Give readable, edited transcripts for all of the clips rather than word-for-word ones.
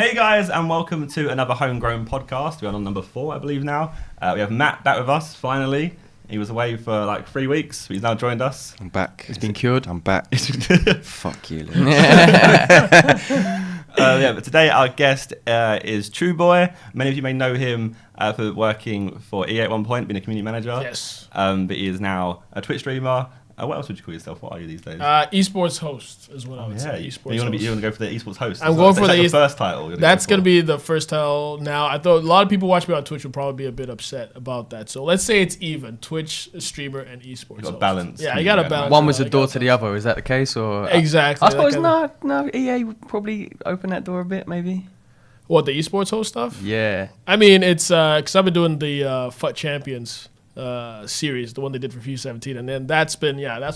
Hey guys, and welcome to another Homegrown podcast. We're on number 4, I believe now. We have Matt back with us, finally. He was away for like 3 weeks, but he's now joined us. I'm back. It's been cured. I'm back. Fuck you, Luke. But today our guest is CHUBOI. Many of you may know him for working for EA at one point, being a community manager. Yes. But he is now a Twitch streamer. What else would you call yourself? What are you these days? Esports host is what I would say. Esports you want to go for the esports host? I'm going for the first title. That's going to be the first title. Now, I thought a lot of people watching me on Twitch will probably be a bit upset about that. So let's say it's even: Twitch streamer and esports. You got balance. Yeah, you got to balance. One was a door to the other. Is that the case, or exactly? I suppose no. EA would probably open that door a bit, maybe. What, the esports host stuff? Yeah. I mean, it's because I've been doing the FUT Champions series, the one they did for FIFA 17, and then that's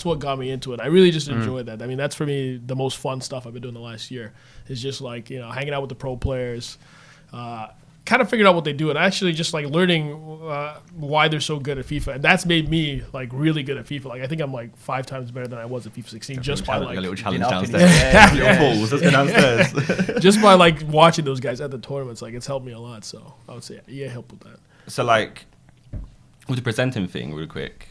what got me into it. I really just enjoyed that. I mean, that's for me the most fun stuff I've been doing the last year. Is just like, hanging out with the pro players, kind of figuring out what they do, and actually just like learning why they're so good at FIFA, and that's made me like really good at FIFA. Like I think I'm like 5 times better than I was at FIFA 16 just by like a little challenge downstairs. Little balls, let's go downstairs. Just by like watching those guys at the tournaments, like it's helped me a lot. So I would say EA helped with that. So like, with the presenting thing, real quick,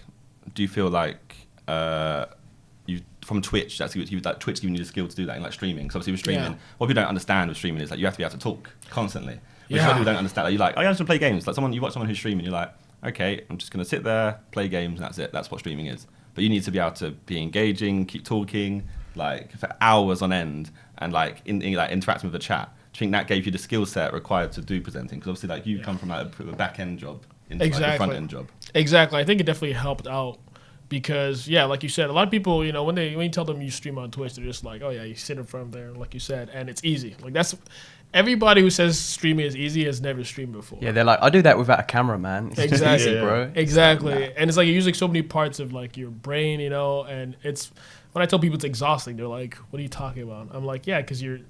do you feel like you from Twitch, that Twitch giving you the skill to do that in like streaming? Because obviously with streaming, what people don't understand with streaming is like you have to be able to talk constantly. Which people don't understand. Like, you're like, I just want to play games. Like you watch someone who's streaming, you're like, okay, I'm just gonna sit there, play games, and that's it. That's what streaming is. But you need to be able to be engaging, keep talking, like for hours on end, and like interacting with the chat. Do you think that gave you the skill set required to do presenting? Because obviously, like you come from like a back end job into like a front end job. Exactly. I think it definitely helped out because, like you said, a lot of people, when you tell them you stream on Twitch, they're just like, oh yeah, you sit in front of there, like you said, and it's easy. Like that's everybody who says streaming is easy has never streamed before. Yeah, they're like, I do that without a camera, man. It's exactly, easy, bro. Exactly, and it's like you're using so many parts of like your brain, and it's. When I tell people it's exhausting, they're like, "What are you talking about?" I'm like, "Yeah, because you're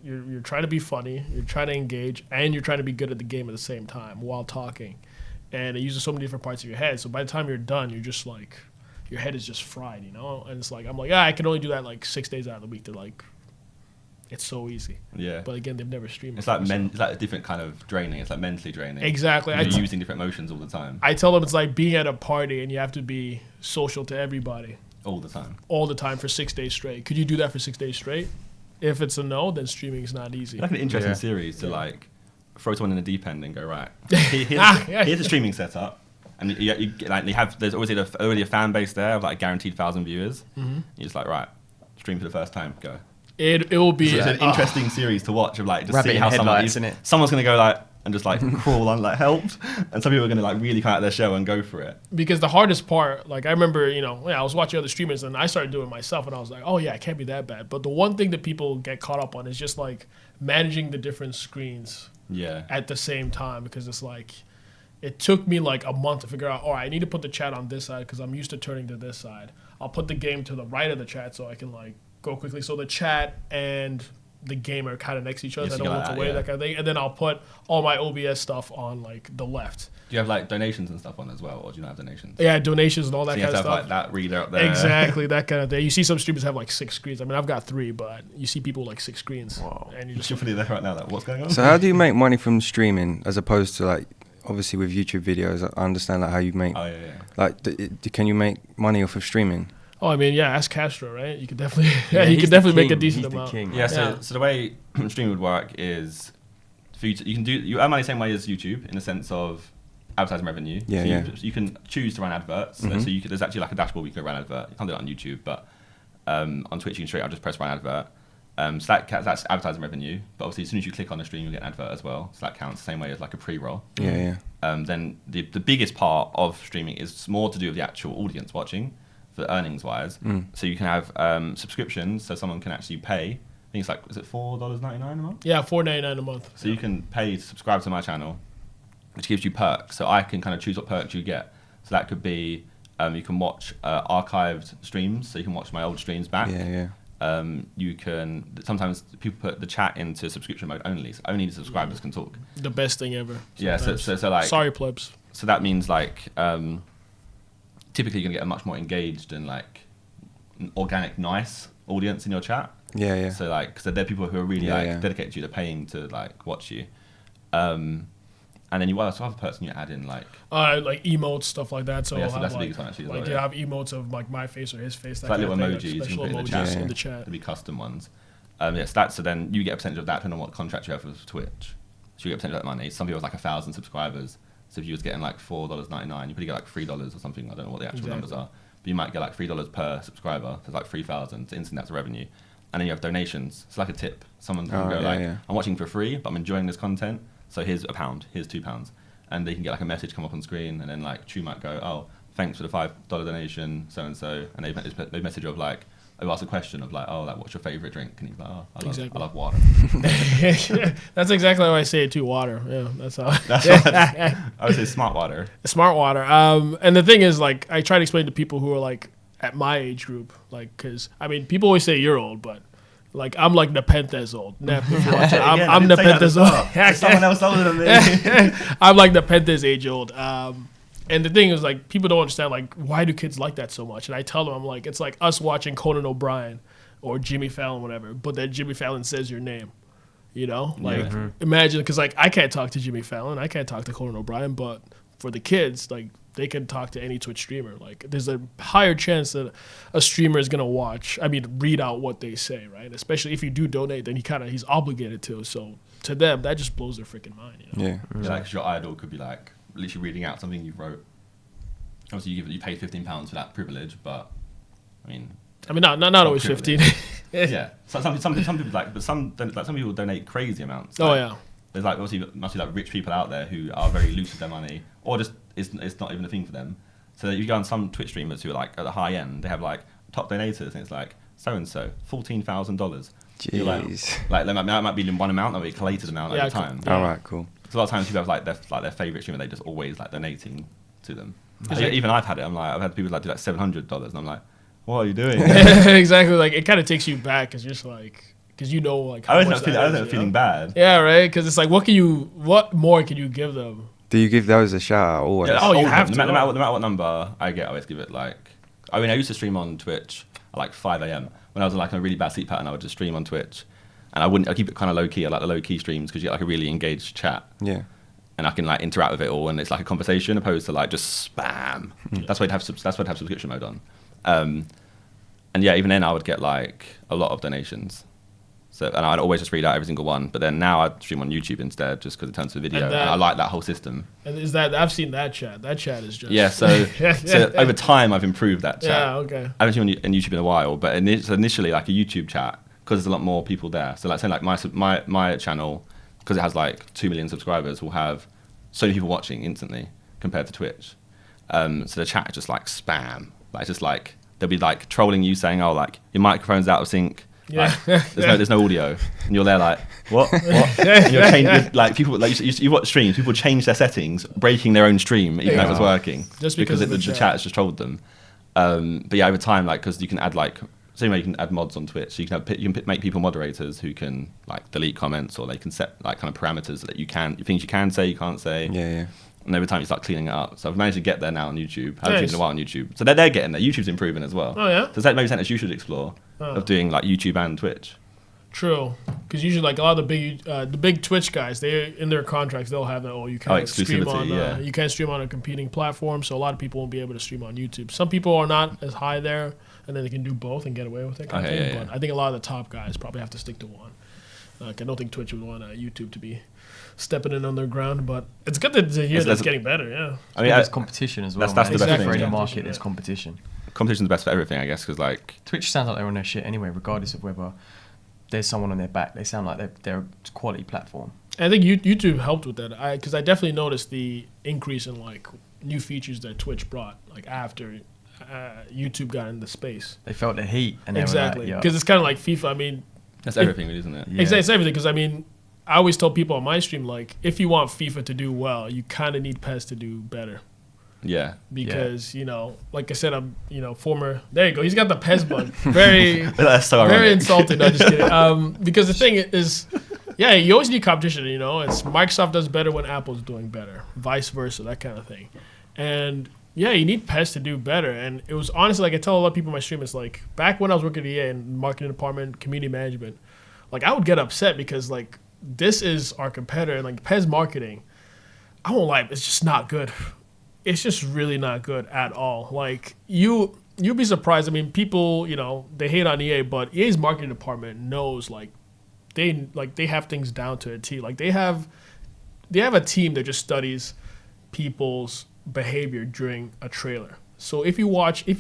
trying to be funny, you're trying to engage, and you're trying to be good at the game at the same time while talking, and it uses so many different parts of your head. So by the time you're done, you're just like, your head is just fried, And it's like I'm like, I can only do that like 6 days out of the week. They're like, it's so easy. Yeah. But again, they've never streamed. It's like it's like a different kind of draining. It's like mentally draining. Exactly. You're using different emotions all the time. I tell them it's like being at a party and you have to be social to everybody. All the time. All the time for 6 days straight. Could you do that for 6 days straight? If it's a no, then streaming is not easy. It's like an interesting series to like throw someone in the deep end and go, right, here's a streaming setup. And there's already a fan base there of like guaranteed 1,000 viewers. Mm-hmm. You're just like, right, stream for the first time, go. It will be. So it's an interesting series to watch of like just Rabbit see how someone's going to go like and just like crawl on like helped, and some people are going to like really come out of their show and go for it. Because the hardest part, like I remember, I was watching other streamers and I started doing it myself, and I was like, oh yeah, it can't be that bad. But the one thing that people get caught up on is just like managing the different screens. At the same time, because it's like. It took me like a month to figure out, I need to put the chat on this side because I'm used to turning to this side. I'll put the game to the right of the chat so I can like go quickly. So the chat and the game are kind of next to each other. I don't look away, that kind of thing. And then I'll put all my OBS stuff on like the left. Do you have like donations and stuff on as well, or do you not have donations? Yeah, donations and all that so kind of stuff. Like that reader up there. Exactly, that kind of thing. You see some streamers have like 6 screens. I mean, I've got 3, but you see people with like 6 screens. Wow. And you just you're there right now. Like, what's going on? So how do you make money from streaming as opposed to like? Obviously, with YouTube videos, I understand like how you make. Oh yeah. Like, can you make money off of streaming? Oh, I mean, ask Castro, right? You could definitely, he could definitely make a decent amount. Yeah. So the way streaming would work is, for you earn money the same way as YouTube in the sense of advertising revenue. Yeah. So you can choose to run adverts. Mm-hmm. So there's actually like a dashboard where you can run advert. You can't do it on YouTube, but on Twitch you can straight up just press run advert. So that's advertising revenue, but obviously as soon as you click on the stream, you get an advert as well. So that counts the same way as like a pre-roll. Yeah. Then the biggest part of streaming is more to do with the actual audience watching, for earnings-wise. So you can have subscriptions, so someone can actually pay. I think it's like, is it $4.99 a month? Yeah, $4.99 a month. So you can pay to subscribe to my channel, which gives you perks. So I can kind of choose what perks you get. So that could be you can watch archived streams, so you can watch my old streams back. Yeah. You can sometimes people put the chat into subscription mode only, so only the subscribers can talk. The best thing ever. Yeah, so like sorry plebs. So that means like typically you're gonna get a much more engaged and like organic, nice audience in your chat. Yeah, yeah. So like, because they're people who are really dedicated to you. They're paying to like watch you. And then what other person you add in like emotes, stuff like that. So that's the biggest one actually. Like you have emotes of like my face or his face. That little emojis you can put in the chat. There'll be custom ones. So then you get a percentage of that depending on what contract you have with Twitch. So you get a percentage of that money. Some people have like 1,000 subscribers. So if you was getting like $4.99, you probably get like $3 or something. I don't know what the actual numbers are, but you might get like $3 per subscriber. So it's like 3,000. So instantly that's revenue. And then you have donations. It's like a tip. Someone can go I'm watching for free, but I'm enjoying this content. So here's £1, here's £2, and they can get like a message come up on screen, and then like Chu might go, oh, thanks for the $5 donation, so and so, and they message of like, they ask a question of like, oh, like what's your favorite drink? And he's like, oh, I love water. That's exactly how I say it too. Water. Yeah, that's how. I would say smart water. Smart water. And the thing is, like, I try to explain to people who are like at my age group, like, because I mean, people always say you're old, but like I'm like Nepenthes old. I'm Nepenthes old. Someone else older than me. I'm like Nepenthes age old. And the thing is, like, people don't understand, like, why do kids like that so much? And I tell them, I'm like, it's like us watching Conan O'Brien or Jimmy Fallon, whatever, but then Jimmy Fallon says your name. You know, like imagine, because like I can't talk to Jimmy Fallon, I can't talk to Conan O'Brien, but for the kids, like they can talk to any Twitch streamer. Like there's a higher chance that a streamer is gonna read out what they say, right? Especially if you do donate, then he's obligated to. So to them, that just blows their freaking mind. You know? Yeah, like your idol could be like literally reading out something you wrote. Obviously, you paid £15 for that privilege, but I mean, not always 15. Yeah. So some people like, but some people donate crazy amounts. Like, oh yeah. There's like obviously must be like rich people out there who are very loose with their money, or just it's not even a thing for them. So you go on some Twitch streamers who are like at the high end, they have like top donators, and it's like so and so $14,000. Jeez. Like there might be one amount, or a collated amount at a time. All right, cool. So a lot of times people have like their favorite streamer, they just always like donating to them. Even I've had it. I've had people like do like $700, and I'm like, what are you doing? Exactly. Like it kind of takes you back, because you're just like, because you know, like I was not feeling bad. Yeah, right. Because it's like, what more can you give them? Do you give those a shout out always? Yeah, you have to. No matter what number I get, I always give it like. I mean, I used to stream on Twitch at like 5 a.m. when I was in like a really bad sleep pattern. I would just stream on Twitch, and I keep it kind of low key. I like the low key streams because you get like a really engaged chat. Yeah. And I can like interact with it all, and it's like a conversation opposed to like just spam. That's why I'd have subscription mode on. And yeah, even then I would get like a lot of donations. So, and I'd always just read out every single one. But then now I stream on YouTube instead, just because it turns to video. And I like that whole system. And I've seen that chat. That chat is just... Yeah, so over time I've improved that chat. Yeah, okay. I haven't seen on YouTube in a while, but initially like a YouTube chat, because there's a lot more people there. So like say like my channel, because it has like 2 million subscribers, will have so many people watching instantly compared to Twitch. So the chat is just like spam. Like it's just like, they'll be like trolling you saying, oh, like your microphone's out of sync. Yeah. Like, there's no audio, and you're there like what? And you're changing, like people like you watch streams. People change their settings, breaking their own stream even though it was working, just because the chat has just trolled them. But yeah, over time, like because you can add like same way you can add mods on Twitch. So you can make people moderators who can like delete comments, or they can set like kind of parameters that things you can say, you can't say. Yeah. And over time you start cleaning it up. So I've managed to get there now on YouTube. I haven't seen it in a while on YouTube. So they're getting there. YouTube's improving as well. Oh yeah. So that maybe something you should explore of doing like YouTube and Twitch. True, because usually like a lot of the big Twitch guys, they in their contracts they'll have that you can't stream on you can't stream on a competing platform. So a lot of people won't be able to stream on YouTube. Some people are not as high there, and then they can do both and get away with it. But I think a lot of the top guys probably have to stick to one. I don't think Twitch would want YouTube to be stepping in on their ground, but it's good to hear that it's getting better. Yeah, I mean, there's competition as well. That's the best thing. For any market, there's competition. Competition's the best for everything, I guess, because like Twitch sounds like they're on their shit anyway, regardless of whether there's someone on their back. They sound like they're a quality platform. I think YouTube helped with that, because I definitely noticed the increase in like new features that Twitch brought, like after YouTube got into space. They felt the heat, and exactly because it's kind of like FIFA. I mean, that's everything, isn't it? Yeah. It's everything, because I mean, I always tell people on my stream, like, if you want FIFA to do well, you kind of need PES to do better. Yeah. Because, like I said, I'm, former... There you go. He's got the PES bun. Very, that's so very insulting. No, just kidding. Because the thing is, you always need competition, It's Microsoft does better when Apple's doing better. Vice versa, that kind of thing. And Yeah, you need PES to do better. And it was honestly, like I tell a lot of people in my stream, it's like back when I was working at EA in marketing department, community management, like I would get upset because like this is our competitor and like PES marketing, I won't lie, it's just not good. It's just really not good at all. Like you'd be surprised. I mean, people, you know, they hate on EA, but EA's marketing department knows like they have things down to a T. Like they have a team that just studies people's behavior during a trailer. So if you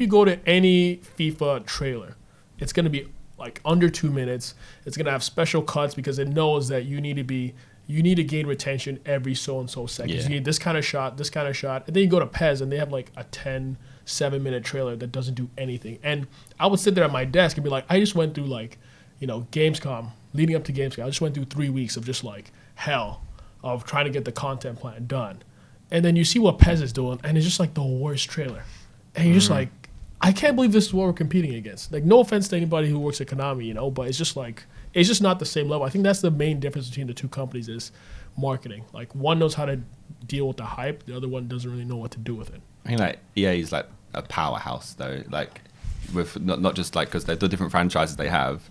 go to any FIFA trailer, it's going to be like under 2 minutes. It's going to have special cuts because it knows that you need to gain retention every so and so seconds. You need this kind of shot. And then you go to PES and they have like a 7-minute trailer that doesn't do anything. And I would sit there at my desk and be like, I just went through like, you know, Gamescom, leading up to Gamescom. I just went through 3 weeks of just like hell of trying to get the content plan done. And then you see what PES is doing, and it's just like the worst trailer. And you're just like, I can't believe this is what we're competing against. Like, no offense to anybody who works at Konami, you know, but it's just like, it's just not the same level. I think that's the main difference between the two companies is marketing. Like, one knows how to deal with the hype, the other one doesn't really know what to do with it. I think like EA is like a powerhouse though, like with not just like because the different franchises they have.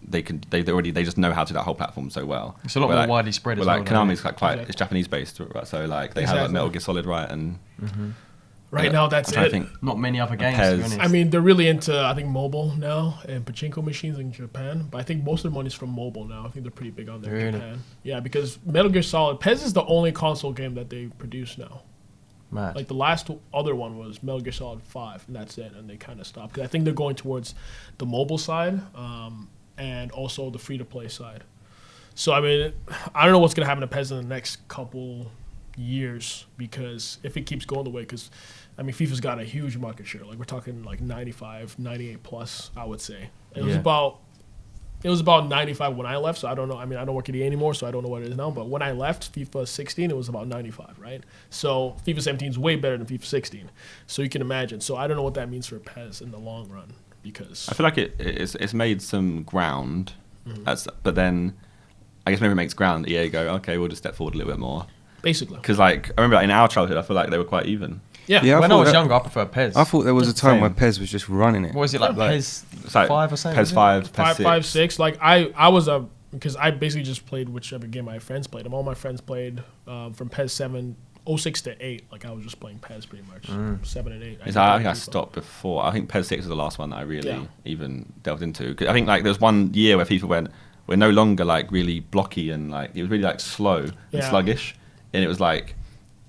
They just know how to do that whole platform so well. It's a lot more widely spread as well. Like Konami's quite it's Japanese based, right? So like they have like Metal Gear Solid, right? And right now that's it. Not many other games. To be honest. I mean, they're really into I think mobile now and pachinko machines in Japan. But I think most of the money's from mobile now. I think they're pretty big on there in Japan. Yeah, because Metal Gear Solid, PES is the only console game that they produce now. Mad. Like the last other one was Metal Gear Solid 5, and that's it. And they kind of stopped because I think they're going towards the mobile side. And also the free-to-play side. So, I mean, I don't know what's going to happen to PES in the next couple years because if it keeps going the way, because, I mean, FIFA's got a huge market share. Like, we're talking like 95, 98 plus, I would say. It was about 95 when I left, so I don't know. I mean, I don't work at EA anymore, so I don't know what it is now. But when I left FIFA 16, it was about 95, right? So FIFA 17 is way better than FIFA 16. So you can imagine. So I don't know what that means for PES in the long run. Because I feel like it's made some ground, but then I guess maybe it makes ground. EA go, okay, we'll just step forward a little bit more. Basically. Because like I remember in our childhood, I feel like they were quite even. Yeah. When I was younger, I preferred PES. I thought there was a time where PES was just running it. What was it like PES 5 or something? PES 5, PES 6. 5, 6. Like I was because I basically just played whichever game my friends played. All my friends played from PES 7. 06 to 8, like I was just playing PES pretty much. 7 and 8. I think I stopped before. I think PES 6 was the last one that I really even delved into. 'Cause I think like there was 1 year where FIFA went, we're no longer like really blocky and like it was really like slow and sluggish, and it was like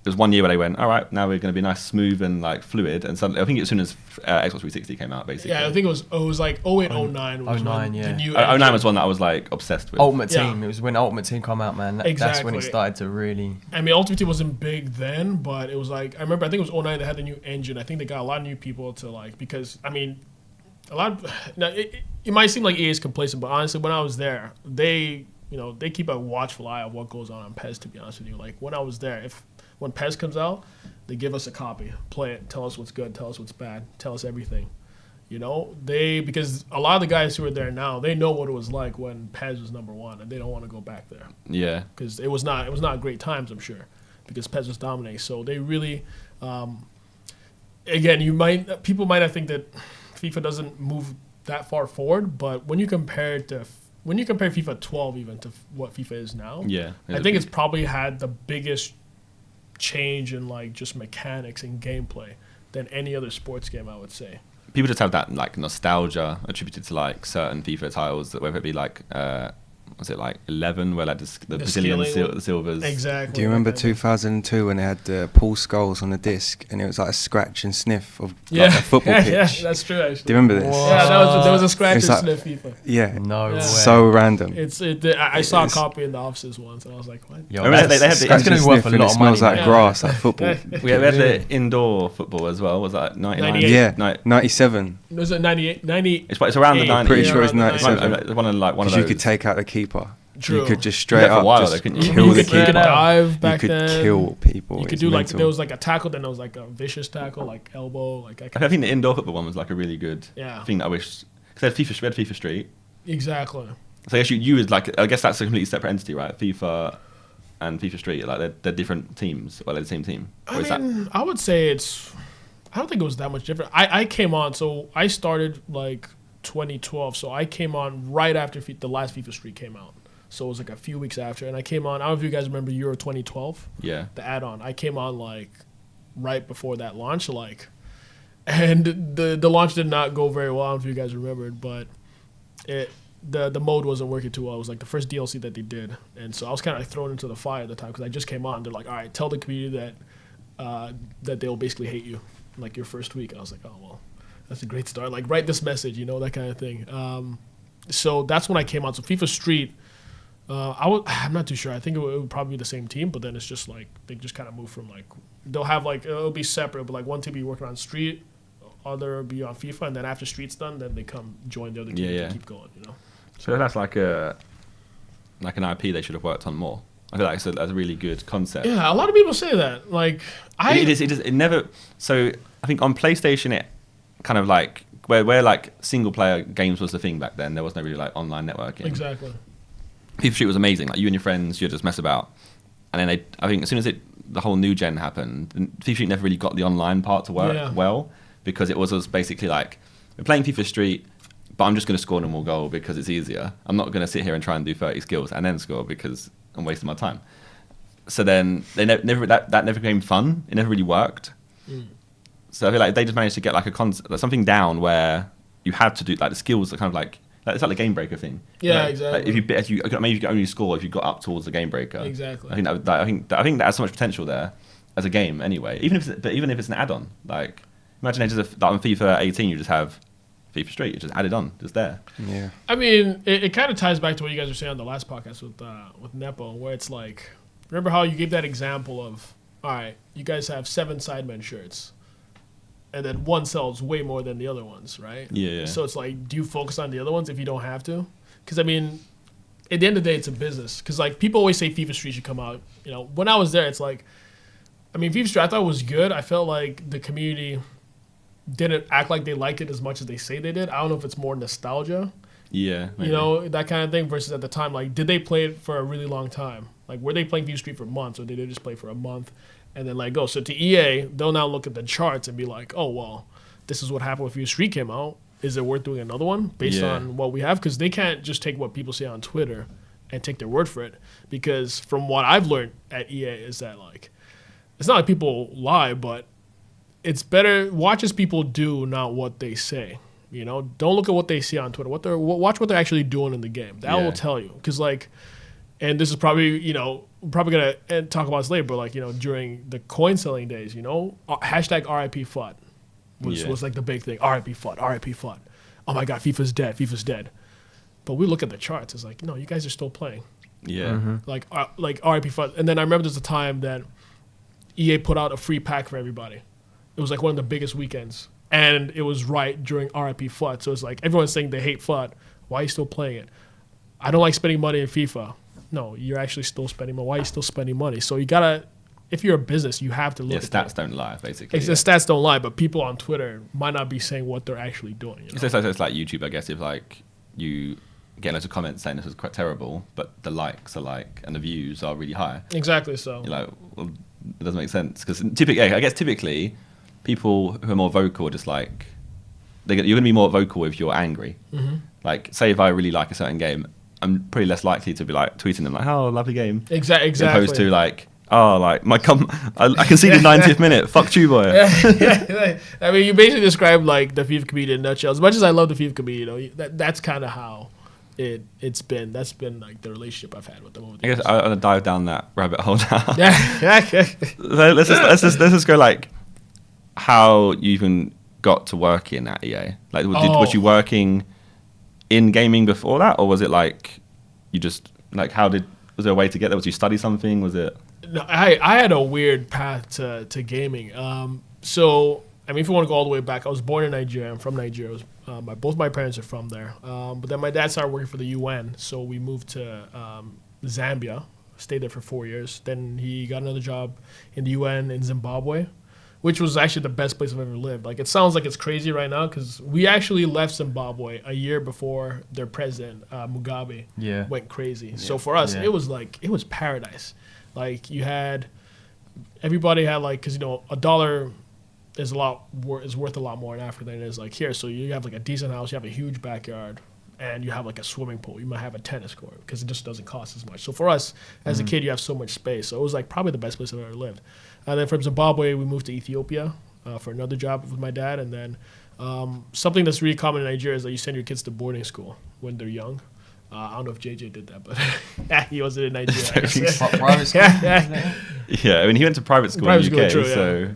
there was 1 year where they went, all right, now we're going to be nice, smooth and like fluid. And suddenly, I think as soon as Xbox 360 came out, basically. Yeah, I think it was like 08, 09 was 09, when yeah. the new 09 was one that I was like obsessed with. Ultimate Team. It was when Ultimate Team came out, man. That's when it started to really. I mean, Ultimate Team wasn't big then, but it was like I remember. I think it was 09 they had the new engine. I think they got a lot of new people to like because I mean, a lot. Of, now it might seem like EA is complacent, but honestly, when I was there, they keep a watchful eye of what goes on PES. To be honest with you, like when I was there, when PES comes out, they give us a copy, play it, tell us what's good, tell us what's bad, tell us everything. You know, because a lot of the guys who are there now, they know what it was like when PES was number 1, and they don't want to go back there. Yeah, because it was not great times, I'm sure, because PES was dominating. So they really, again, people might not think that FIFA doesn't move that far forward, but when you compare FIFA 12 even to what FIFA is now, I think it's probably had the biggest change in like just mechanics and gameplay than any other sports game, I would say. People just have that like nostalgia attributed to like certain FIFA titles, that whether it be like was it like 11 where like the Brazilian the silvers. Exactly. Do you remember 2002 when they had Paul Scholes on the disc and it was like a scratch and sniff of like a football pitch? Yeah, that's true actually. Do you remember this? Yeah, there was a scratch and sniff FIFA. Yeah. No way. So random. I saw a copy in the offices once and I was like, what? They had that's going to be worth a lot of money. It smells like grass, like football. We had the indoor football as well. Was that 99? Yeah, 97. Was it 98? 90. It's around the 90s. Pretty sure it's 97. One of those. You could take out the keeper. True. You could just straight up kill the keeper. You could dive back then. You could kill people. You could do like there was like a tackle, then there was like a vicious tackle, like elbow, like. I think the indoor football one was like a really good thing that I wish. Because we had FIFA Street. Exactly. So I guess you would like. I guess that's a completely separate entity, right? FIFA and FIFA Street, like they're different teams. Well, they're the same team. I would say it's I don't think it was that much different. I came on, so I started like 2012, so I came on right after the last FIFA Street came out. So it was like a few weeks after, and I came on. I don't know if you guys remember Euro 2012. Yeah. The add-on. I came on like right before that launch, like, and the launch did not go very well. I don't know if you guys remembered, but the mode wasn't working too well. It was like the first DLC that they did, and so I was kind of like thrown into the fire at the time because I just came on. They're like, all right, tell the community that they'll basically hate you like your first week. I was like, oh well, that's a great start. Like, write this message, that kind of thing. So that's when I came on. So FIFA Street. I'm not too sure. I think it would probably be the same team, but then it's just like they just kind of move from like they'll have like it'll be separate, but like one team be working on Street, other be on FIFA, and then after Street's done, then they come join the other team to keep going. So that's like an IP they should have worked on more. I feel like that's a really good concept. Yeah, a lot of people say that. Like it never. So I think on PlayStation it kind of like where like single player games was the thing back then. There was no really like online networking. Exactly. FIFA Street was amazing. Like you and your friends, you'd just mess about, and then I think as soon as the whole new gen happened, FIFA Street never really got the online part to work well because it was basically like we're playing FIFA Street, but I'm just going to score normal goal because it's easier. I'm not going to sit here and try and do 30 skills and then score because I'm wasting my time. So then they never that never became fun. It never really worked. So I feel like they just managed to get like a concept, like something down where you had to do like the skills are kind of like it's like the game breaker thing. Yeah, exactly. Like if you maybe you could only score if you got up towards the game breaker. Exactly. I think that has so much potential there as a game anyway. Even if it's an add-on, like imagine on FIFA 18 you just have FIFA Street, you just add it on, just there. Yeah. I mean, it kind of ties back to what you guys were saying on the last podcast with Nepo, where it's like, remember how you gave that example of, all right, you guys have 7 Sidemen shirts. And then one sells way more than the other ones, right? Yeah. So it's like, do you focus on the other ones if you don't have to? Because, I mean, at the end of the day, it's a business. Because, like, people always say FIFA Street should come out. When I was there, it's like, I mean, FIFA Street, I thought it was good. I felt like the community didn't act like they liked it as much as they say they did. I don't know if it's more nostalgia. Yeah. Maybe. That kind of thing versus at the time, like, did they play it for a really long time? Like, were they playing FIFA Street for months or did they just play for a month? And then let go. So to EA, they'll now look at the charts and be like, oh, well, this is what happened when FIFA Street came out. Is it worth doing another one based on what we have? Because they can't just take what people say on Twitter and take their word for it. Because from what I've learned at EA is that, like, it's not like people lie, but it's better, watch as people do, not what they say. Don't look at what they see on Twitter. Watch what they're actually doing in the game. That will tell you. Because, like, and this is probably, we're probably going to talk about this later, but, like, during the coin selling days, hashtag RIP FUT was like the big thing. RIP FUT, RIP FUT. Oh, my God, FIFA's dead. But we look at the charts. It's like, no, you guys are still playing. Yeah. Mm-hmm. Like RIP FUT. And then I remember there's a time that EA put out a free pack for everybody. It was like one of the biggest weekends. And it was right during RIP FUT. So it's like everyone's saying they hate FUT. Why are you still playing it? I don't like spending money in FIFA. No, you're actually still spending money. Why are you still spending money? So you gotta, if you're a business, you have to look at stats don't lie, basically. The stats don't lie, but people on Twitter might not be saying what they're actually doing. It's like YouTube, I guess, if like you get loads of comments saying this is quite terrible, but the likes are like, and the views are really high. Exactly so. You're like, well, it doesn't make sense. Because typically, people who are more vocal are just like, you're going to be more vocal if you're angry. Mm-hmm. Like, say if I really like a certain game, I'm pretty less likely to be like tweeting them like, "Oh, lovely game." Exactly. Opposed to like, "Oh, like I can see the 90th minute. Fuck CHUBOI." Yeah. I mean, you basically described like the FIFA community in a nutshell. As much as I love the FIFA community, that's kind of how it's been. That's been like the relationship I've had with them over the years. I guess I'll dive down that rabbit hole now. Yeah. So let's just go like how you even got to working at EA. Like, was you working in gaming before that, or was it like you just like was there a way to get there? Was you study something? Was it? No, I had a weird path to gaming. So I mean, if you want to go all the way back, I was born in Nigeria. I'm from Nigeria. Both my parents are from there. But then my dad started working for the UN, so we moved to Zambia. Stayed there for 4 years. Then he got another job in the UN in Zimbabwe, which was actually the best place I've ever lived. Like, it sounds like it's crazy right now because we actually left Zimbabwe a year before their president, Mugabe, went crazy. Yeah. So for us, it was paradise. Like, everybody had like, because, $1 is worth a lot more in Africa than it is like here. So you have like a decent house, you have a huge backyard, and you have like a swimming pool. You might have a tennis court because it just doesn't cost as much. So for us, as a kid, you have so much space. So it was like probably the best place I've ever lived. And then from Zimbabwe, we moved to Ethiopia for another job with my dad. And then something that's really common in Nigeria is that you send your kids to boarding school when they're young. I don't know if JJ did that, but he wasn't in Nigeria. Private school. Yeah, I mean, he went to private school in the UK, true, so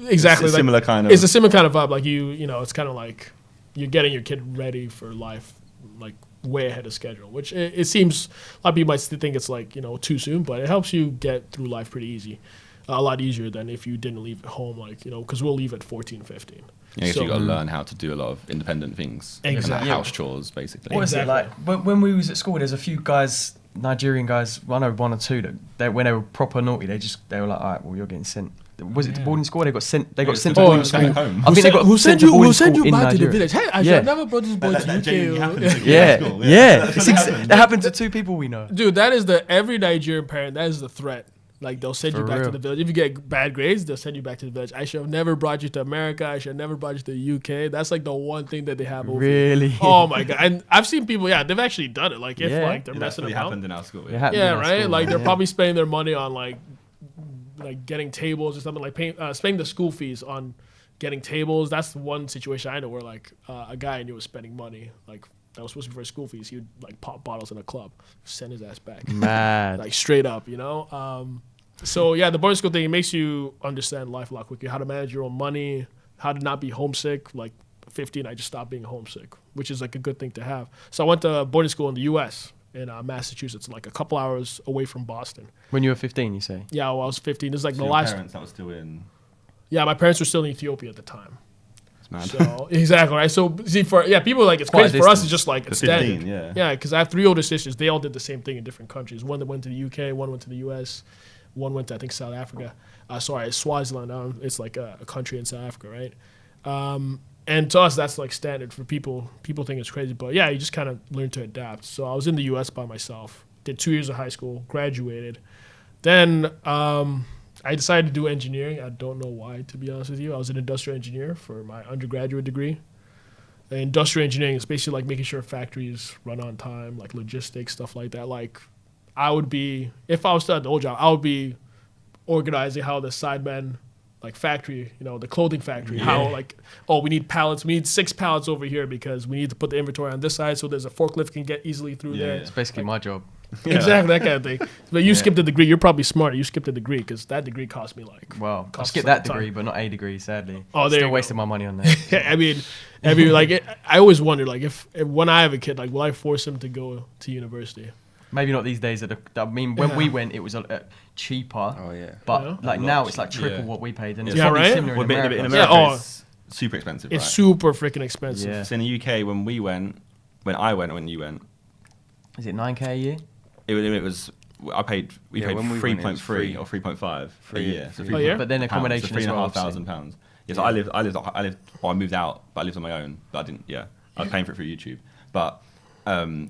exactly. It's a similar kind of. It's a similar kind of vibe. Like you know, it's kind of like you're getting your kid ready for life, like way ahead of schedule. Which it seems a lot of people might think it's like too soon, but it helps you get through life pretty easy, a lot easier than if you didn't leave home, like because we'll leave at 14, 15. Yeah, so you got to learn how to do a lot of independent things, exactly. Like house chores, basically. What is it like? When we was at school, there's a few guys, Nigerian guys. I know one or two that when they were proper naughty, they were like, all right, well, you're getting sent. Was it to boarding school? They got sent. They got sent to boarding school. Home. I think they got who sent you? Who sent you back to the Nigeria. village? Hey, I should never brought this boy to UK. Yeah. That happened to two people we know. Dude, that is every Nigerian parent. That is the threat. Like they'll send you back to the village. If you get bad grades, they'll send you back to the village. I should have never brought you to America. I should have never brought you to the UK. That's like the one thing that they have over. Really? Oh my god! And I've seen people. Yeah, they've actually done it. Like if like they're messing really about. happened in our school. Yeah, right. Like they're probably spending their money on like getting tables or something, like spending the school fees on getting tables. That's the one situation I know where like a guy I knew was spending money like that was supposed to be for his school fees. He would like pop bottles in a club, send his ass back. Mad. Like straight up, So yeah, the boarding school thing, it makes you understand life a lot quicker, how to manage your own money, how to not be homesick. Like 15, I just stopped being homesick, which is like a good thing to have. So I went to boarding school in the U.S. in Massachusetts, like a couple hours away from Boston. When you were 15, you say? Yeah, well, I was 15. This is like So the your last. parents that was still in. Yeah, my parents were still in Ethiopia at the time. It's mad. So exactly right. So see, people like it's Quite crazy for us. It's just like it's 15, standard. Yeah, because I have 3 older sisters. They all did the same thing in different countries. One that went to the UK, one went to the US, one went to I think South Africa. Swaziland. It's like a country in South Africa, right? And to us, that's like standard for people. People think it's crazy, but yeah, you just kind of learn to adapt. So I was in the U.S. by myself, did 2 years of high school, graduated. Then I decided to do engineering. I don't know why, to be honest with you. I was an industrial engineer for my undergraduate degree. And industrial engineering is basically like making sure factories run on time, like logistics, stuff like that. Like I would be, if I was still at the old job, I would be organizing how the Sidemen like factory, the clothing factory, how like, we need pallets. We need 6 pallets over here because we need to put the inventory on this side so there's a forklift can get easily through there. It's basically my job. Exactly, that kind of thing. But you skipped a degree. You're probably smarter. You skipped a degree because that degree cost me like. Well, I skipped that degree, but not a degree, sadly. Oh, there Still you wasted my money on that. I mean, I always wondered like if when I have a kid, like will I force him to go to university? Maybe not these days. When we went, it was cheaper. Oh yeah. But like now, it's like triple what we paid, and it's Yeah, probably right? similar Well, in America. in America, it's super expensive. It's right? super freaking expensive. Yeah. So in the UK, when you went, Is it 9K a year? it was. We paid when we went, it was 3.3 or 3.5 a year. So a year? But then accommodation as well. £3,500. Yeah, so I moved out, but I lived on my own. But I didn't. Yeah, I was paying for it through YouTube. But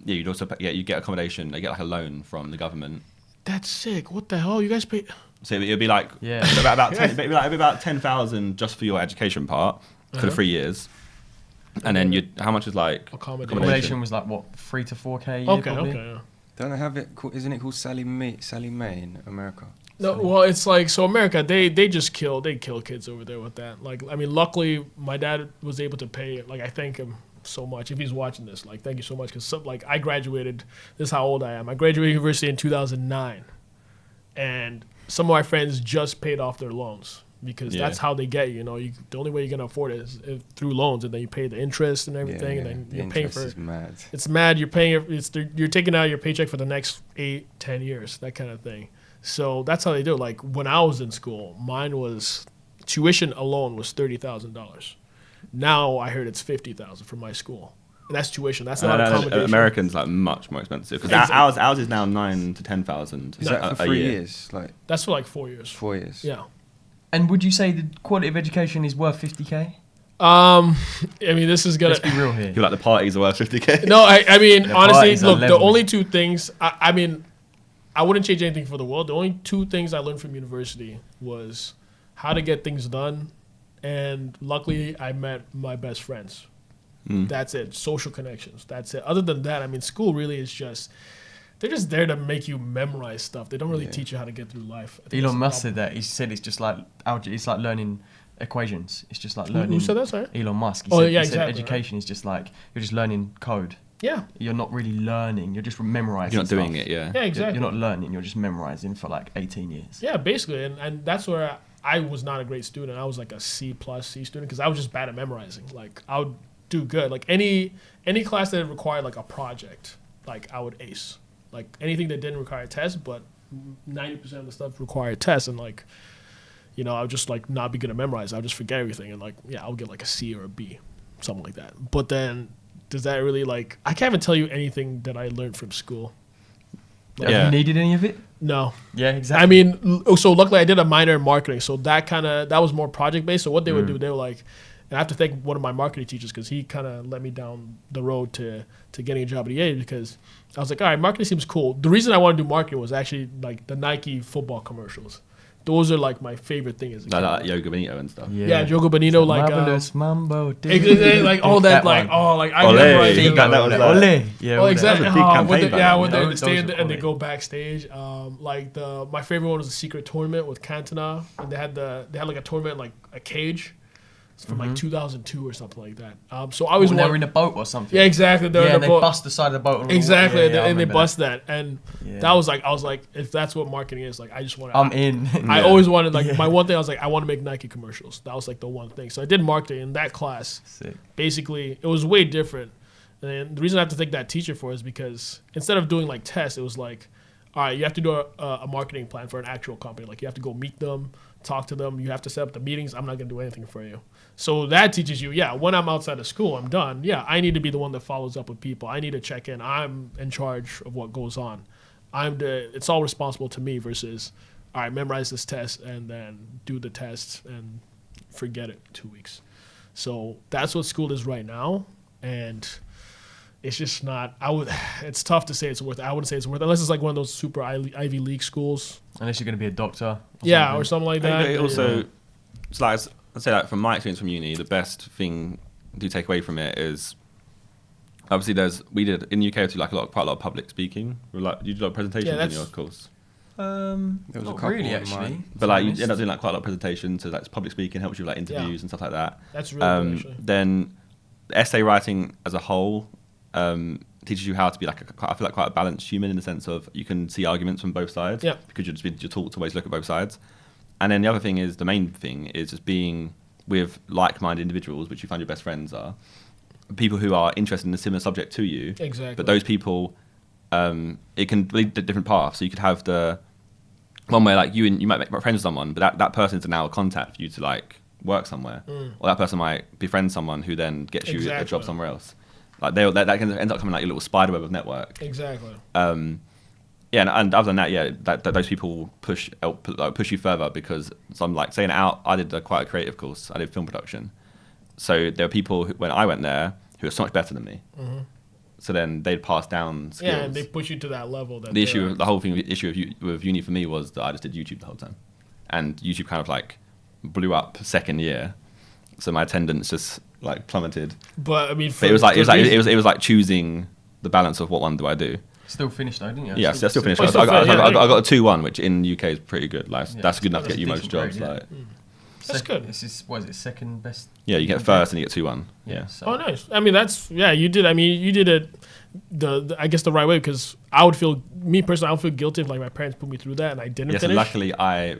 you'd also you get accommodation. They get like a loan from the government. That's sick. What the hell? You guys pay? So it'd be like about 10, it'd be about 10,000 just for your education part for the 3 years. And then how much is like accommodation was like what 3 to 4K a year. Okay. Yeah. Don't they have it? Isn't it called Sally Mae in America? No, well, it's like America. They kill kids over there with that. Like, I mean, luckily my dad was able to pay. Like, I thank him so much if he's watching this. Like, thank you so much because I graduated. This is how old I am. I graduated university in 2009, and some of my friends just paid off their loans because that's how they get you. The only way you're gonna afford it is through loans, and then you pay the interest and everything, and then you're paying for it. Mad. It's mad. You're paying. You're taking out your paycheck for the next 8-10 years, that kind of thing. So that's how they do it. Like when I was in school, mine was tuition alone was $30,000. Now I heard it's $50,000 for my school, and that's tuition. That's not accommodation. Americans like much more expensive because ours is now 9,000 to 10,000. Is that for 3 years? Like that's for like 4 years. 4 years. Yeah. And would you say the quality of education is worth 50K? I mean, this is gonna. Let's be real here. You're like the parties are worth 50K. No, I mean The honestly, parties are look, the level. only 2 things. I mean, I wouldn't change anything for the world. The only 2 things I learned from university was how to get things done and luckily I met my best friends. That's it. Social connections. That's it. Other than that, I mean, school really is just, they're just there to make you memorize stuff. They don't really teach you how to get through life. Elon Musk said that. He said it's just like it's like learning equations. It's just like learning. Who said that? Sorry? Elon Musk. He Exactly. said education is just like you're just learning code. Yeah. You're not really learning. You're just memorizing. You're not doing stuff. it. Yeah. Yeah, exactly. You're not learning. You're just memorizing for like 18 years. Yeah, basically, and that's where I was not a great student. I was like a C+ C student because I was just bad at memorizing. Like I would do good. Like any class that required like a project, like I would ace. Like anything that didn't require a test, but 90% of the stuff required tests, and like, you know, I would just like not be good at memorizing. I would just forget everything, and like, yeah, I would get like a C or a B, something like that. But then, does that really like? I can't even tell you anything that I learned from school. Like, have you needed any of it? No. Yeah, exactly. I mean, so luckily I did a minor in marketing, so that was more project based. So what they would do, they were like, and I have to thank one of my marketing teachers because he kind of led me down the road to getting a job at EA, because I was like, all right, marketing seems cool. The reason I wanted to do marketing was actually like the Nike football commercials. Those are like my favorite thing as a kid. Like Yoga Benito and stuff. Yeah, Yoga Benito, like Marvelous Mambo. like all that, like I Ole, remember that was Ole. Yeah, oh, exactly. That was a big campaign back When then. they stay Those and they were go backstage. Like my favorite one was the secret tournament with Cantona, and they had like a tournament like a cage. It's from like 2002 or something like that. So I always they were in a boat or something. Yeah, exactly. They're in a they boat. bust the side of the boat. Exactly, Yeah, and they bust that, and that was like, I was like, if that's what marketing is, like I just want to. I'm in. I always wanted like my one thing. I was like, I want to make Nike commercials. That was like the one thing. So I did marketing in that class. Sick. Basically, it was way different. And the reason I have to thank that teacher for is because instead of doing like tests, it was like, all right, you have to do a marketing plan for an actual company. Like you have to go meet them, talk to them. You have to set up the meetings. I'm not gonna do anything for you. So that teaches you, when I'm outside of school, I'm done. Yeah, I need to be the one that follows up with people. I need to check in. I'm in charge of what goes on. It's all responsible to me versus, all right, memorize this test and then do the test and forget it 2 weeks. So that's what school is right now, and it's just not. It's tough to say it's worth it. I wouldn't say it's worth it unless it's like one of those super Ivy League schools. Unless you're going to be a doctor. Or something like that. It also, it's like I'd say, like from my experience from uni, the best thing to take away from it is obviously we did in the UK we do like quite a lot of public speaking. Like you did a lot of presentations in your course. There was a couple really of actually. mine. But like you end up doing like quite a lot of presentations, so like public speaking helps you with like interviews and stuff like that. That's really good, actually. Then essay writing as a whole teaches you how to be like I feel like quite a balanced human in the sense of you can see arguments from both sides. Yeah. Because you're taught to always look at both sides. And then the other thing is, the main thing is just being with like-minded individuals, which you find your best friends are, people who are interested in a similar subject to you. Exactly. But those people, it can lead to different paths. So you could have the one where like you might make friends with someone, but that person's now a contact for you to like work somewhere, or that person might befriend someone who then gets you a job somewhere else. Like that can end up coming like a little spider web of network. Exactly. And other than that, that those people push you further, because so I'm like saying it out. I did quite a creative course. I did film production, so there were people when I went there who were so much better than me. Mm-hmm. So then they'd pass down skills. Yeah, and they push you to that level. The whole issue with uni for me was that I just did YouTube the whole time, and YouTube kind of like blew up second year, so my attendance just like plummeted. But I mean, it was like choosing the balance of what one do I do. Still finished though, didn't you? Yeah, I still finished. I got a 2-1, which in the UK is pretty good. Like that's good enough to get you most jobs. That's good. This is what is it? Second best. Yeah, you get first and you get 2-1. Yeah. So. Oh, nice. I mean, you did. I mean, you did it. I guess the right way, because I would feel guilty if like my parents put me through that and I didn't finish. So luckily I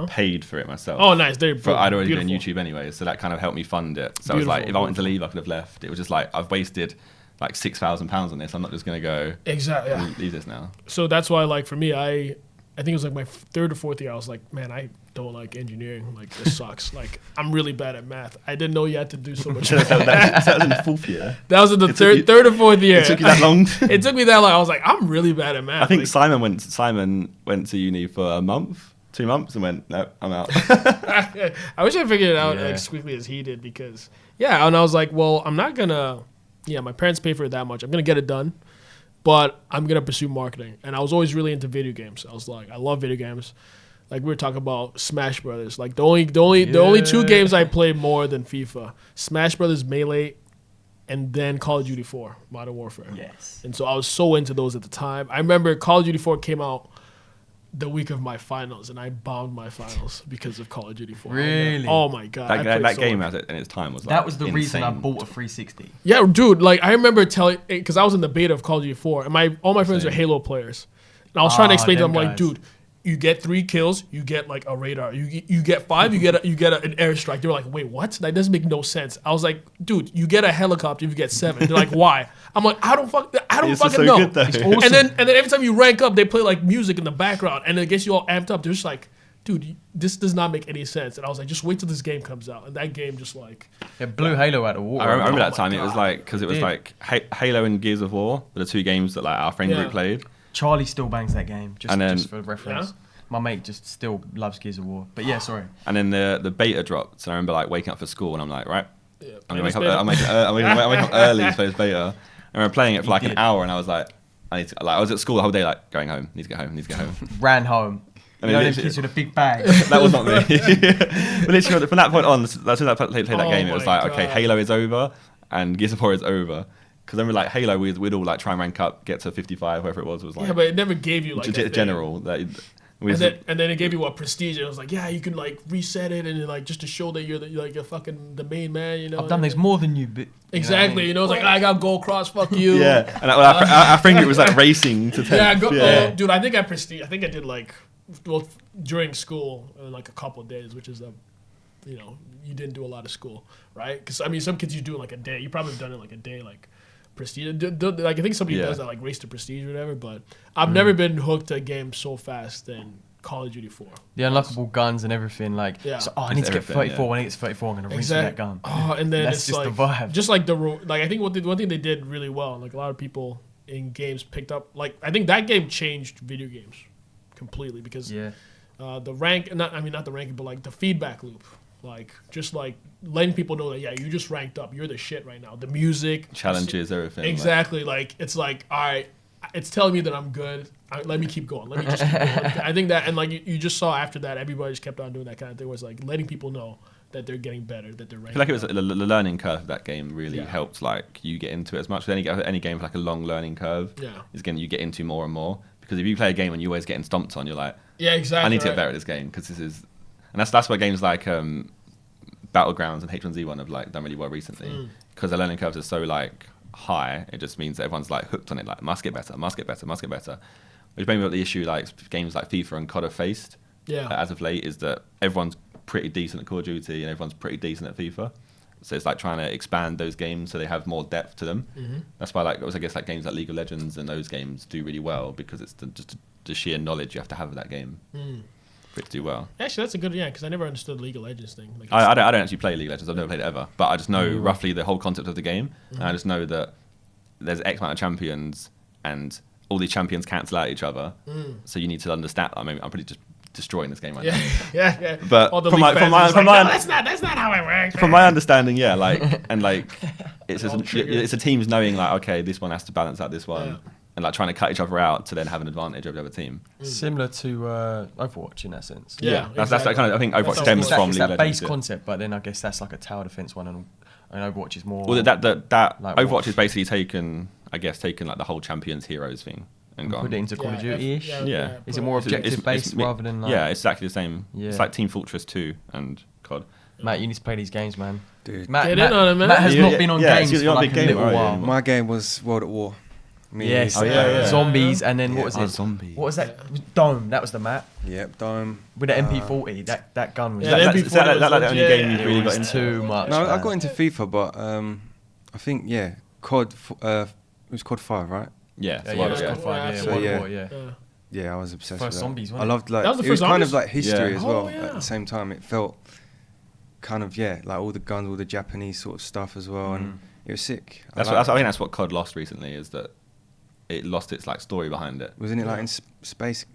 paid for it myself. Oh, nice. I'd already been on YouTube anyway, so that kind of helped me fund it. So I was like, if I wanted to leave, I could have left. It was just like I've wasted like £6,000 on this. I'm not just gonna go leave this now. So that's why, like for me, I think it was like my third or fourth year. I was like, man, I don't like engineering. Like this sucks. Like I'm really bad at math. I didn't know you had to do so much. that was in the fourth year. That was in the third or fourth year. It took you that long. It took me that long. I was like, I'm really bad at math. I think Simon went to uni for a month, 2 months, and went, no, I'm out. I wish I figured it out like as quickly as he did, because and I was like, well, I'm not gonna. Yeah, my parents pay for it that much. I'm gonna get it done, but I'm gonna pursue marketing. And I was always really into video games. I was like, I love video games. like we were talking about Smash Brothers. Like the only 2 games I play more than FIFA: Smash Brothers Melee, and then Call of Duty 4 Modern Warfare. Yes. And so I was so into those at the time. I remember Call of Duty 4 came out the week of my finals, and I bombed my finals because of Call of Duty 4. Really? Oh my god! That game in its time was like that was the reason I insane. bought a 360. Yeah, dude. Like I remember telling, because I was in the beta of Call of Duty 4, and all my friends are Halo players, and I was trying to explain to them like, dude, you get 3 kills, you get like a radar. You get 5, you get an airstrike. They were like, wait, what? That doesn't make no sense. I was like, dude, you get a helicopter if you get 7. They're like, why? I'm like, I don't fucking know. Good, it's awesome. And then every time you rank up, they play like music in the background, and it gets you all amped up. They're just like, dude, this does not make any sense. And I was like, just wait till this game comes out. And that game just like it blew Halo out of the water. I remember that time. God. It was like because it was like Halo and Gears of War were the 2 games that like our friend group played. Charlie still bangs that game, just for reference. Yeah? My mate just still loves Gears of War. But yeah, sorry. And then the beta dropped, and I remember like waking up for school, and I'm like, right, I'm gonna wake up early to play this beta. And we're playing it for like an hour, and I was like, I was at school the whole day, like going home, need to get home. Ran home. And them kids with a big bag. That was not me. But literally, from that point on, as soon as I played that game, it was like, okay, Halo is over, and Gears of War is over. Because then we're like Halo, we'd all like try and rank up, get to 55, whatever it was. It was like but it never gave you like general. And then it gave you prestige. It was like, yeah, you can like reset it and like just to show that you're you're fucking the main man. You know, I've done this more than you. But exactly. You know, it's like I got gold cross. Fuck you. Yeah, and our friend group was like racing to 10th. Dude, I think I prestige. I think I did like during school in like a couple of days, which is you didn't do a lot of school, right? Because I mean, some kids you do like a day. You probably have done it like a day, like. Prestige, like I think somebody does that, like race to prestige or whatever. But I've never been hooked to a game so fast than Call of Duty 4. The unlockable guns and everything, like. Yeah. So, I need to get 34. When it gets 34, I'm gonna rinse that gun. Oh, and then that's it's just like the vibe. just like I think one thing they did really well, and like a lot of people in games picked up. Like I think that game changed video games completely because the rank, not the ranking, but like the feedback loop. Like just like letting people know that you just ranked up, you're the shit right now. The music, challenges, everything. Exactly. Like it's like, all right, it's telling me that I'm good. Let me keep going. Let me just keep going. I think that, and like you just saw after that, everybody just kept on doing that kind of thing. Was like letting people know that they're getting better, that they're ranking. I feel like it was the learning curve of that game really helped like you get into it as much. With any game with like a long learning curve, is you get into more and more. Because if you play a game and you're always getting stomped on, you're like, exactly. I need to get better at this game because this is. And that's where games like Battlegrounds and H1Z1 have like done really well recently because the learning curves are so like high. It just means that everyone's like hooked on it. Like must get better. Which maybe what the issue like games like FIFA and COD have faced as of late is that everyone's pretty decent at Call of Duty and everyone's pretty decent at FIFA. So it's like trying to expand those games so they have more depth to them. That's why like I guess like games like League of Legends and those games do really well because it's just the sheer knowledge you have to have of that game. For it to do well. Actually, that's a good because I never understood the League of Legends thing. Like I don't actually play League of Legends. I've never played it ever, but I just know roughly the whole concept of the game, and I just know that there's X amount of champions, and all these champions cancel out each other. So you need to understand. I mean, I'm pretty just destroying this game right now. Yeah. But from my that's not how it works. From my understanding, it's a teams knowing like okay, this one has to balance out this one. And like trying to cut each other out to then have an advantage over the other team. Similar to Overwatch in that sense. That's that kind of. I think Overwatch stems from that base concept, but then I guess that's like a tower defense one, and Overwatch is more. Well, that like Overwatch is basically taken like the whole champions heroes thing and gone. Put it into Call of Duty-ish. Is it more objective based rather than? Like, it's exactly the same. It's like Team Fortress 2 and COD. Matt, you need to play these games, man. Dude, Matt has not been on games for like a little while. My game was World at War. Zombies, and then what was it? Zombies. What was that? Dome. That was the map. Yep, Dome. With the MP40, that gun was. That's the only game you've really got into. Too much. No, I got into FIFA, but I think COD. It was COD 5, right? Yeah, COD 5. Yeah, I was obsessed with that. Zombies, I loved like it was kind of like history as well. At the same time, it felt kind of like all the guns, all the Japanese sort of stuff as well, and it was sick. I think that's what COD lost recently is that it lost its like story behind it. Wasn't it like in space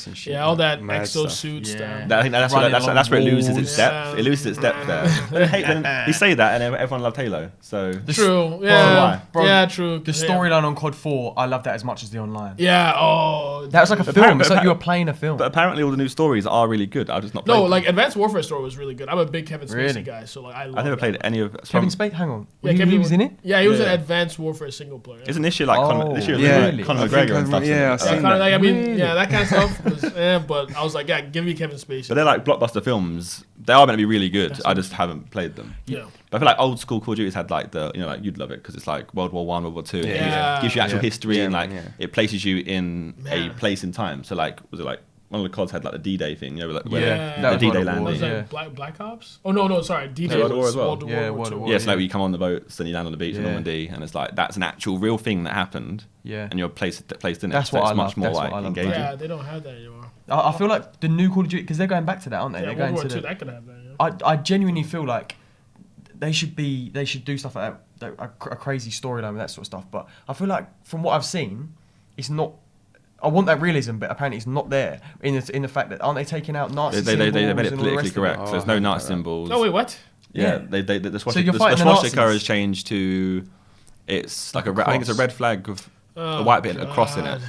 and shit? Yeah, all that mad exosuit stuff. stuff. I think that's where it loses its depth. Yeah. It loses its depth there. You say that, and everyone loved Halo. So True. Yeah. Bro, Yeah. True. The storyline on COD 4, I love that as much as the online. Yeah. Oh. That was like a film. It's like you were playing a film. But apparently, all the new stories are really good. I've just not. No, played them. like Advanced Warfare story was really good. I'm a big Kevin Spacey Really? guy, so like I love I've never played any of. Kevin Spacey, hang on. Yeah, he was in it? Yeah, he was Yeah. an Advanced Warfare single player. Yeah. Isn't this year like this year yeah. like Conor McGregor and stuff? Yeah, I've Yeah, seen kinda that. like, I mean, Really? yeah, that kind of stuff was, but I was like, yeah, give me Kevin Spacey. But they're like blockbuster films. They are meant to be really good. I just haven't played them. Yeah. But I feel like old school Call of Duty's had like like you'd love it because it's like World War One, World War Two. Yeah. It gives you actual Yeah. history Yeah, and like yeah. it places you in Man. a place in time. So like was it like one of the CODs had like the D-Day thing, like, where Yeah. the That was D-Day World War landing. What was that, Yeah. Black Ops? Oh no, sorry, DJ World War was as well. World War Yeah, War World II. War. Yeah, so like you come on the boat, then you land on the beach in Yeah. Normandy, and it's like that's an actual real thing that happened, Yeah. and you're placed in it. That's so what it's I much love. more That's what like I love. engaging. Yeah, they don't have that anymore. I feel like the new Call of Duty, because they're going back to that, aren't they? Yeah, They're World going War to II, the, that could have that. Yeah. I genuinely feel like they should do stuff like that, a crazy storyline with that sort of stuff. But I feel like from what I've seen, it's not. I want that realism, but apparently it's not there in the fact that aren't they taking out Nazi They symbols made it and all the politically rest of it? correct. So there's no Nazi symbols. No, wait, what? Yeah, Yeah. the So you're swastika, fighting the the swastika Nazis. has changed to it's like Like a a I think it's a cross. red flag with Oh, a white bit and a cross in it God.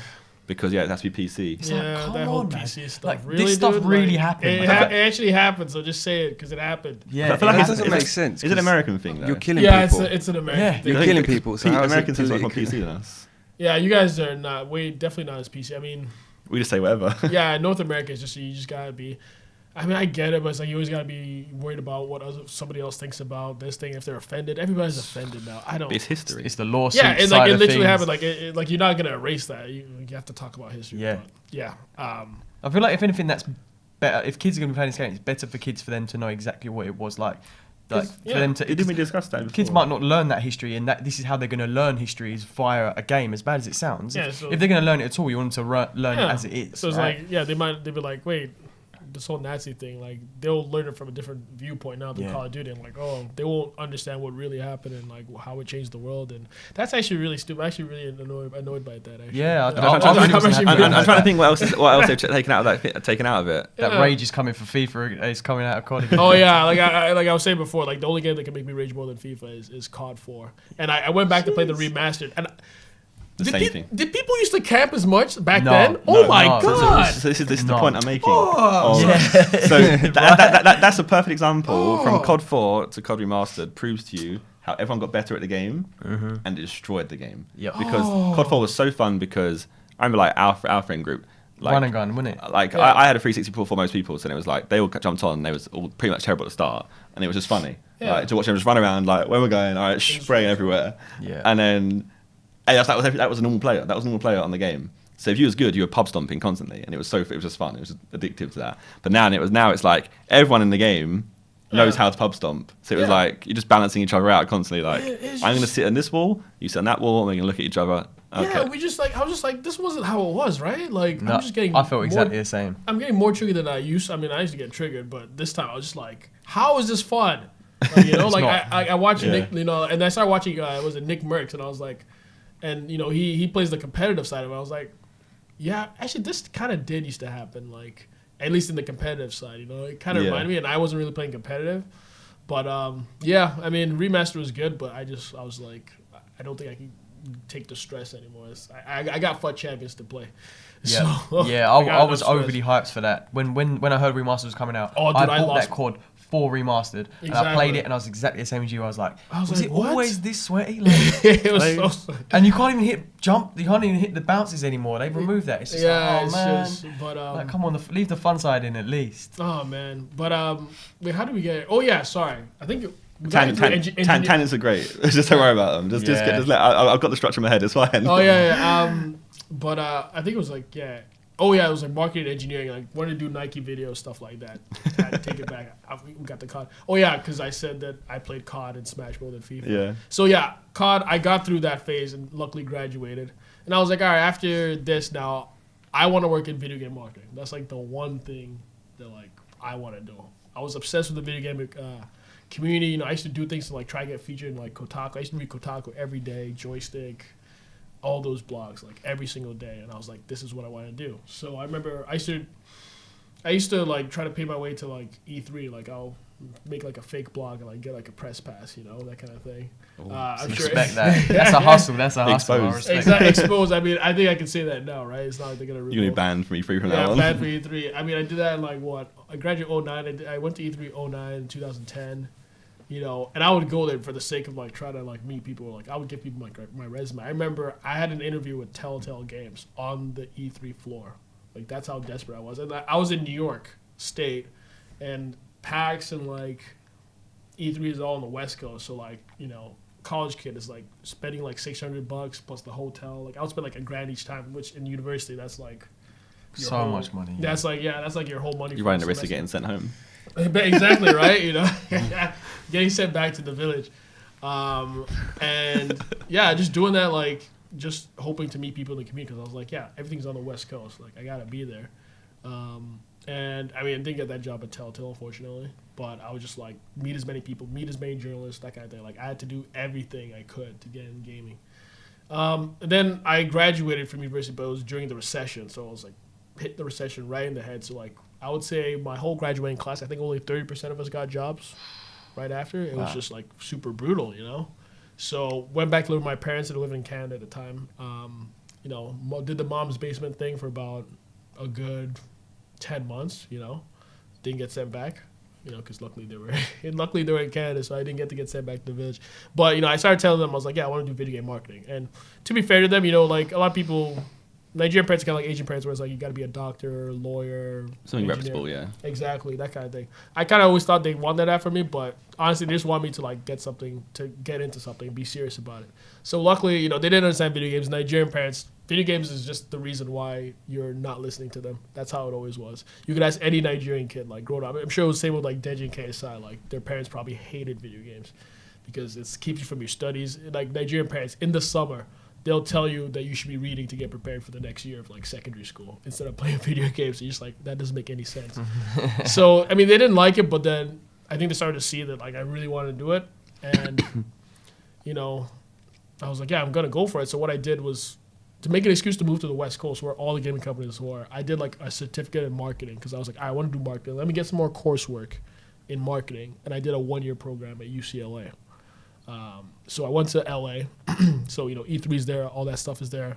because it has to be PC. It's like, Yeah, come that whole on, man. PC stuff. Like, really, this stuff dude? really Like, happened. It, Like, it actually happened, so just say it because it happened. Yeah, I feel like That it's- doesn't it's make a- sense. It's an 'cause American thing though. You're killing Yeah, people. it's an American Yeah. thing. You're I think killing people. So how is it Americans seem much more politically- PC than us. Yeah, you guys are not. Definitely not as PC. I mean, We just say whatever. yeah, North America is just you just gotta be. I mean, I get it, but it's like you always gotta be worried about what somebody else thinks about this thing. If they're offended, everybody's offended now. I don't. But it's history. it's the lawsuit. Yeah, and like side it of literally things. happened. Like you're not gonna erase that. You have to talk about history. Yeah. But yeah. I feel like if anything, that's better. If kids are going to be playing this game, it's better for kids for them to know exactly what it was like. Like for yeah. them to. Didn't we discuss that? Kids before? might not learn that history, and that this is how they're going to learn history is via a game. As bad as it sounds, Yeah, if, so- if they're going to learn it at all, you want them to learn Yeah. it as it is. So it's right? like, yeah, they'd be like, wait, this whole Nazi thing, like they'll learn it from a different viewpoint now through Yeah. Call of Duty, and like, oh, they won't understand what really happened and like how it changed the world, and that's actually really stupid. I'm actually really annoyed by that. Actually. Yeah, I'm trying to think what else they've taken out of it. that Yeah. rage is coming for FIFA. Is coming out of COD again. Oh yeah, like I was saying before, like the only game that can make me rage more than FIFA is COD 4, and I went back to play the remastered, and The same thing. Did people used to camp as much back No, then? no, Oh my no. god! So this is No. the point I'm making. Oh. So that's a perfect example from COD 4 to COD Remastered proves to you how everyone got better at the game and destroyed the game. Yep. Because COD 4 was so fun because I remember like our friend group. Like, Run and gun, wasn't it? Like Yeah. I had a 360 for most people, so it was like they all jumped on. And they was all pretty much terrible at the start, and it was just funny. Yeah. Like, to watch them just run around like where we're going, all right, spraying everywhere. Yeah. And then that was a normal player. That was a normal player on the game. So if you was good, you were pub stomping constantly, and it was just fun. It was just addictive to that. But now it's like everyone in the game knows how to pub stomp. So it was Yeah. like you're just balancing each other out constantly. Like It's I'm going to just- sit on this wall, you sit on that wall, and we're going to look at each other. Okay. Yeah, we just like I was just like this wasn't how it was, right? Like No, I'm just getting. I felt more- exactly the same. I'm getting more triggered than I used. I mean, I used to get triggered, but this time I was just like, how is this fun? Like, you know, like not. I watched Yeah. Nick, you know, and I started watching was it Nick Merckx, and I was like, and you know he plays the competitive side of it. I was like, yeah, actually this kind of did used to happen, like at least in the competitive side. You know, it kind of Yeah. reminded me, and I wasn't really playing competitive, but yeah, I mean remaster was good, but I was like, I don't think I can take the stress anymore. I got FUT champions to play. Yeah, So, yeah. got I no was stress. overly hyped for that. When I heard remastered was coming out, Oh, dude, I bought lost- that COD 4 remastered, and I Exactly. played it, and I was exactly the same as you. I was like, I was was like, it what? always this sweaty? Like, it was Like- so. and you can't even you can't even hit the bounces anymore. They've removed that. It's just Yeah, like, oh it's man. just. But Like, come on, leave the fun side in at least. Oh man, but wait, how do we get? Oh yeah, sorry. I think we got into engineer- Tangents are great. Just don't worry about them. I've got the structure in my head. It's fine. Oh yeah. But I think it was like Oh yeah, it was like marketing and engineering. Like wanted to do Nike videos, stuff like that. I take it back. We got the COD. Oh yeah, because I said that I played COD and Smash more than FIFA. Yeah. So yeah, COD. I got through that phase and luckily graduated. And I was like, all right, after this now, I want to work in video game marketing. That's like the one thing that like I want to do. I was obsessed with the video game community. You know, I used to do things to like try to get featured in like Kotaku. I used to read Kotaku every day, Joystick, all those blogs like every single day, and I was like, this is what I want to do. So I remember I used to like try to pay my way to like E3. Like I'll make like a fake blog and like get like a press pass, you know, that kind of thing. I'm sure respect that. That's a hustle. That's a hustle. Exposed. I mean, I think I can say that now, right? It's not like they're gonna. You're gonna be banned from E3 from now on. Banned from E3. I mean, I did that in like what? I graduated 09. I went to E3 09 in 2010. You know, and I would go there for the sake of like trying to like meet people. Like I would give people my resume. I remember I had an interview with Telltale Games on the E3 floor. Like that's how desperate I was. And I was in New York State, and PAX and like E3 is all on the West Coast. So like, you know, college kid is like spending like $600 plus the hotel. Like I would spend like $1,000 each time, which in university that's like so much money. That's like that's like your whole money. You're running the risk of getting sent home. Exactly, right? You know, getting sent back to the village, and yeah, just doing that, like just hoping to meet people in the community, because I was like, yeah, everything's on the West Coast, like I gotta be there. And I mean, I didn't get that job at Telltale, unfortunately, but I was just like meet as many people, meet as many journalists, that kind of thing. Like I had to do everything I could to get in gaming. And then I graduated from university, but it was during the recession, so I was like hit the recession right in the head. So like I would say my whole graduating class, I think only 30% of us got jobs right after. It was just like super brutal, you know? So went back to live with my parents that lived in Canada at the time. You know, did the mom's basement thing for about a good 10 months, you know? Didn't get sent back, you know, because luckily they were in Canada, so I didn't get sent back to the village. But, you know, I started telling them, I was like, yeah, I want to do video game marketing. And to be fair to them, you know, like a lot of people... Nigerian parents are kind of like Asian parents, where it's like you got to be a doctor, lawyer, something engineer. reputable, yeah. Exactly, that kind of thing. I kind of always thought they wanted that for me, but honestly, they just want me to like get into something, and be serious about it. So luckily, you know, they didn't understand video games. Nigerian parents, video games is just the reason why you're not listening to them. That's how it always was. You could ask any Nigerian kid, like growing up. I'm sure it was the same with like Deji and KSI. Like their parents probably hated video games because it keeps you from your studies. Like Nigerian parents, in the summer, they'll tell you that you should be reading to get prepared for the next year of like secondary school instead of playing video games. So you're just like, that doesn't make any sense. So, I mean, they didn't like it, but then I think they started to see that like I really wanted to do it. And, you know, I was like, yeah, I'm going to go for it. So what I did was to make an excuse to move to the West Coast where all the gaming companies were. I did like a certificate in marketing because I was like, I want to do marketing. Let me get some more coursework in marketing. And I did a 1-year program at UCLA. So I went to LA, so, you know, E3's there, all that stuff is there.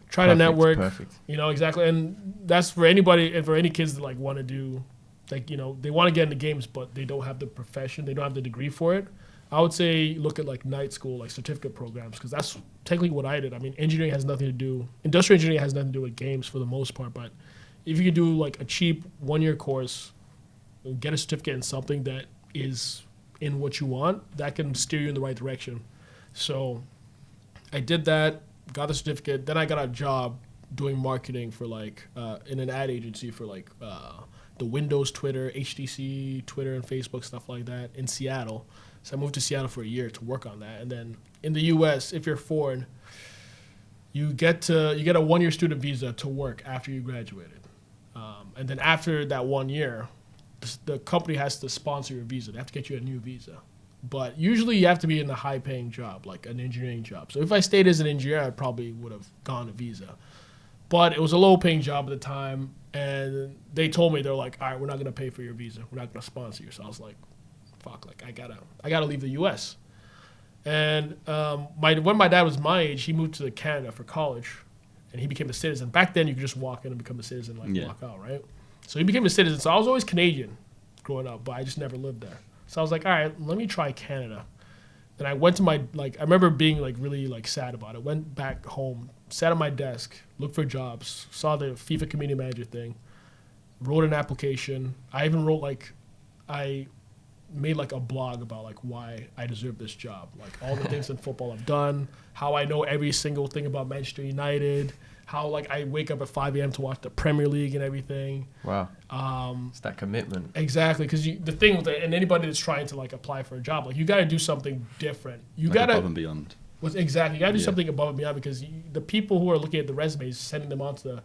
Try to network, perfect. You know, exactly. And that's for anybody, and for any kids that like want to do, like, you know, they want to get into games, but they don't have the profession, they don't have the degree for it. I would say look at like night school, like certificate programs, because that's technically what I did. I mean, industrial engineering has nothing to do with games for the most part, but if you could do like a cheap 1-year course, get a certificate in something that is in what you want, that can steer you in the right direction. So I did that, got the certificate, then I got a job doing marketing for like in an ad agency for like the Windows Twitter, HTC Twitter and Facebook, stuff like that in Seattle. So I moved to Seattle for a year to work on that. And then in the US, if you're foreign, you get a 1-year student visa to work after you graduated. And then after that 1 year, the company has to sponsor your visa. They have to get you a new visa. But usually you have to be in a high-paying job, like an engineering job. So if I stayed as an engineer, I probably would have gone a visa. But it was a low-paying job at the time, and they told me, they're like, all right, we're not going to pay for your visa. We're not going to sponsor you. So I was like, fuck, like I gotta leave the U.S. And when my dad was my age, he moved to Canada for college, and he became a citizen. Back then, you could just walk in and become a citizen, walk out, right? So he became a citizen. So I was always Canadian growing up, but I just never lived there. So I was like, all right, let me try Canada. And I went to I remember being like really like sad about it. Went back home, sat at my desk, looked for jobs, saw the FIFA community manager thing, wrote an application. I even wrote I made like a blog about like why I deserve this job. Like all the things in football I've done, how I know every single thing about Manchester United, how like I wake up at 5 a.m. to watch the Premier League and everything. Wow. It's that commitment. Exactly, because the thing with it, and anybody that's trying to like apply for a job, like you got to do something different. You like got to above and beyond. Exactly, you got to do something above and beyond, because the people who are looking at the resumes, sending them on to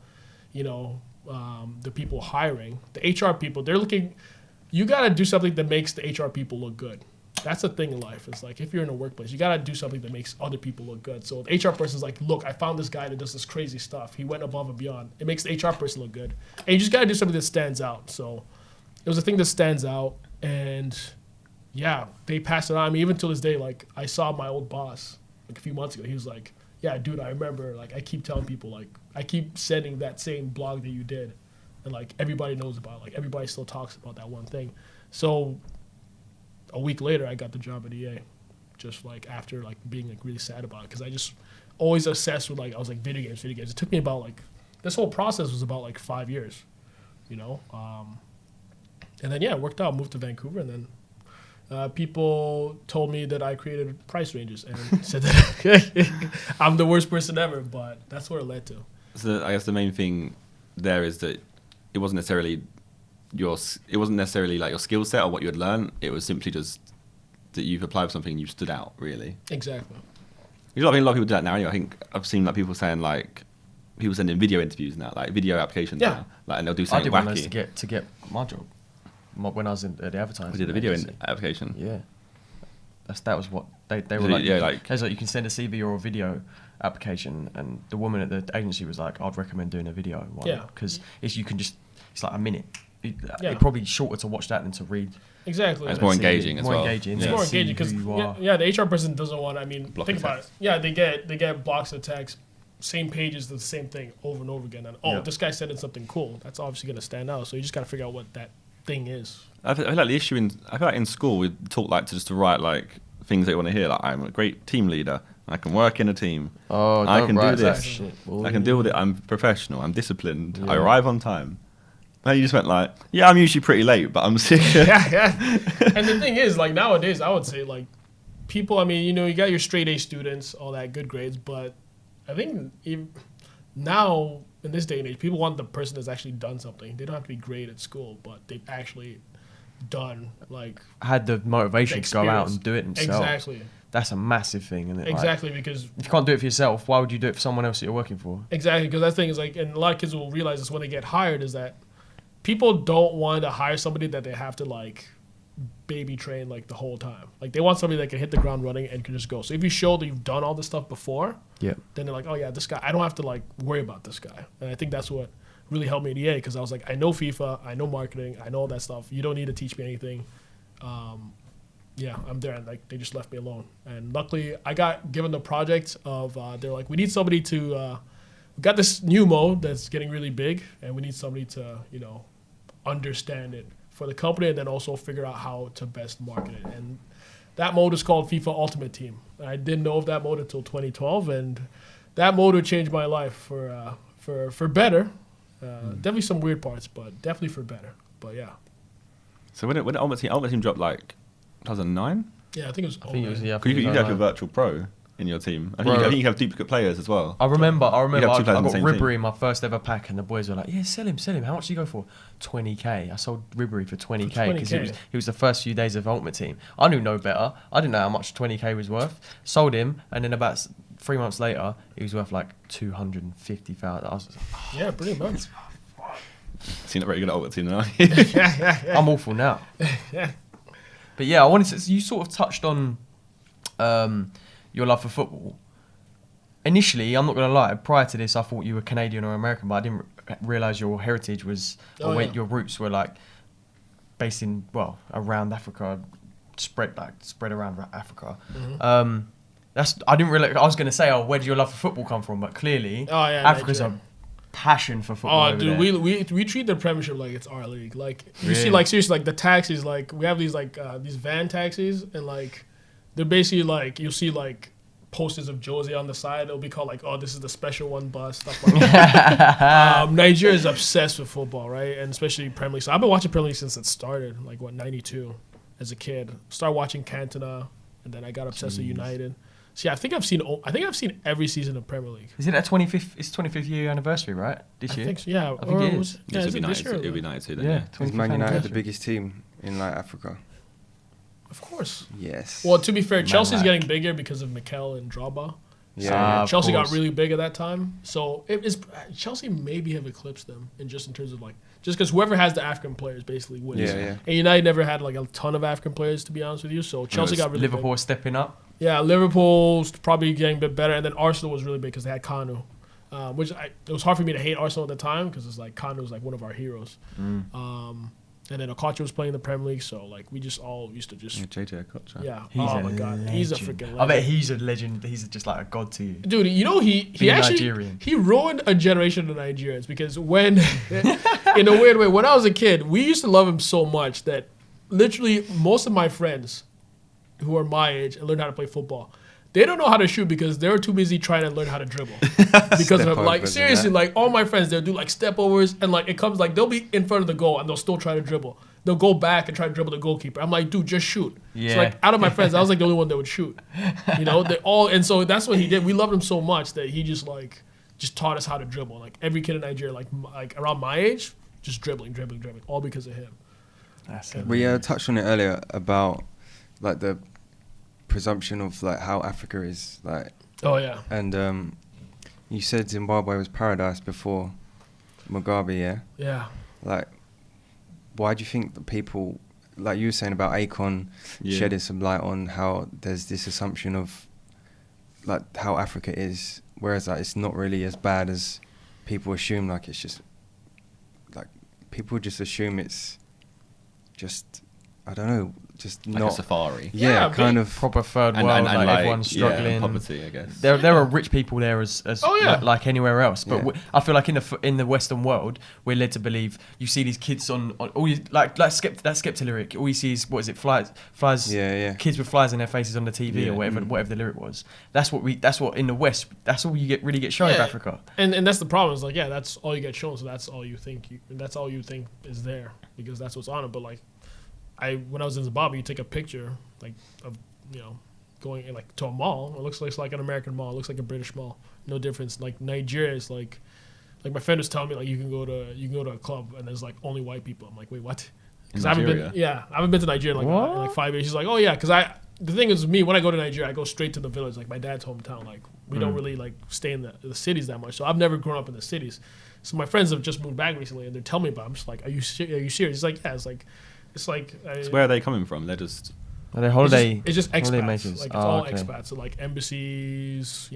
the people hiring, the HR people, they're looking. You got to do something that makes the HR people look good. that's the thing in life. It's like if you're in a workplace, you gotta do something that makes other people look good. So the HR person's like, look, I found this guy that does this crazy stuff. He went above and beyond. It makes the HR person look good, and you just gotta do something that stands out. So it was a thing that stands out, and yeah, they passed it on. I mean, even till this day, like I saw my old boss like a few months ago. He was like, yeah, dude, I remember. Like I keep telling people, like I keep sending that same blog that you did, and like everybody knows about it. Like everybody still talks about that one thing. So a week later, I got the job at EA, just like after like being like really sad about it, because I just always obsessed with like I was like video games. It took me about like this whole process was about like 5 years, you know. And then yeah, it worked out. Moved to Vancouver, and then people told me that I created price ranges and said that I'm the worst person ever. But that's where it led to. So I guess the main thing there is that it wasn't necessarily like your skill set or what you had learned. It was simply just that you've applied for something and you stood out, really. Exactly. A lot of people do that now. Anyway, I think I've seen like people saying like people sending video interviews now, like video applications now, like, and they'll do something I did wacky. one of those to get my job when I was at the advertising. We did a video application. Yeah, that was what they were like. Yeah, like you can send a CV or a video application, and the woman at the agency was like, I'd recommend doing a video one. Yeah, because it's like a minute. It's probably shorter to watch that than to read. Exactly. And it's more engaging as well. It's more engaging because the HR person doesn't want. I mean, think about it. Yeah, they get blocks of text, same pages, the same thing over and over again. And this guy said something cool. That's obviously going to stand out. So you just got to figure out what that thing is. I feel like the issue in school we taught like to write like things they want to hear. Like I'm a great team leader. I can work in a team. Oh, I can do this. Shit. I can deal with it. I'm professional. I'm disciplined. I arrive on time. And you just went like, yeah, I'm usually pretty late, but I'm sick. Yeah. And the thing is, like nowadays, I would say like people. I mean, you know, you got your straight A students, all that good grades, but I think now in this day and age, people want the person that's actually done something. They don't have to be great at school, but they've actually done like had the motivation to go out and do it themselves. Exactly. That's a massive thing, isn't it? Exactly, because if you can't do it for yourself, why would you do it for someone else that you're working for? Exactly, because that thing is like, and a lot of kids will realize this when they get hired, is that people don't want to hire somebody that they have to like baby train like the whole time. Like they want somebody that can hit the ground running and can just go. So if you show that you've done all this stuff before, then they're like, oh yeah, this guy, I don't have to like worry about this guy. And I think that's what really helped me at EA, because I was like, I know FIFA, I know marketing, I know all that stuff. You don't need to teach me anything. I'm there, and like they just left me alone. And luckily, I got given the project of they're like, we need somebody to. We got this new mode that's getting really big, and we need somebody to understand it for the company, and then also figure out how to best market it. And that mode is called FIFA Ultimate Team. I didn't know of that mode until 2012, and that mode would change my life for better. Definitely some weird parts, but definitely for better. But yeah. So when the Ultimate Team dropped, like 2009? Yeah, I think it was. You have your virtual pro in your team. I think you have duplicate players as well. I remember. I got Ribery in my first ever pack, and the boys were like, "Yeah, sell him. How much do you go for?" 20k. I sold Ribery for 20k because it was the first few days of Ultimate Team. I knew no better. I didn't know how much 20k was worth. Sold him, and then about 3 months later, he was worth like 250,000. I was just like, yeah, pretty much. Seen it very good at Ultimate Team now. Yeah. I'm awful now. Yeah. But yeah, I wanted to. You sort of touched on your love for football. Initially, I'm not going to lie, prior to this, I thought you were Canadian or American, but I didn't realise your heritage was, your roots were like based in, around Africa, spread around Africa. Mm-hmm. I didn't realize. I was going to say, where did your love for football come from? But clearly, Africa's a passion for football. Oh, dude, we treat the Premiership like it's our league. Like you see, like seriously, like the taxis, like we have these like these van taxis, and like they're basically like you'll see like posters of Josie on the side. It'll be called like, oh, this is the special one bus, stuff like that. Nigeria is obsessed with football, right? And especially Premier League. So I've been watching Premier League since it started, like 92, as a kid. Started watching Cantona, and then I got obsessed with United. See, I think I've seen every season of Premier League. Is it at 25th? It's 25th year anniversary, right? This year. I think so, yeah. I think it is. It'll be United then. Yeah. Is Man United the biggest team in like Africa? Of course. Yes. Well, to be fair, Chelsea's getting bigger because of Mikel and Drogba, Chelsea got really big at that time. So Chelsea maybe have eclipsed them in terms of like, just because whoever has the African players basically wins. Yeah. And United never had like a ton of African players, to be honest with you. So Chelsea got really Liverpool big. stepping up. Yeah, Liverpool's probably getting a bit better, and then Arsenal was really big because they had Kanu, it was hard for me to hate Arsenal at the time because it's like Kanu was like one of our heroes. And then Okocha was playing in the Premier League, so like we just all used to just JJ Okocha. Yeah. My God, he's a freaking legend. I bet he's a legend. He's just like a god to you, dude. You know he actually Nigerian. He ruined a generation of Nigerians because when in a weird way when I was a kid we used to love him so much that literally most of my friends who are my age and learned how to play football. They don't know how to shoot because they were too busy trying to learn how to dribble. Because of like seriously, like all my friends, they'll do like step overs and like it comes like they'll be in front of the goal and they'll still try to dribble. They'll go back and try to dribble the goalkeeper. I'm like, dude, just shoot. Yeah. So like out of my friends, I was like the only one that would shoot. You know, they all and so that's what he did. We loved him so much that he just taught us how to dribble. Like every kid in Nigeria, like around my age, just dribbling, all because of him. That's it. We touched on it earlier about like the presumption of like how Africa is like. Oh yeah. And you said Zimbabwe was paradise before Mugabe, yeah? Yeah. Like, why do you think that people, like you were saying about Akon, shedding some light on how there's this assumption of like how Africa is, whereas like it's not really as bad as people assume. Like it's just like people just assume it's just, I don't know, just like not a safari. Yeah, kind of proper third world, and like everyone's struggling. Poverty, I guess. There are rich people there as like anywhere else, but I feel like in the Western world we're led to believe you see these kids on all you like that Skepta lyric. All you see is what is it? Flies. Kids with flies in their faces on the TV or whatever the lyric was. That's what in the West. That's all you get shown of Africa. And that's the problem. Is like that's all you get shown. So that's all you think. That's all you think is there because that's what's on it. But like. When I was in Zimbabwe, you take a picture like of going like to a mall. It looks like an American mall. It looks like a British mall. No difference. Like Nigeria is like my friend was telling me like you can go to a club and there's like only white people. I'm like, wait, what? Because I haven't been to Nigeria in like 5 years. She's like, oh yeah, because the thing is with me when I go to Nigeria, I go straight to the village, like my dad's hometown. Like we don't really like stay in the cities that much. So I've never grown up in the cities. So my friends have just moved back recently and they're telling me about it. I'm just like, are you serious? It's like yeah, it's like so where are they coming from? They're just they holiday. It's just expats. Makers. Like it's all expats. So like embassies,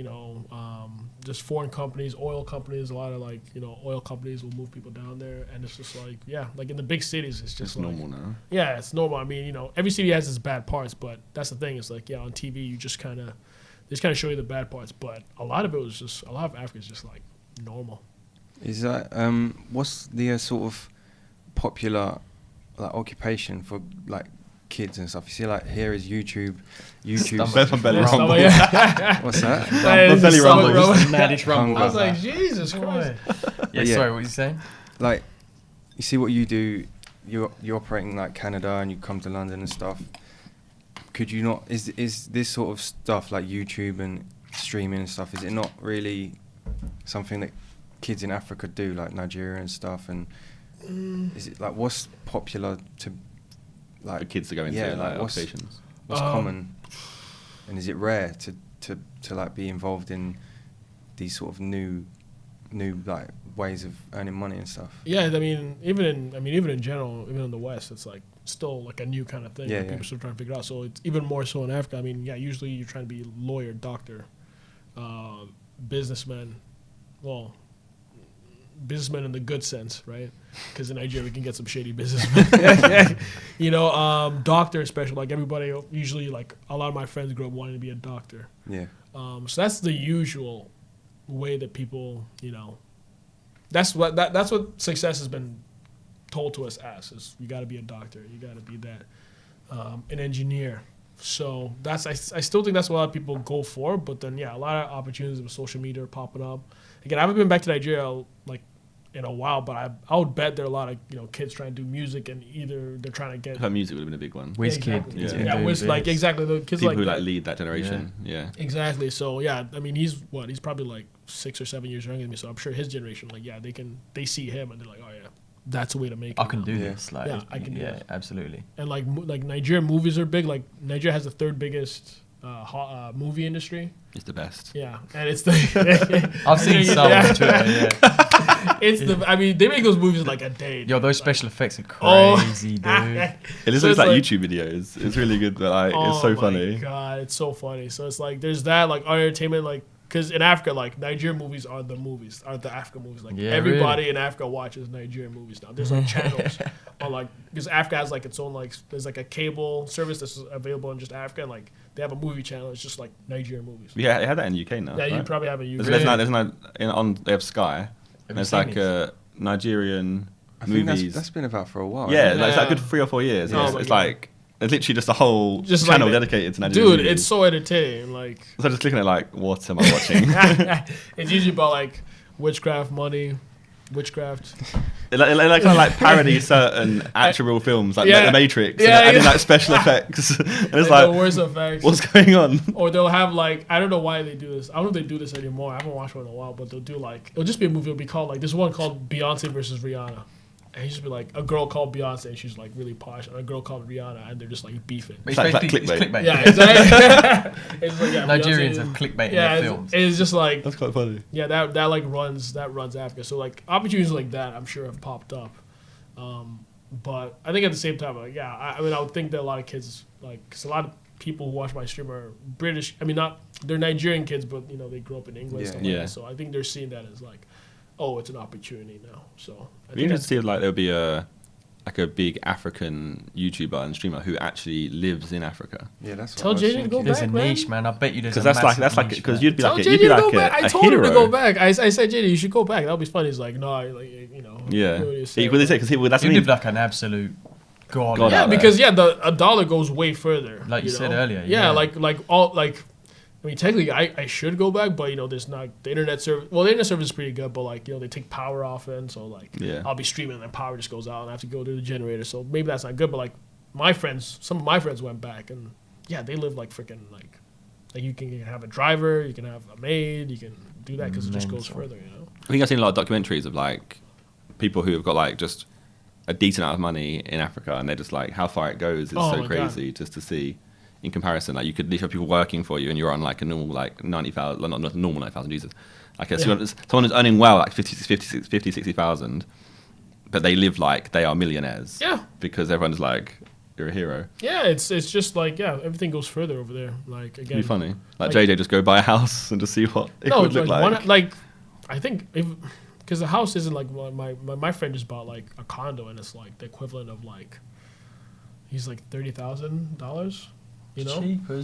just foreign companies, oil companies. A lot of like oil companies will move people down there, and it's just like like in the big cities, it's just normal now. Yeah, it's normal. I mean, every city has its bad parts, but that's the thing. It's like on TV, you just kind of show you the bad parts, but a lot of Africa is just like normal. Is that what's the sort of popular like occupation for like kids and stuff? You see like here is YouTube belly rumble. What's that? Belly rumble. Maddish rumble. I was like, Jesus Christ. Sorry, what were you saying? Like you see what you do, you're operating like Canada and you come to London and stuff. Could you not is this sort of stuff like YouTube and streaming and stuff, is it not really something that kids in Africa do, like Nigeria and stuff? And is it like what's popular to like for kids to go into like occupations? What's common, and is it rare to like be involved in these sort of new like ways of earning money and stuff? Yeah, I mean even in general, even in the West, it's like still like a new kind of thing. Yeah, people still trying to figure it out. So it's even more so in Africa. I mean, usually you're trying to be lawyer, doctor, businessman. Well. Businessmen in the good sense, right? Because in Nigeria we can get some shady businessmen. Doctor especially. Like everybody, usually like a lot of my friends grew up wanting to be a doctor. Yeah. So that's the usual way that people, that's what success has been told to us as is. You got to be a doctor. You got to be that, an engineer. So I still think that's what a lot of people go for. But then a lot of opportunities with social media are popping up. Again, I haven't been back to Nigeria like in a while, but I would bet there are a lot of kids trying to do music, and either they're trying to get her music would have been a big one. Wizkid, exactly the kids people who like lead that generation. Yeah. Exactly. So I mean he's probably like 6 or 7 years younger than me, so I'm sure his generation they see him and they're like, oh yeah, that's a way to make it. I can do this. Like I can do this. Absolutely. And like Nigerian movies are big. Like Nigeria has the third biggest movie industry. It's the best. Yeah, and it's the. I've seen some on Twitter. Yeah, it's the. I mean, they make those movies in like a day. Yo, those special effects are crazy, dude. It looks like YouTube videos. It's really good. But like, it's so funny. Oh my god, it's so funny. So it's like there's that like our entertainment like. Because in Africa, like, Nigerian movies are the African movies. Like, everybody in Africa watches Nigerian movies now. There's, like, channels on, like, because Africa has, like, its own, like, there's, like, a cable service that's available in just Africa. And, like, they have a movie channel. It's just, like, Nigerian movies. Yeah, they have that in the UK now. Yeah, right? you probably have it in UK. They have Sky. And it's, like, Nigerian movies. Think that's been about for a while. Yeah, like, it's, like, a good 3 or 4 years. Oh It's like... There's literally just a whole channel like, dedicated to Nigerian movies. It's so entertaining. Like, so just looking at like, what am I watching? It's usually about like witchcraft, money, witchcraft. They kind of like parody certain actual films, like The Matrix, and adding like special effects. And it's like, the worst effects. What's going on? Or they'll have like, I don't know why they do this. I don't know if they do this anymore. I haven't watched one in a while, but they'll do like, it'll just be a movie. It'll be called like, there's one called Beyonce versus Rihanna. And he's just be like a girl called Beyonce and she's like really posh, and a girl called Rihanna and they're just like beefing. It's like clickbait. Yeah, exactly. It's like, Nigerians have clickbait in their films. It's just like that's quite funny. Yeah, that like runs Africa. So like opportunities like that, I'm sure have popped up. But I think at the same time, like I mean, I would think that a lot of kids like, because a lot of people who watch my stream are British. I mean, they're Nigerian kids, but you know they grew up in England. Stuff like that. So I think they're seeing that as like, oh, it's an opportunity now. So I think interesting to see if like there'll be a big African YouTuber and streamer who actually lives in Africa. Yeah, that's tell JJ to go there's back. There's a niche, man. I bet you there's. Because that's like because you'd be tell like JJ you'd be like to go back. I told hero. him to go back. I said JJ, you should go back. That would be funny. He's like, no, like you know. Yeah. What they say because that's you live like an absolute god. Yeah, because a dollar goes way further. Like you said earlier. Yeah, like all like. I mean, technically, I should go back, but, you know, there's not the internet service. Well, the internet service is pretty good, but, like, you know, they take power off it. And so, like, I'll be streaming and then power just goes out and I have to go to the generator. So maybe that's not good. But, like, some of my friends went back and, yeah, they live, like, freaking, like you can have a driver, you can have a maid, you can do that because it just goes further, you know? I think I've seen a lot of documentaries of, like, people who have got, like, just a decent amount of money in Africa and they're just, like, how far it goes is so crazy just to see. In comparison, like you could have people working for you and you're on like a normal like 90,000, not normal 90,000, Jesus. Like someone who's earning well like 50,000, but they live like they are millionaires. Yeah. Because everyone's like, you're a hero. Yeah, it's just like, everything goes further over there. Like, again. It'd be funny. Like JJ just go buy a house and just see what it would look like. I think because the house isn't like, my friend just bought like a condo and it's like the equivalent of like, he's like $30,000. You know,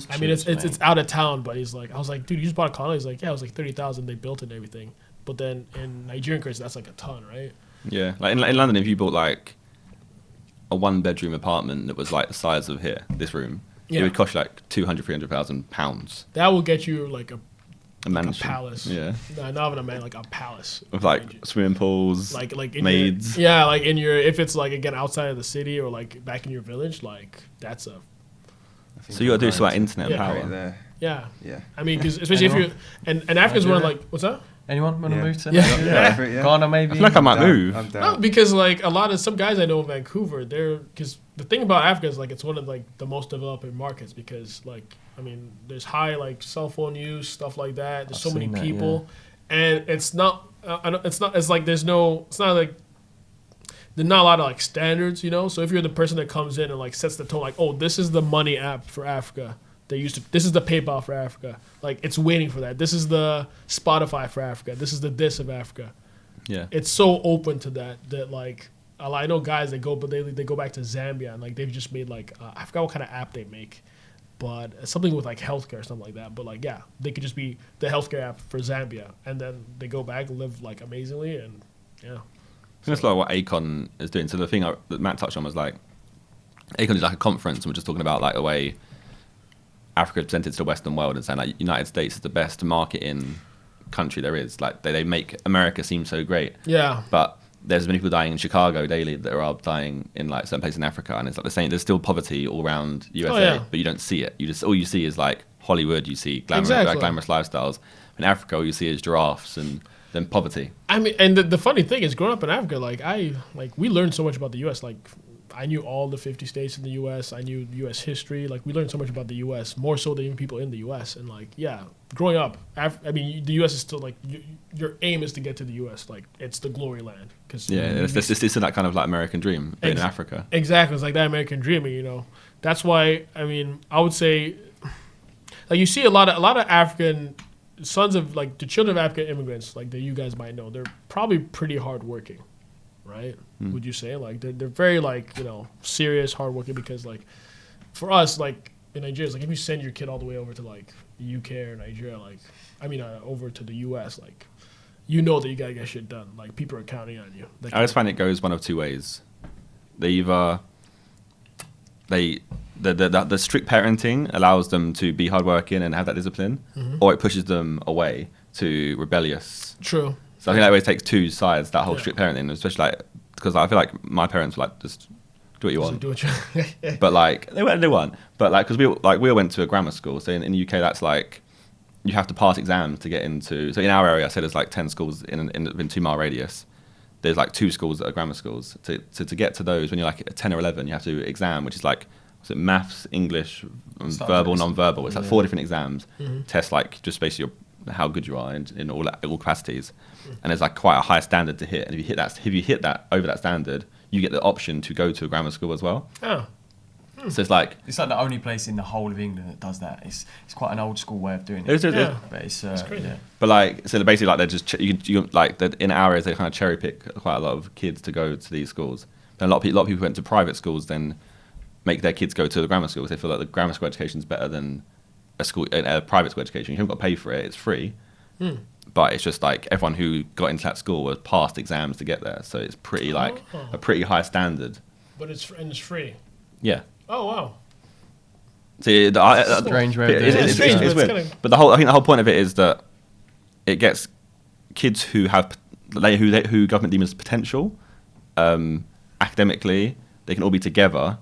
I mean, it's out of town, but he's like, I was like, dude, you just bought a condo. He's like, yeah, it was like 30,000. They built it and everything. But then in Nigerian currency, that's like a ton, right? Yeah, like in London, if you bought like a 1-bedroom apartment that was like the size of this room, it would cost you like 200,000, 300,000 pounds. That will get you like a mansion, a palace. Yeah, no, not even a man, like a palace with like swimming pools, like maids. Like in your, if it's like again outside of the city or like back in your village, like that's a. So you got to do something about internet power. Right there. Yeah. Yeah. I mean, because especially if you and Africa's one of like, what's that? Anyone want to move to Nigeria? Ghana maybe? I feel like I might move. No, because like some guys I know in Vancouver, because the thing about Africa is like it's one of like the most developing markets because like I mean there's high like cell phone use, stuff like that. There's so many people, and it's not like there's not a lot of like standards, you know. So if you're the person that comes in and like sets the tone, like, oh, this is the money app for Africa. This is the PayPal for Africa. Like it's waiting for that. This is the Spotify for Africa. This is the this of Africa. Yeah. It's so open to that like I know guys that go, but they go back to Zambia and like they've just made like I forgot what kind of app they make, but something with like healthcare or something like that. But like they could just be the healthcare app for Zambia, and then they go back and live like amazingly and yeah. I think that's like what Akon is doing. So the thing that Matt touched on was like, Akon is like a conference, and we're just talking about like the way Africa is presented to the Western world and saying like United States is the best marketing country there is. Like they make America seem so great. Yeah. But there's many people dying in Chicago daily that are dying in like certain places in Africa, and it's like the same. There's still poverty all around USA, but you don't see it. All you see is like Hollywood. You see glamorous lifestyles. In Africa, all you see is giraffes and then poverty. I mean, and the funny thing is, growing up in Africa, we learned so much about the U.S. Like, I knew all the 50 states in the U.S. I knew U.S. history. Like, we learned so much about the U.S., more so than even people in the U.S. And, like, yeah, growing up, I mean, the U.S. is still, like, your aim is to get to the U.S. Like, it's the glory land. Cause it's that kind of, like, American dream, but in Africa. Exactly. It's like that American dream, you know. That's why, I mean, I would say, like, you see a lot of African sons of, like, the children of African immigrants, like, that you guys might know, they're probably pretty hardworking, right? Would you say? Like, they're very, like, you know, serious, hardworking, because, like, for us, like, in Nigeria, it's like, if you send your kid all the way over to, like, the UK or Nigeria, like, I mean, over to the US, like, you know that you gotta get shit done. Like, people are counting on you. I just find it goes one of two ways. They either... The strict parenting allows them to be hardworking and have that discipline, or it pushes them away to rebellious. True. So I think that always takes two sides. That whole strict parenting, especially like because I feel like my parents were like, just do what you want. Do what you want. But like they weren't. But like because we all went to a grammar school, so in the UK that's like you have to pass exams to get into. So in our area, I said there's like 10 schools in 2-mile radius. There's like 2 schools that are grammar schools. To get to those, when you're like 10 or 11, you have to do exam, which is like maths, English, verbal, non-verbal. It's like 4 different exams. Test like just basically how good you are in all capacities. And there's like quite a high standard to hit. And if you hit that over that standard, you get the option to go to a grammar school as well. Oh. So it's like the only place in the whole of England that does that. It's quite an old school way of doing it. But it's crazy. Yeah. But like so basically like they're just you like in our areas they kind of cherry pick quite a lot of kids to go to these schools. And a lot of people who went to private schools then make their kids go to the grammar schools. They feel like the grammar school education is better than a private school education. You haven't got to pay for it; it's free. But it's just like everyone who got into that school was passed exams to get there, so it's pretty like a pretty high standard. But it's free. Yeah. Oh wow. See, strange way. It's weird. But I think the whole point of it is that it gets kids who who government deem as potential, academically, they can all be together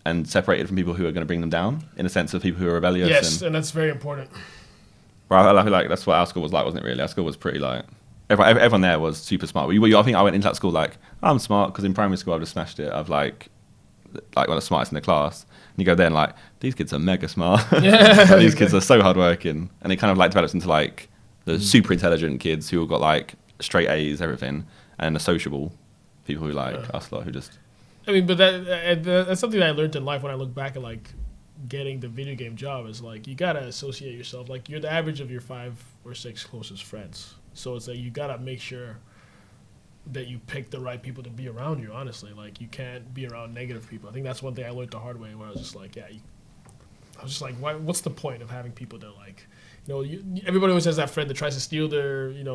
and separated from people who are going to bring them down, in a sense of people who are rebellious. Yes, and that's very important. Well, I feel like that's what our school was like, wasn't it? Really, our school was pretty like everyone there was super smart. I think I went into that school like I'm smart because in primary school I just smashed it. I've like one of the smartest in the class. And you go there and like these kids are mega smart. Like, these kids are so hardworking, and it kind of like develops into like the super intelligent kids who have got like straight A's, everything, and the sociable people who like us lot who just. I mean, but that's something that I learned in life when I look back at like getting the video game job is like you gotta associate yourself like you're the average of your 5 or 6 closest friends. So it's like you gotta make sure that you pick the right people to be around you. Honestly, like you can't be around negative people. I think that's one thing I learned the hard way. Where I was just like, I was just like, what's the point of having people that like, you know, everybody always has that friend that tries to steal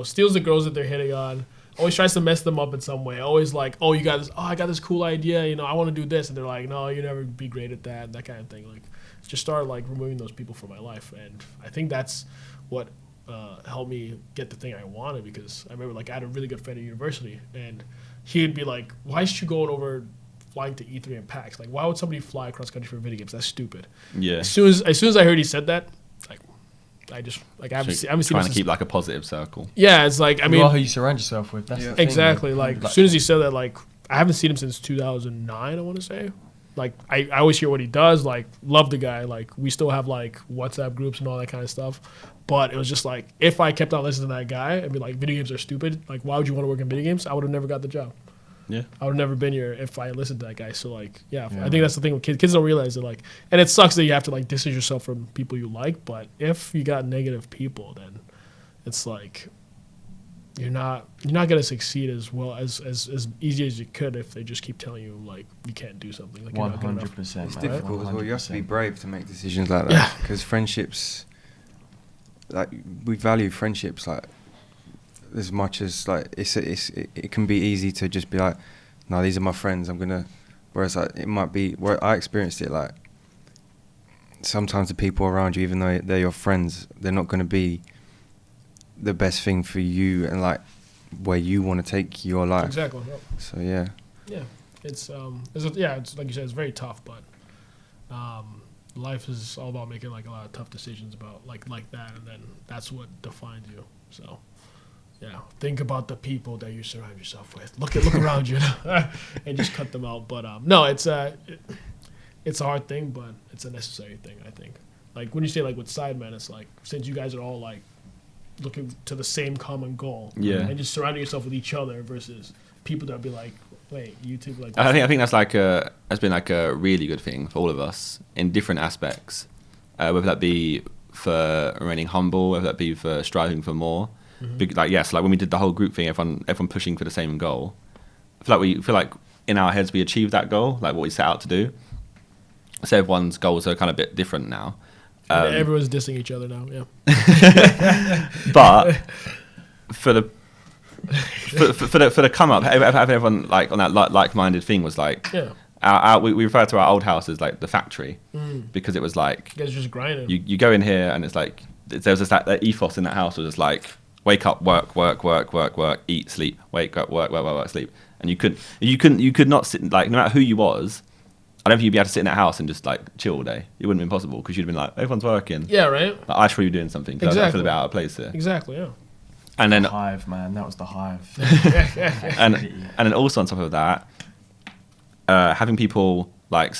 steals the girls that they're hitting on. Always tries to mess them up in some way. Always like, oh, you got this. Oh, I got this cool idea. You know, I want to do this, and they're like, no, you never be great at that. That kind of thing. Like, just started like removing those people from my life, and I think that's what helped me get the thing I wanted. Because I remember like I had a really good friend at university, and he'd be like, why should you go over flying to E3 and PAX? Like, why would somebody fly across country for video games? That's stupid. Yeah. As soon as I heard he said that, I just like I haven't seen trying to keep like a positive circle. Yeah, it's like I mean, you are who you surround yourself with. That's the thing, exactly. Like as soon as he said that, like I haven't seen him since 2009. I want to say. Like I always hear what he does. Like love the guy. Like we still have like WhatsApp groups and all that kind of stuff. But it was just like if I kept on listening to that guy and be like, video games are stupid. Like why would you want to work in video games? I would have never got the job. Yeah, I would have never been here if I listened to that guy. So like, yeah, I think that's the thing with kids. Kids don't realize it. Like, and it sucks that you have to like distance yourself from people you like. But if you got negative people, then it's like you're not gonna succeed as well as easy as you could if they just keep telling you like you can't do something. Like 100%. It's difficult as well. You have to be brave to make decisions like that because friendships, like we value friendships like. As much as like it can be easy to just be like, no, these are my friends. I'm gonna. Whereas like, it might be where I experienced it like. Sometimes the people around you, even though they're your friends, they're not gonna be the best thing for you and like where you want to take your life. Exactly. Yep. So yeah. Yeah, it's like you said, it's very tough, but life is all about making like a lot of tough decisions about like that, and then that's what defines you. So. Yeah, think about the people that you surround yourself with. Look around you, and just cut them out. But no, it's a hard thing, but it's a necessary thing, I think. Like when you say like with Sidemen, it's like since you guys are all like looking to the same common goal, and just surrounding yourself with each other versus people that'll be like, wait, you two like. I think that's like has been like a really good thing for all of us in different aspects, whether that be for remaining humble, whether that be for striving for more. Like yes, like when we did the whole group thing, everyone pushing for the same goal. I feel like in our heads we achieved that goal, like what we set out to do. So everyone's goals are kind of a bit different now. Everyone's dissing each other now, yeah. But for the come up, having everyone like on that like-minded thing was like, we refer to our old house as like the factory because it was like you guys just grinding. You go in here and it's like there was just that ethos in that house was just like wake up, work, eat, sleep, wake up, work, sleep, and you could not sit like no matter who you was. I don't think you'd be able to sit in that house and just like chill all day. It wouldn't have been possible because you'd have been like, everyone's working. Yeah, right. Like, I should be doing something. Exactly. I feel a bit out of place here. Exactly, yeah. And then the hive, man, that was the hive. and then also on top of that, having people like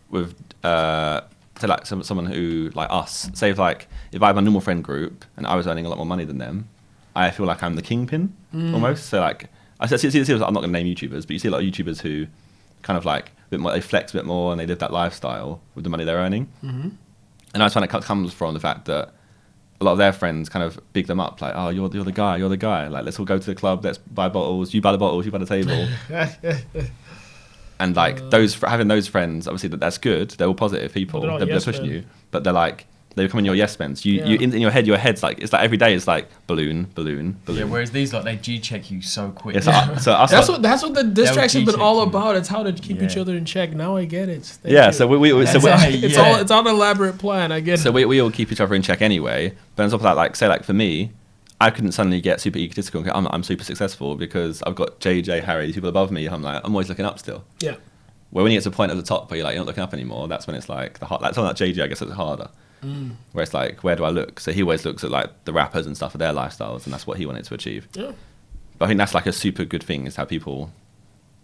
with like someone who like us, say if I have a normal friend group and I was earning a lot more money than them, I feel like I'm the kingpin almost. So like I'm not going to name YouTubers, but you see a lot of YouTubers who kind of like a bit more, they flex a bit more and they live that lifestyle with the money they're earning. And I just find it comes from the fact that a lot of their friends kind of big them up, like, oh, you're the guy. Like, let's all go to the club, let's buy bottles, you buy the bottles, you buy the table. And like having those friends, obviously that's good. They're all positive people. They're pushing you, but they're like they become your yes men. You in your head's like it's like every day it's like balloon. Yeah, whereas these like they G-check you so quick. Yeah, that's what the distraction's been all about. It's how to keep each other in check. Now I get it. Thank you. So it's an elaborate plan. I get it. So we all keep each other in check anyway. But on top of that, like say like for me, I couldn't suddenly get super egotistical. I'm super successful because I've got JJ, Harry, these people above me. I'm always looking up still. Yeah. Well, when you get to a point at the top where you're like you're not looking up anymore, that's when it's like that's on that JJ. I guess it's harder. Where it's like, where do I look? So he always looks at like the rappers and stuff for their lifestyles, and that's what he wanted to achieve. Yeah. But I think that's like a super good thing is how people.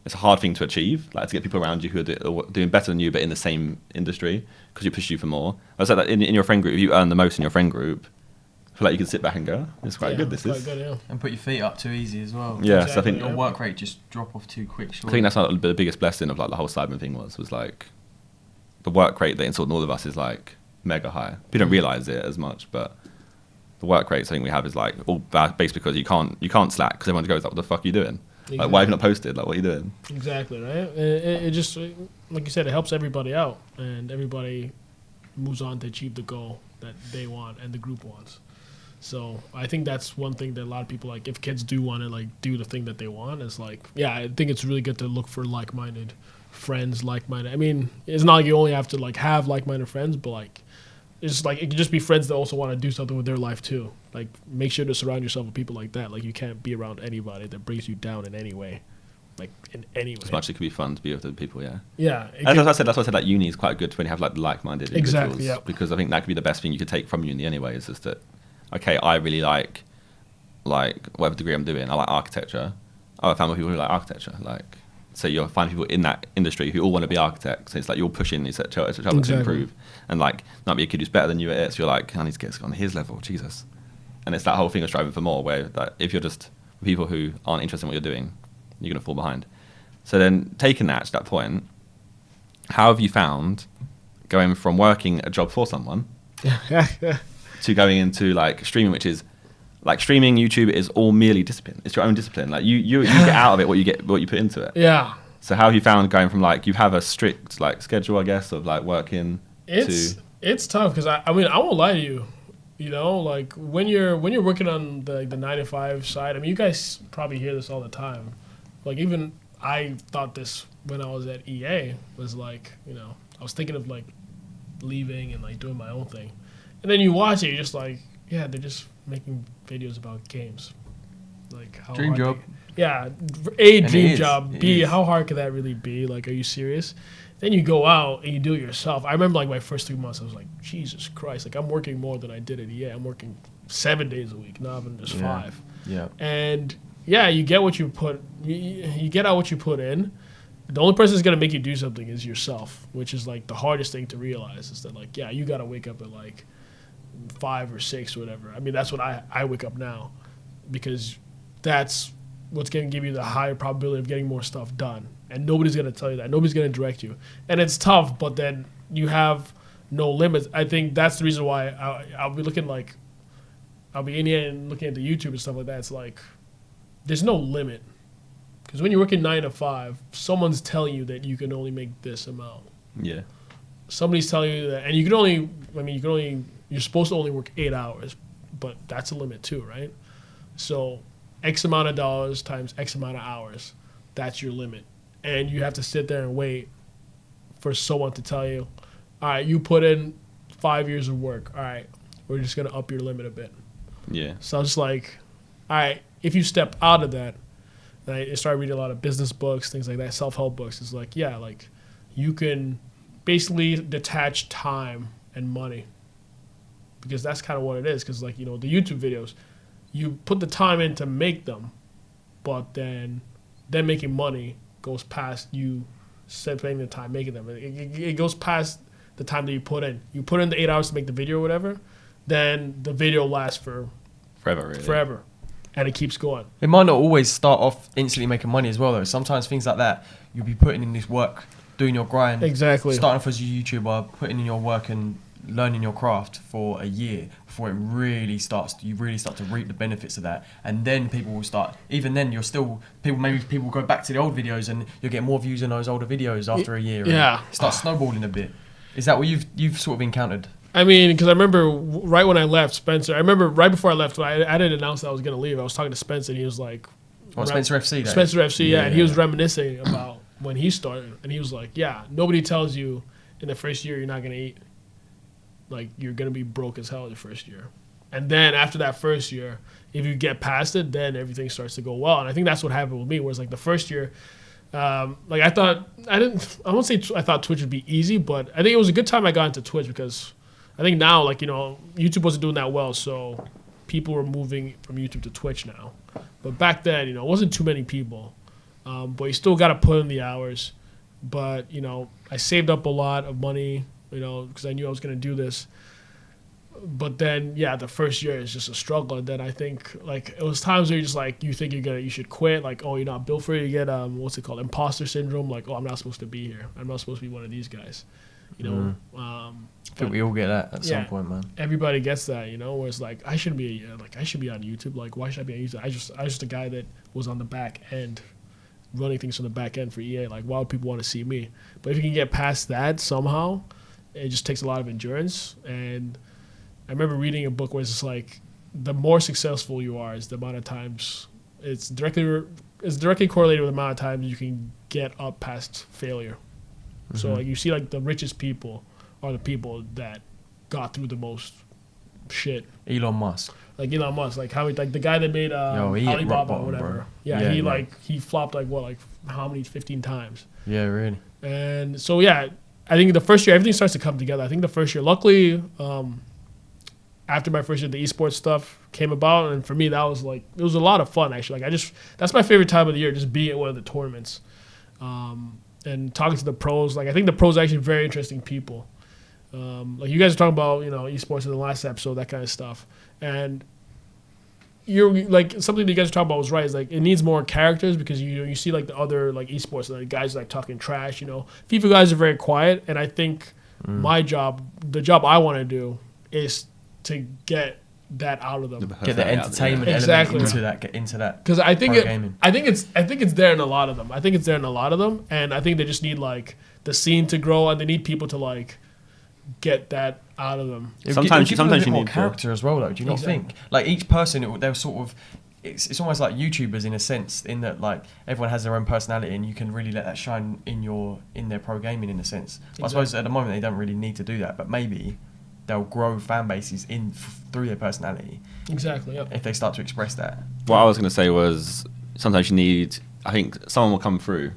It's a hard thing to achieve, like to get people around you who are doing better than you, but in the same industry because you push you for more. I said that in your friend group, if you earn the most in your friend group, I feel like you can sit back and go, it's quite good. This is good, yeah. And put your feet up too easy as well. Yeah, exactly, so I think your work rate just drop off too quick. Surely. I think that's like the biggest blessing of like the whole Sidemen thing was like the work rate that installed in all of us is like mega high. People don't realize it as much, but the work rates I think we have is like all based because you can't slack because everyone goes like, what the fuck are you doing? Exactly. Like why have you not posted? Like what are you doing? Exactly, right? It just like you said, it helps everybody out and everybody moves on to achieve the goal that they want and the group wants. So I think that's one thing that a lot of people like if kids do want to like do the thing that they want, it's like I think it's really good to look for like-minded friends, like-minded. I mean, it's not like you only have to like have like-minded friends, but like it's like it could just be friends that also want to do something with their life too. Like make sure to surround yourself with people like that. Like you can't be around anybody that brings you down in any way. Like in any way. As much as it could be fun to be with other people, yeah. Yeah. That's what I said like uni is quite good when you have like like-minded individuals. Exactly, yeah. Because I think that could be the best thing you could take from uni anyway, is just that okay, I really like whatever degree I'm doing. I like architecture. I found people who like architecture. Like, so you'll find people in that industry who all want to be architects. So it's like you're pushing each other to improve. And like, might be a kid who's better than you at it. So you're like, I need to get on his level, Jesus. And it's that whole thing of striving for more, where like, if you're just people who aren't interested in what you're doing, you're going to fall behind. So then taking that to that point, how have you found going from working a job for someone to going into like streaming, which is like streaming YouTube is all merely discipline. It's your own discipline. Like you get out of it what you put into it. Yeah. So how have you found going from like you have a strict like schedule, I guess, of like working It's tough because I mean I won't lie to you. You know, like when you're working on the 9 to 5 side, I mean you guys probably hear this all the time. Like even I thought this when I was at EA was like, you know, I was thinking of like leaving and like doing my own thing. And then you watch it, you're just like, yeah, they're just making videos about games. Like how dream hard job. Dream job. B, how hard could that really be? Like, are you serious? Then you go out and you do it yourself. I remember like my first 3 months, I was like, Jesus Christ, like I'm working more than I did at EA. I'm working 7 days a week, not even just 5. Yeah. And yeah, you get what you put. You get out what you put in. The only person that's gonna make you do something is yourself, which is like the hardest thing to realize. Is that like, yeah, you gotta wake up at like 5 or 6 or whatever. I mean, that's what I wake up now, because that's what's gonna give you the higher probability of getting more stuff done. And nobody's gonna tell you that. Nobody's gonna direct you. And it's tough, but then you have no limits. I think that's the reason why I'll be looking like, I'll be in here and looking at the YouTube and stuff like that. It's like, there's no limit. Because when you're working 9 to 5, someone's telling you that you can only make this amount. Yeah. Somebody's telling you that, and you're supposed to only work 8 hours, but that's a limit too, right? So X amount of dollars times X amount of hours, that's your limit. And you have to sit there and wait for someone to tell you, all right, you put in 5 years of work. All right, we're just going to up your limit a bit. Yeah. So I was like, all right, if you step out of that, and I started reading a lot of business books, things like that, self-help books. It's like, yeah, like you can basically detach time and money, because that's kind of what it is. Because like, the YouTube videos, you put the time in to make them, but then making money goes past you spending the time making them. It goes past the time that you put in. You put in the 8 hours to make the video or whatever, then the video lasts for forever, really. Forever. And it keeps going. It might not always start off instantly making money as well, though. Sometimes things like that, you'll be putting in this work, doing your grind. Exactly. Starting off as a YouTuber, putting in your work and learning your craft for a year before you really start to reap the benefits of that. And then people will start, even then people will go back to the old videos and you'll get more views on those older videos after a year. Yeah. And start snowballing a bit. Is that what you've sort of encountered? I mean, because I remember right when I left Spencer, I remember right before I left, I didn't announce that I was going to leave. I was talking to Spencer and he was like... Spencer FC? Spencer FC, yeah. And he was reminiscing about when he started. And he was like, yeah, nobody tells you in the first year you're not going to eat. Like, you're going to be broke as hell the first year. And then after that first year, if you get past it, then everything starts to go well. And I think that's what happened with me, whereas like the first year... like I won't say I thought Twitch would be easy, but I think it was a good time I got into Twitch, because I think now, like, YouTube wasn't doing that well, so people were moving from YouTube to Twitch now. But back then, it wasn't too many people. But you still got to put in the hours. But, I saved up a lot of money, because I knew I was going to do this. But then, yeah, the first year is just a struggle. And then I think, like, it was times where you're just like, you think you should quit. Like, oh, you're not built for it. You get, what's it called? Imposter syndrome. Like, oh, I'm not supposed to be here. I'm not supposed to be one of these guys. I think we all get that at some point, man. Everybody gets that, where it's like, I should be on YouTube. Like, why should I be on YouTube? I was just a guy that was on the back end, running things from the back end for EA. Like, why would people want to see me? But if you can get past that somehow, it just takes a lot of endurance. And I remember reading a book where it's just like, the more successful you are is the amount of times it's directly correlated with the amount of times you can get up past failure. Mm-hmm. So like, you see, like, the richest people are the people that got through the most shit. Elon Musk, like how many, like the guy that made Alibaba or whatever. Bro. Yeah, he flopped like how many 15 times. Yeah, really. And so I think the first year everything starts to come together. I think the first year, luckily, after my first year, the esports stuff came about, and for me that was like, it was a lot of fun actually. Like, that's my favorite time of the year, just being at one of the tournaments, and talking to the pros. Like, I think the pros are actually very interesting people. Like, you guys are talking about esports in the last episode, that kind of stuff, and you're like, something that you guys are talking about was right. Is like, it needs more characters, because you see like the other like esports, like guys like talking trash. FIFA guys are very quiet, and I think my job, the job I want to do, is to get that out of them, get the entertainment element into that. Because I think it's there in a lot of them. And I think they just need like the scene to grow, and they need people to like get that out of them. Sometimes you need need character as well, though. Do you not think? Like, each person, they're sort of. It's almost like YouTubers in a sense, in that like everyone has their own personality, and you can really let that shine in their pro gaming in a sense. Exactly. I suppose at the moment they don't really need to do that, but maybe they'll grow fan bases through their personality. Exactly. Yep. If they start to express that. What I was going to say was, sometimes you need. I think someone will come through,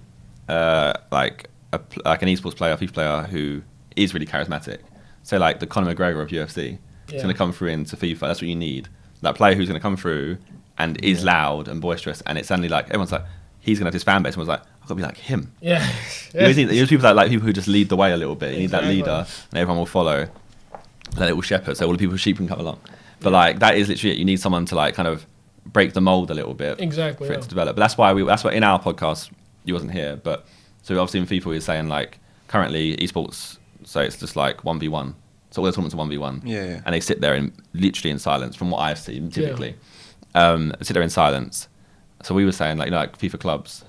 like an esports player, FIFA player who is really charismatic. Say like the Conor McGregor of UFC. He's going to come through into FIFA. That's what you need. That player who's going to come through and is loud and boisterous, and it's suddenly like everyone's like, he's gonna have his fan base. Everyone's like, I've got to be like him. Yeah. You need people like people who just lead the way a little bit. You need that leader, and everyone will follow. That little shepherd, so all the people sheep can come along. But like that is literally it. You need someone to like kind of break the mold a little bit, for it to develop. But that's why in our podcast you wasn't here. But so obviously in FIFA we were saying like currently esports, so it's just like 1v1. So all the tournaments are 1v1. Yeah. And they sit there literally in silence, from what I've seen typically. Sit there in silence. So we were saying like FIFA clubs.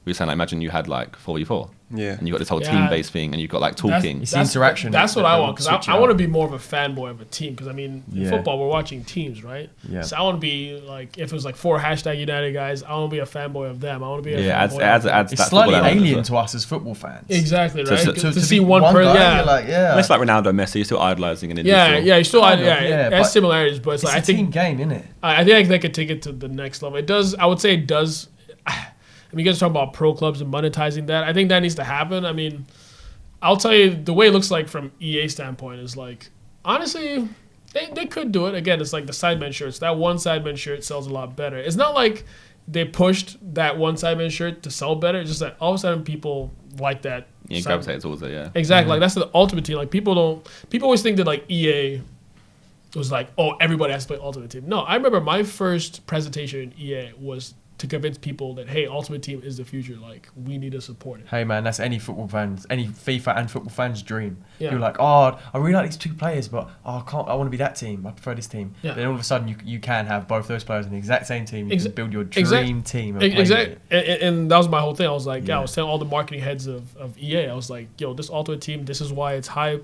We were saying like imagine you had like 4v4. Yeah. And you got this whole team-based thing, and you've got like talking. It's interaction. That's what I want, because I want to be more of a fanboy of a team. Because I mean, in football we're watching teams, right? Yeah. So I want to be like, if it was like 4 #United guys, I want to be a fanboy of them. I want to be a fanboy. Adds it's slightly alien to us as football fans. Exactly, right? To see one person, guy, It's like Ronaldo, Messi. You're still idolizing an individual. You still it has similarities, but it's like I think team game, isn't it? I think they could take it to the next level. It does. I would say it does. I mean, you guys talk about pro clubs and monetizing that. I think that needs to happen. I mean, I'll tell you, the way it looks like from EA standpoint is like, honestly, they could do it. Again, it's like the Sidemen shirts. That one Sidemen shirt sells a lot better. It's not like they pushed that one Sidemen shirt to sell better. It's just that all of a sudden people like that. Yeah, gravitate towards it, yeah. Exactly. Like that's the ultimate team. Like people always think that like EA was like, oh, everybody has to play Ultimate Team. No, I remember my first presentation in EA was to convince people that, hey, Ultimate Team is the future. Like, we need to support it. Hey, man, that's any football fans, any FIFA and football fans' dream. Yeah. You're like, oh, I really like these 2 players, but I want to be that team. I prefer this team. Yeah. Then all of a sudden, you can have both those players in the exact same team. You can build your dream team. Exactly. And that was my whole thing. I was like, I was telling all the marketing heads of EA, I was like, yo, this Ultimate Team, this is why it's hype.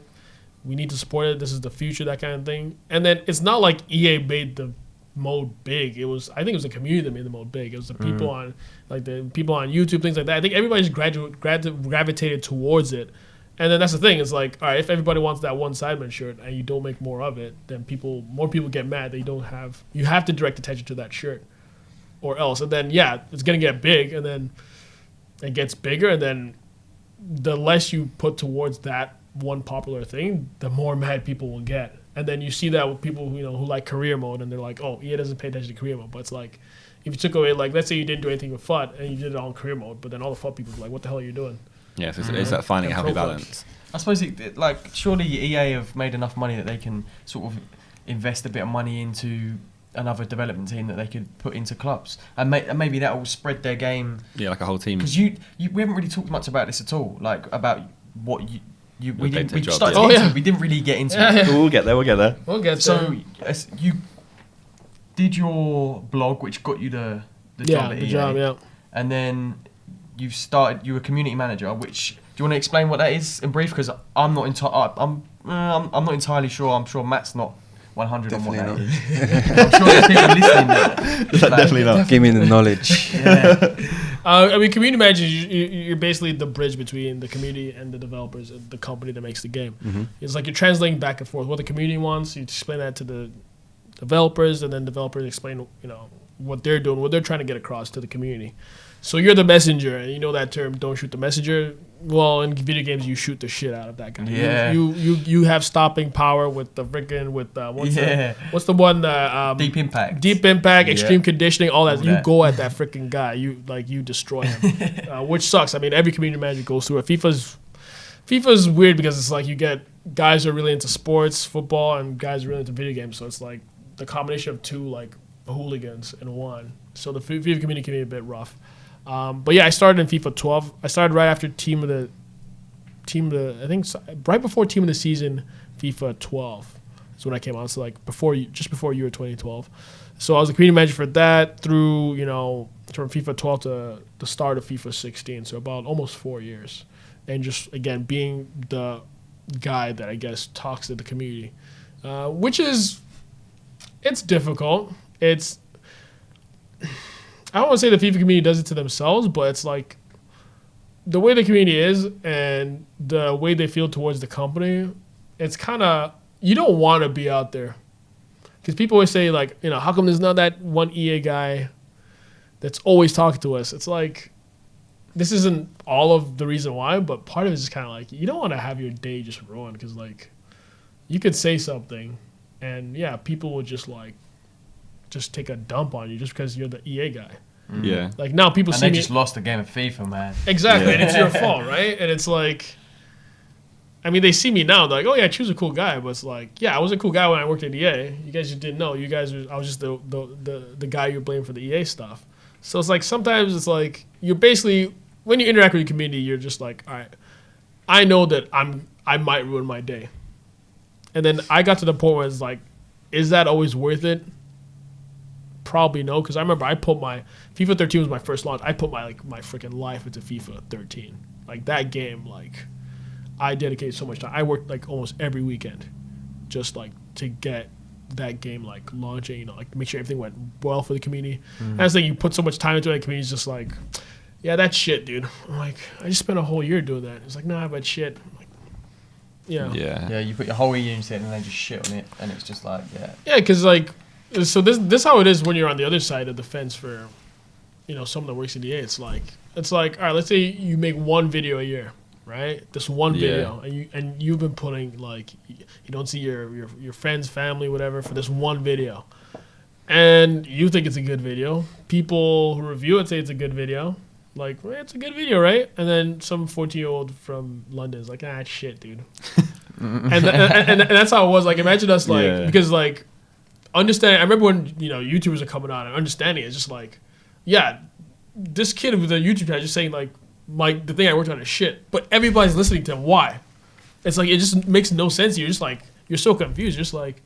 We need to support it. This is the future, that kind of thing. And then it's not like EA made the mode big. I think it was the community that made the mode big. It was the people on YouTube, things like that. I think everybody's gravitated towards it. And then that's the thing. It's like, all right, if everybody wants that one Sidemen shirt and you don't make more of it, then more people get mad that you have to direct attention to that shirt or else. And then it's gonna get big, and then it gets bigger, and then the less you put towards that one popular thing, the more mad people will get. And then you see that with people who like career mode, and they're like, oh, EA doesn't pay attention to career mode. But it's like, if you took away, like, let's say you didn't do anything with FUT and you did it all in career mode, but then all the FUT people are like, what the hell are you doing? Yeah, so it's that finding a healthy balance. I suppose surely EA have made enough money that they can sort of invest a bit of money into another development team that they could put into clubs, and maybe that will spread their game. Yeah, like a whole team. Because we haven't really talked much about this at all, like about what we didn't really get into it. We'll get there. So you did your blog, which got you the job at EA, and then you were a community manager. Which, do you want to explain what that is in brief? Because I'm not entirely sure. I'm sure Matt's not 100 on what that is. I'm sure there's people listening that definitely not. Give me the knowledge. I mean, community manager, you're basically the bridge between the community and the developers, and the company that makes the game. Mm-hmm. It's like you're translating back and forth what the community wants. You explain that to the developers, and then developers explain, what they're doing, what they're trying to get across to the community. So you're the messenger, and you know that term, don't shoot the messenger. Well, in video games, you shoot the shit out of that guy. Yeah. You have stopping power with the freaking, what's the one? Deep Impact. Deep Impact, extreme conditioning, all that. You go at that freaking guy. You destroy him, which sucks. I mean, every community manager goes through it. FIFA's weird because it's like you get guys who are really into sports, football, and guys who are really into video games. So it's like the combination of two like hooligans in one. So the FIFA community can be a bit rough. But yeah, I started in FIFA 12. I started right after I think right before Team of the Season, FIFA 12. That's when I came on. So like just before Euro 2012. So I was the community manager for that through, from FIFA 12 to the start of FIFA 16. So about almost 4 years. And just, again, being the guy that I guess talks to the community, which is, it's difficult. I don't want to say the FIFA community does it to themselves, but it's like the way the community is and the way they feel towards the company, it's kind of, you don't want to be out there. Because people always say, like, how come there's not that one EA guy that's always talking to us? It's like, this isn't all of the reason why, but part of it is just kind of like, you don't want to have your day just ruined because, like, you could say something and, yeah, people would just, like, just take a dump on you just because you're the EA guy. Yeah. Like now people see they me. just lost the game of FIFA, man. Exactly, and it's your fault, right? And it's like, I mean, they see me now, they're like, oh yeah, Chu's a cool guy, but it's like, yeah, I was a cool guy when I worked at EA. You guys just didn't know. I was just the guy you blame for the EA stuff. So it's like sometimes it's like you're basically when you interact with your community, you're just like, all right, I know that I might ruin my day. And then I got to the point where it's like, is that always worth it? Probably no, because I remember I put my FIFA 13 was my first launch. I put my freaking life into FIFA 13. Like that game, like I dedicated so much time. I worked like almost every weekend, just like to get that game like launching. You know, like make sure everything went well for the community. And I was like, you put so much time into it, the community's just like, yeah, that's shit, dude. I'm like, I just spent a whole year doing that. It's like, nah, but shit. I'm like, yeah. You put your whole year into it, and they just shit on it, and it's just like, yeah, because like, so this how it is when you're on the other side of the fence for, you know, someone that works in EA. It's like, all right, let's say you make one video a year, right? This one video, and you've been putting like, you don't see your friends, family, whatever, for this one video, and you think it's a good video. People who review it say it's a good video. Like, well, it's a good video, right? And then some 14-year-old from London is like, ah, shit, dude. and that's how it was. Like, imagine us, like, because, like, understanding, I remember when, you know, YouTubers are coming out and understanding it's just like, yeah, this kid with a YouTube channel just saying, like, the thing I worked on is shit. But everybody's listening to him. Why? It's like, it just makes no sense. You're just like, you're so confused. You're just like,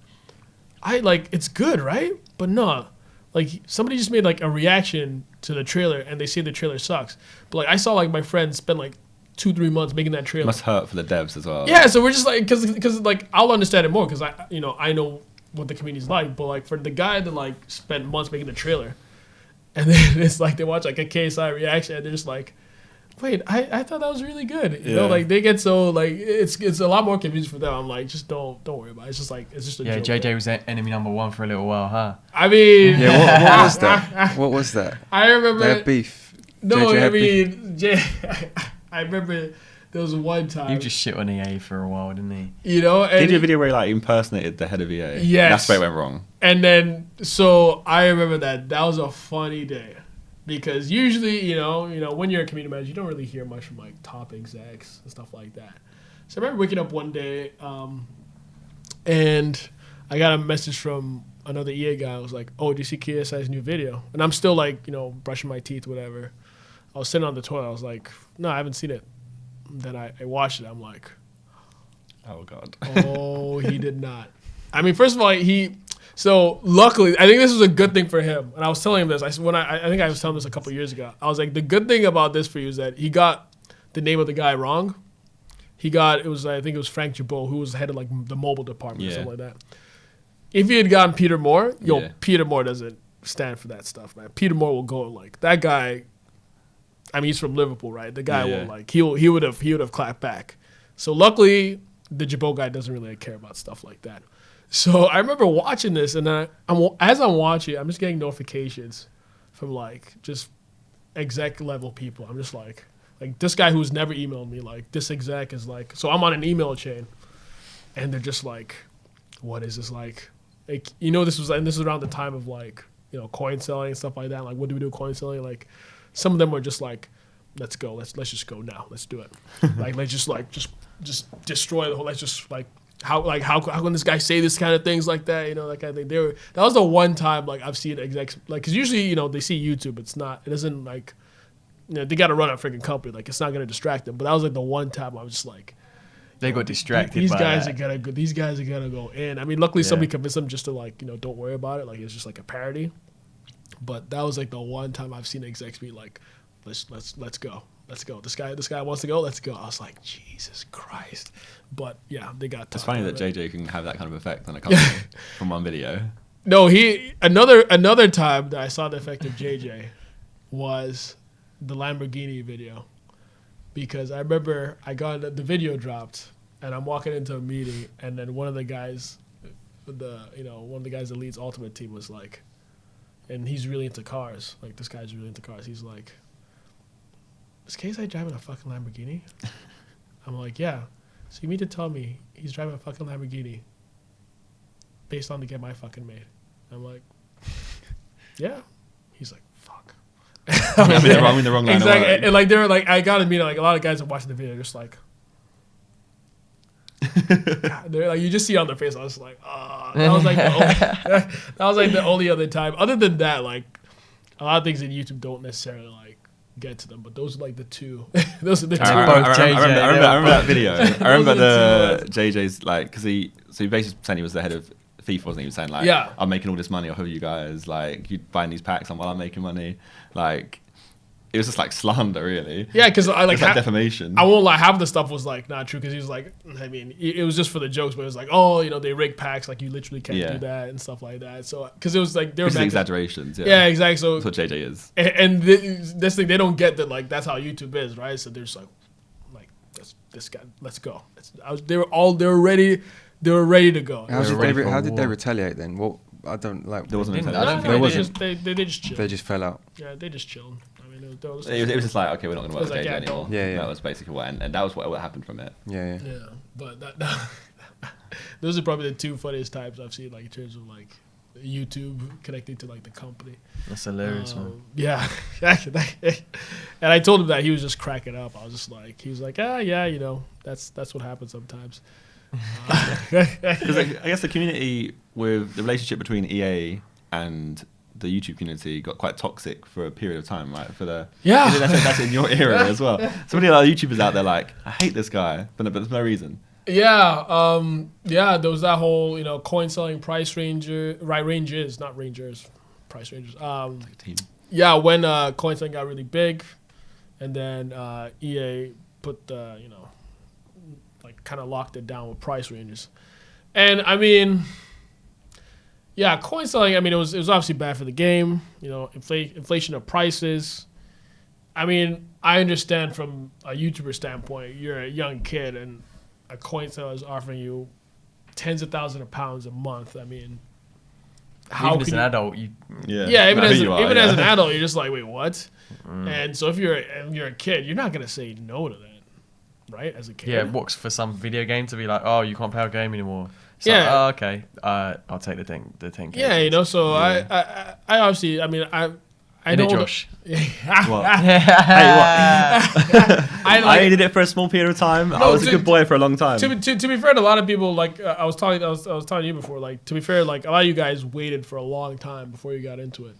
it's good, right? But no. Like, somebody just made, like, a reaction to the trailer, and they say the trailer sucks. But, like, I saw, like, my friend spend, like, 2-3 months making that trailer. It must hurt for the devs as well. Yeah, so we're just, like, because like, I'll understand it more, because, I know what the community's like. But, like, for the guy that, like, spent months making the trailer, and then it's like they watch, like, a KSI reaction, and they're just like, wait, I thought that was really good. You know, like, they get so, like, it's a lot more confusing for them. I'm like, just don't worry about it. It's just like, it's just a joke. Yeah, JJ was enemy number one for a little while, huh? I mean... Yeah, what was that? What was that? I remember... They had beef. No, JJ I had mean... I remember there was one time... He just shit on EA for a while, didn't he? You know? And Did you do a video where he, like, impersonated the head of EA? Yes. That's where it went wrong. And then, so I remember that was a funny day. Because usually, you know, when you're a community manager, you don't really hear much from, like, top execs and stuff like that. So I remember waking up one day, and I got a message from another EA guy. I was like, oh, do you see KSI's new video? And I'm still, like, you know, brushing my teeth, whatever. I was sitting on the toilet. I was like, no, I haven't seen it. Then I watched it. I'm like, oh, God. Oh, he did not. I mean, first of all, So luckily, I think this was a good thing for him. And I was telling him this. I think I was telling this a couple years ago. I was like, the good thing about this for you is that he got the name of the guy wrong. I think it was Frank CHUBOI, who was the head of like the mobile department or something like that. If he had gotten Peter Moore, Peter Moore doesn't stand for that stuff, man. Peter Moore will go like that guy. I mean, he's from Liverpool, right? The guy will like he would have clapped back. So luckily, the CHUBOI guy doesn't really care about stuff like that. So I remember watching this, and as I'm watching, I'm just getting notifications from like just exec level people. I'm just like this guy who's never emailed me, like this exec is like, so I'm on an email chain, and they're just like, what is this like? Like, you know, this was around the time of like, you know, coin selling and stuff like that. Like, what do we do with coin selling? Like, some of them were just like, let's go, let's just go now, let's do it. Like, let's just destroy the whole. Let's just like. How can this guy say this kind of things like that? You know, that kind of thing. That was the one time like I've seen execs like, because usually, you know, they see YouTube. It doesn't like, you know, they got to run a freaking company. Like, it's not gonna distract them. But that was like the one time I was just like, they got distracted. These by guys that. are gonna go. These guys are gonna go in. I mean, luckily somebody convinced them just to like, you know, don't worry about it. Like, it's just like a parody. But that was like the one time I've seen execs be like, let's go. Let's go. This guy wants to go. Let's go. I was like, Jesus Christ. But yeah, they got. It's funny that JJ can have that kind of effect on a company from one video. No, another time that I saw the effect of JJ was the Lamborghini video, because I remember the video dropped and I'm walking into a meeting, and then one of the guys that leads Ultimate Team was like, and he's really into cars. Like, this guy's really into cars. He's like, is KSI driving a fucking Lamborghini? I'm like, yeah. So you mean to tell me he's driving a fucking Lamborghini based on the game I fucking made? I'm like, Yeah. He's like, fuck. I'm in the wrong line. Exactly. And like they were like, I got to meet like a lot of guys that watching the video, just like. They're like, you just see it on their face. I was like, that was like the only other time. Other than that, like a lot of things in YouTube don't necessarily like get to them, but those are like the two. Those are the two. I remember that video. I remember the JJ's like, because he basically saying he was the head of FIFA, wasn't he? He was saying like, I'm making all this money off of you guys. Like you buying these packs, while I'm making money. Like. It was just like slander, really. Yeah, because I like defamation. I won't lie, half the stuff was like not true because he was like, I mean, it was just for the jokes, but it was like, oh, you know, they rig packs, like you literally can't do that and stuff like that. So because it was like they were exaggerations. Yeah, exactly. So that's what JJ is. And this thing they don't get that like that's how YouTube is, right? So they're just like this guy, let's go. They were ready to go. How did they retaliate then? What I don't like. There wasn't. They just chilled. They just fell out. Yeah, they just chilled. It was just like, okay, we're not going to work with JJ anymore. Yeah. That was basically what, and that was what happened from it. Yeah. But those are probably the two funniest times I've seen, like in terms of like YouTube connecting to like the company. That's hilarious, man. Yeah. And I told him that he was just cracking up. I was just like, he was like, yeah, you know, that's what happens sometimes. Because I guess the community with the relationship between EA and the YouTube community got quite toxic for a period of time, right? That's in your era as well. So many other YouTubers out there like, I hate this guy, but there's no reason. Yeah, there was that whole, you know, coin selling price ranges, not rangers, price ranges. Yeah, when coin selling got really big, and then EA put the, you know, like kind of locked it down with price ranges, and I mean. Yeah, coin selling, I mean, it was obviously bad for the game, you know, inflation of prices. I mean, I understand from a YouTuber standpoint, you're a young kid and a coin seller is offering you tens of thousands of pounds a month. I mean, how even as an adult, even as an adult, you're just like, wait, what? And so if you're a kid, you're not gonna say no to that, right? As a kid, yeah, it works for some video game to be like, oh, you can't play our game anymore. So, okay. I'll take the 10K. Yeah, you know. So I obviously, I mean, I don't. Josh. What? Hey, what? I did it for a small period of time. No, I was a good boy for a long time. To be fair to a lot of people, like I was telling you before, like to be fair, like a lot of you guys waited for a long time before you got into it.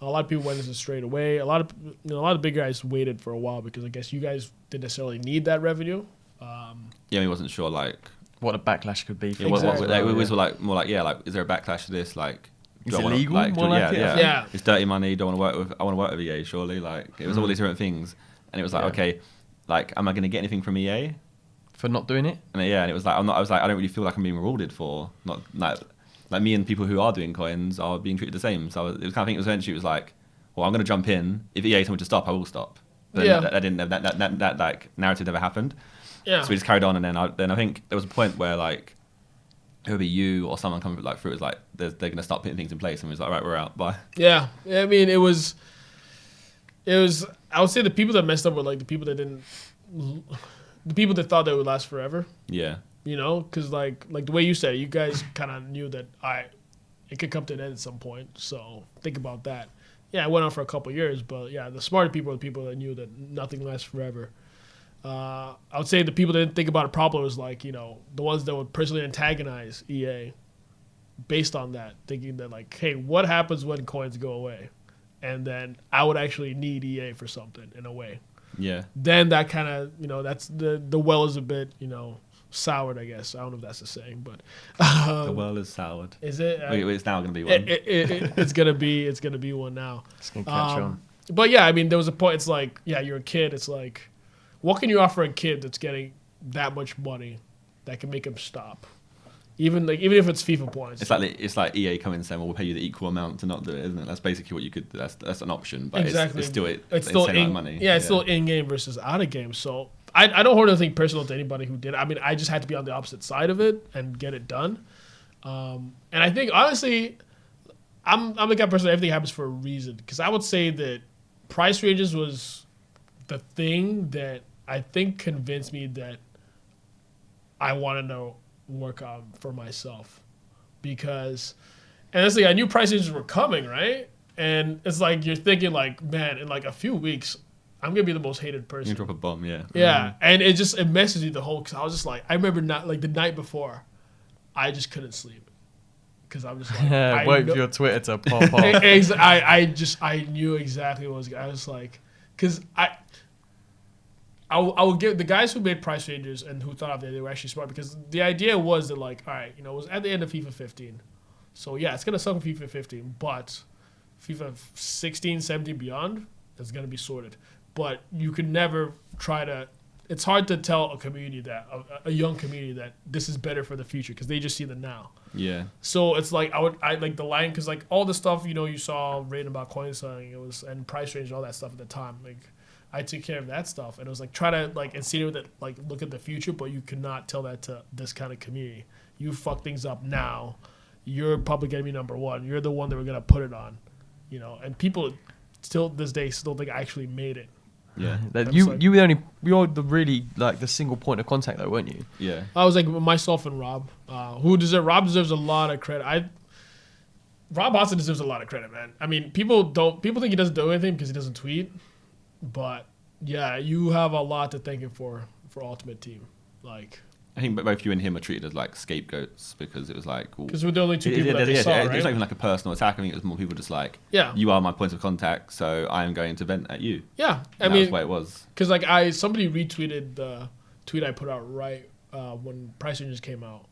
A lot of people went into it straight away. A lot of big guys waited for a while because I guess you guys didn't necessarily need that revenue. Yeah, he wasn't sure like. What a backlash could be. Yeah, exactly. We was like more like is there a backlash to this? Like, is it legal? Yeah. It's dirty money. Don't want to work with. I want to work with EA. Surely, like it was all these different things, and it was like okay, like am I going to get anything from EA for not doing it? And and it was like I was like I don't really feel like I'm being rewarded for not like me and people who are doing coins are being treated the same. So it was kind of thing. It was eventually it was like, well, I'm going to jump in. If EA told me to stop, I will stop. But that like narrative never happened. Yeah. So we just carried on, and then I think there was a point where like it would be you or someone coming like through. It was like they're going to start putting things in place, and we was like, right, we're out, bye. Yeah, I mean, it was. I would say the people that messed up were like the people that thought they would last forever. Yeah. You know, because like the way you said it, you guys kind of knew that it could come to an end at some point. So think about that. Yeah, it went on for a couple of years, but yeah, the smarter people are the people that knew that nothing lasts forever. I would say the people that didn't think about it properly was like, you know, the ones that would personally antagonize EA based on that, thinking that like, hey, what happens when coins go away? And then I would actually need EA for something in a way. Yeah. Then that kind of, you know, that's the well is a bit, you know, soured, I guess. I don't know if that's the saying, but the well is soured. Is it? It's now going to be one. It's gonna be one now. It's gonna catch on. But yeah, I mean, there was a point. It's like, yeah, you're a kid. It's like, what can you offer a kid that's getting that much money that can make him stop? Even if it's FIFA points. It's like EA coming and saying, "Well, we'll pay you the equal amount to not do it," isn't it? That's basically what you could. That's an option, but exactly. it's still in money. Yeah, it's still in game versus out of game. So I don't hold anything personal to anybody who did it. I mean, I just had to be on the opposite side of it and get it done. And I think honestly, I'm the kind of person that everything happens for a reason. Because I would say that price ranges was the thing that I think convinced me that I wanted to work on for myself. Because, and honestly, I knew price ranges were coming, right? And it's like you're thinking like, man, in like a few weeks, I'm gonna be the most hated person. You drop a bomb, yeah. Yeah, and it messes you the whole. Cause I was just like, I remember not like the night before, I just couldn't sleep because I'm just like, wait for your Twitter to pop off. I knew exactly what was. I was like, because I will give the guys who made price ranges and who thought of it, they were actually smart because the idea was that like, all right, it was at the end of FIFA 15, so yeah, it's gonna suck in FIFA 15, but FIFA 16, 17 beyond, it's gonna be sorted. But you could never try to. It's hard to tell a community that a young community that this is better for the future because they just see the now. Yeah. So it's like I like the line because like all the stuff you saw written about coin selling and price range and all that stuff at the time like. I took care of that stuff, and it was like try to like insinuate that like look at the future, but you could not tell that to this kind of community. You fuck things up now, you're probably gonna be number one. You're the one that we're gonna put it on, And people still this day still think I actually made it. Yeah, you're the really like the single point of contact though, weren't you? Yeah. I was like myself and Rob, Rob deserves a lot of credit. Rob also deserves a lot of credit, man. I mean, people think he doesn't do anything because he doesn't tweet. But yeah, you have a lot to thank him for Ultimate Team. Like, I think both you and him are treated as like scapegoats because it was like because we're the only two people that they saw, right? It's not even like a personal attack. I think it was more people just like, you are my point of contact, so I am going to vent at you. Yeah, I mean, that's the way it was. Because like somebody retweeted the tweet I put out right when Price Rangers came out.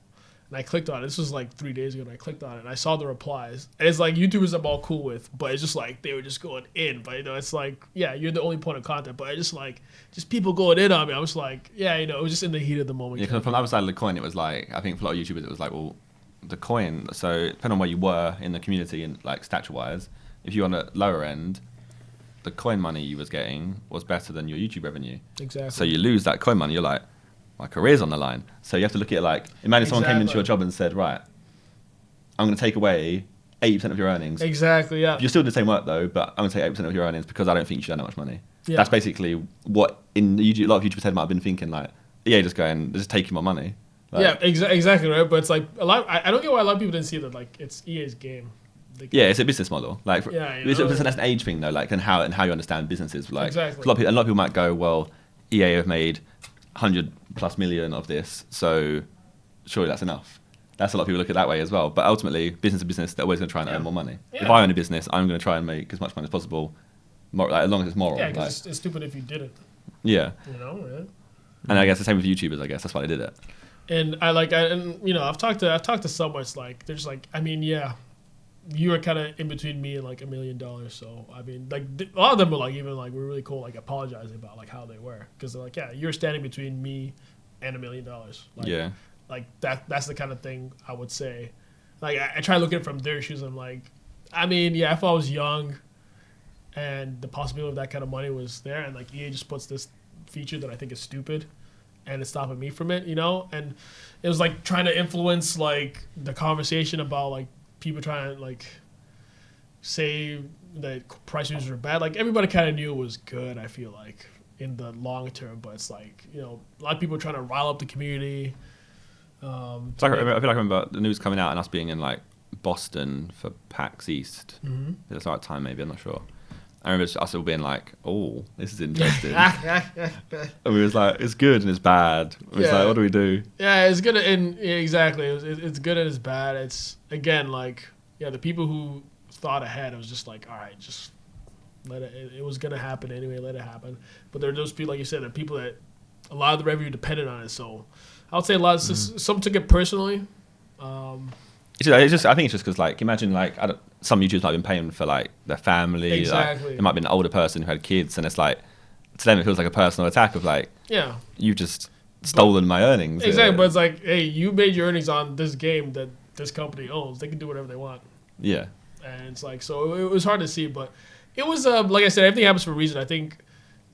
And I clicked on it. This was like 3 days ago, and I clicked on it, and I saw the replies. And it's like YouTubers I'm all cool with, but it's just like they were just going in. But it's like, yeah, you're the only point of contact. But I just like people going in on me. I was like, yeah, it was just in the heat of the moment. Yeah, because from the other side of the coin, it was like I think for a lot of YouTubers, it was like, well, the coin. So depending on where you were in the community and like stature-wise, if you're on the lower end, the coin money you was getting was better than your YouTube revenue. Exactly. So you lose that coin money, you're like, my career's on the line. So you have to look at it like, imagine someone came into your job and said, right, I'm going to take away 80% of your earnings. Exactly, yeah. You're still doing the same work though, but I'm going to take 80% of your earnings because I don't think you should earn that much money. Yeah. That's basically what a lot of YouTubers head might have been thinking, like, just taking my money. Like, yeah, exactly, right? But it's like, I don't get why a lot of people didn't see that, like, it's EA's game. It's a business model. Like, that's an age thing though, like, and how you understand businesses. Like, exactly. A lot of people might go, well, EA have made 100+ million of this, so surely that's enough. That's a lot of people look at it that way as well. But ultimately, business to business, they're always going to try and earn more money. Yeah. If I own a business, I'm going to try and make as much money as possible, as long as it's moral. Yeah, because it's stupid if you didn't. Yeah. Right? And I guess the same with YouTubers. I guess that's why they did it. And I've talked to someone. It's like they're just like, I mean, yeah, you were kind of in between me and like $1 million. So I mean, like a lot of them were like even like we're really cool, like apologizing about like how they were because they're like, yeah, you're standing between me and $1 million. Like, yeah. Like that's the kind of thing I would say. Like I try to look at it from their shoes. I'm like, I mean, yeah, if I was young, and the possibility of that kind of money was there, and like EA just puts this feature that I think is stupid, and it's stopping me from it, and it was like trying to influence like the conversation about like people trying to like say that price ranges are bad. Like everybody kind of knew it was good, I feel like, in the long term, but it's like, a lot of people are trying to rile up the community. I feel like I remember the news coming out and us being in like Boston for PAX East. Mm-hmm. It was the right time, maybe, I'm not sure. I remember us all being like, oh, this is interesting. And we was like, it's good and it's bad. It was like, what do we do? Yeah, it's good and exactly. It's good and it's bad. It's, again, like, the people who thought ahead, it was just like, all right, just let it. It was going to happen anyway, let it happen. But there are those people, like you said, there are people that a lot of the revenue depended on it. So I would say some took it personally. I think it's just because, like, imagine, like, some YouTubers might have been paying for, like, their family. Exactly. Like, it might be an older person who had kids, and it's like, to them it feels like a personal attack of, like, you've just stolen my earnings. Exactly, but it's like, hey, you made your earnings on this game that this company owns. They can do whatever they want. Yeah. And it's like, so it was hard to see, but it was, like I said, everything happens for a reason. I think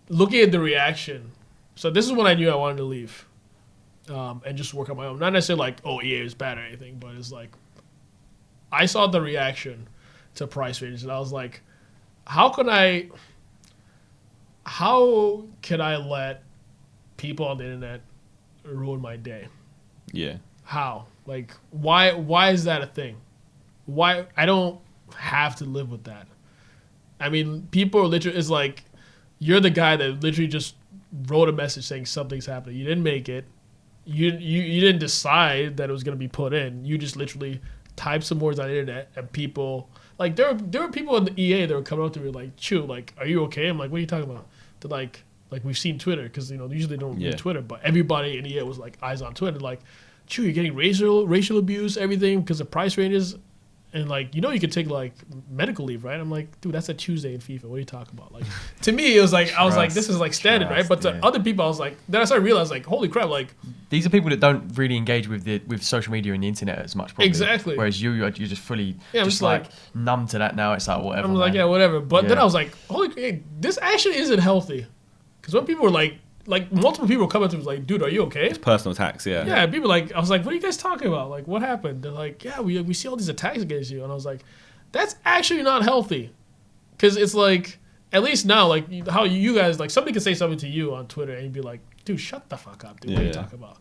looking at the reaction, so this is when I knew I wanted to leave and just work on my own. Not necessarily like, oh, EA is bad or anything, but it's like, I saw the reaction to price ranges, and I was like, how can I let people on the internet ruin my day? Yeah. How? Like, why is that a thing? Why? I don't have to live with that. I mean, people are literally, it's like, you're the guy that literally just wrote a message saying something's happening. You didn't make it. You didn't decide that it was going to be put in. You just literally typed some words on the internet, and people, like, there were people in the EA that were coming up to me like, Chu, like, are you okay? I'm like, what are you talking about? They're like we've seen Twitter, because, you know, usually they don't read Twitter, but everybody in EA was like eyes on Twitter, like, Chu, you're getting racial abuse, everything, because of price ranges. And, like, you know, you could take, like, medical leave, right? I'm like, dude, that's a Tuesday in FIFA. What are you talking about? Like, to me, it was like, I was like, this is, like, standard, right? But to other people, I was like, then I started realizing, like, holy crap, like. These are people that don't really engage with social media and the internet as much, probably. Exactly. Whereas you're just fully, just like, numb to that now. It's like, whatever. I'm like, yeah, whatever. But then I was like, holy, this actually isn't healthy. Because when people were like, multiple people come up to me like, dude, are you okay? It's personal attacks, yeah. Yeah, people like, I was like, what are you guys talking about? Like, what happened? They're like, yeah, we see all these attacks against you. And I was like, that's actually not healthy. Because it's like, at least now, like, how you guys, like, somebody could say something to you on Twitter and you'd be like, dude, shut the fuck up, dude. What are you talking about?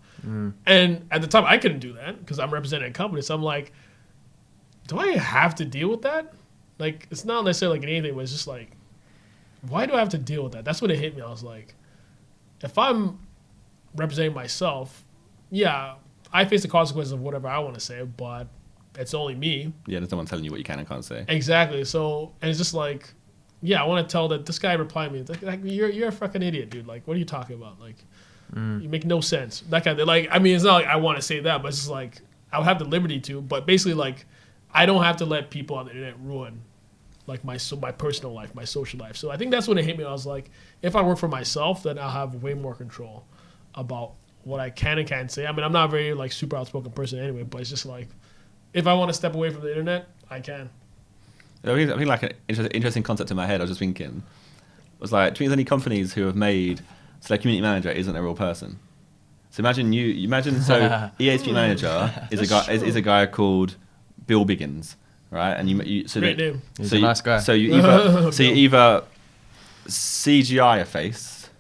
And at the time, I couldn't do that because I'm representing a company. So I'm like, do I have to deal with that? Like, it's not necessarily like anything, but it's just like, why do I have to deal with that? That's when it hit me. I was like, if I'm representing myself, yeah, I face the consequences of whatever I want to say, but it's only me. Yeah, there's no one telling you what you can and can't say. Exactly. So, and it's just like, yeah, I want to tell that this guy replied me, like, you're a fucking idiot, dude. Like, what are you talking about? Like, you make no sense. That kind of thing. Like, I mean, it's not like I want to say that, but it's just like, I would have the liberty to, but basically, like, I don't have to let people on the internet ruin, like, my personal life, my social life. So I think that's when it hit me. I was like, if I work for myself, then I'll have way more control about what I can and can't say. I mean, I'm not a very, like, super outspoken person anyway, but it's just like, if I want to step away from the internet, I can. I think like an interesting concept in my head, I was just thinking, was like, do you think there's any companies who have made, so their community manager isn't a real person? So imagine so EA's community manager is a guy called Bill Biggins, right? And Great name. He's a nice guy. So you either CGI a face,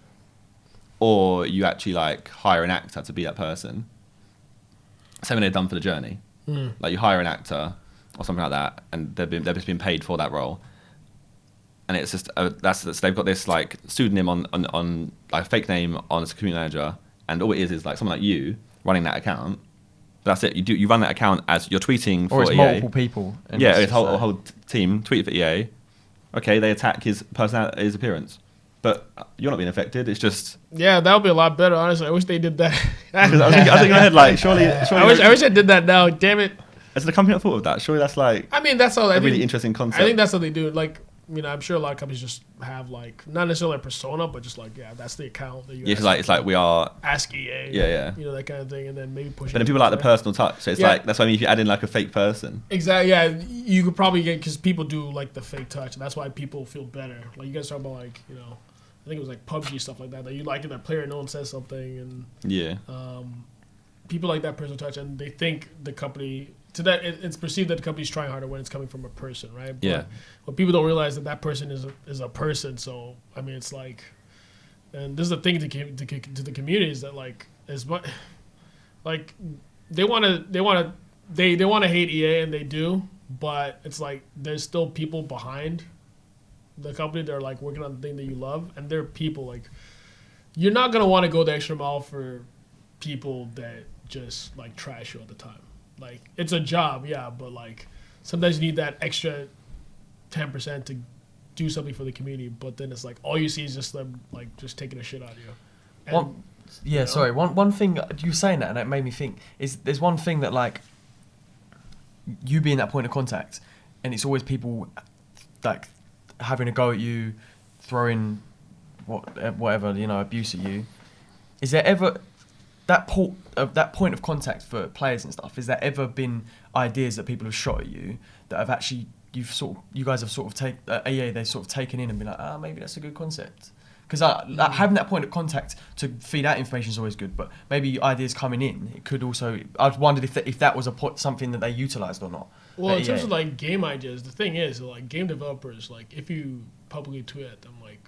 or you actually, like, hire an actor to be that person. Same thing they've done for the journey. Like, you hire an actor or something like that, and they've just been paid for that role. And it's just so they've got this, like, pseudonym on like, a fake name on a community manager, and all it is like someone like you running that account. That's it. You run that account as you're tweeting for EA. Or it's multiple people. Yeah, it's a whole team tweet for EA. Okay, they attack his personality, his appearance, but you're not being affected. It's just that would be a lot better. Honestly, I wish they did that. I was thinking in my head, like, surely. I wish I did that now. Damn it. Has the company not thought of that? Surely that's like. I mean, that's all. A really interesting concept. I think that's how they do it. Like, you know, I'm sure a lot of companies just have, like, not necessarily a persona, but just like, that's the account that you. Yeah, it's like we are. Ask EA. Yeah. You know, that kind of thing, and then maybe push. But then people like the personal touch, so it's like, that's why I mean, if you add in, like, a fake person. Exactly. Yeah, you could probably get, because people do like the fake touch, and that's why people feel better. Like, you guys talk about, like, you know, I think it was like PUBG stuff like that. That you like it, that player, no one says something, and people like that personal touch, and they think the company. To that, it's perceived that the company's trying harder when it's coming from a person, right? But people don't realize that person is a person. So I mean, it's like, and this is the thing to the community is that, like, as much, like, they want to hate EA, and they do, but it's like there's still people behind the company that are, like, working on the thing that you love, and they're people, like, you're not gonna want to go the extra mile for people that just, like, trash you all the time. Like, it's a job, yeah, but, like, sometimes you need that extra 10% to do something for the community, but then it's like all you see is just them, like, just taking a shit out of you. And, sorry. One thing you were saying that, and it made me think, is there's one thing that, like, you being that point of contact, and it's always people, like, having a go at you, throwing whatever, you know, abuse at you. Is there ever that point of contact for players and stuff? Has there ever been ideas that people have shot at you that have actually you guys have sort of they've sort of taken in and been like, maybe that's a good concept? Because having that point of contact to feed out information is always good, but maybe ideas coming in, it could also. I've wondered if that was something that they utilised or not. Well, in terms of, like, game ideas, the thing is, like, game developers, like, if you publicly tweet at them, like,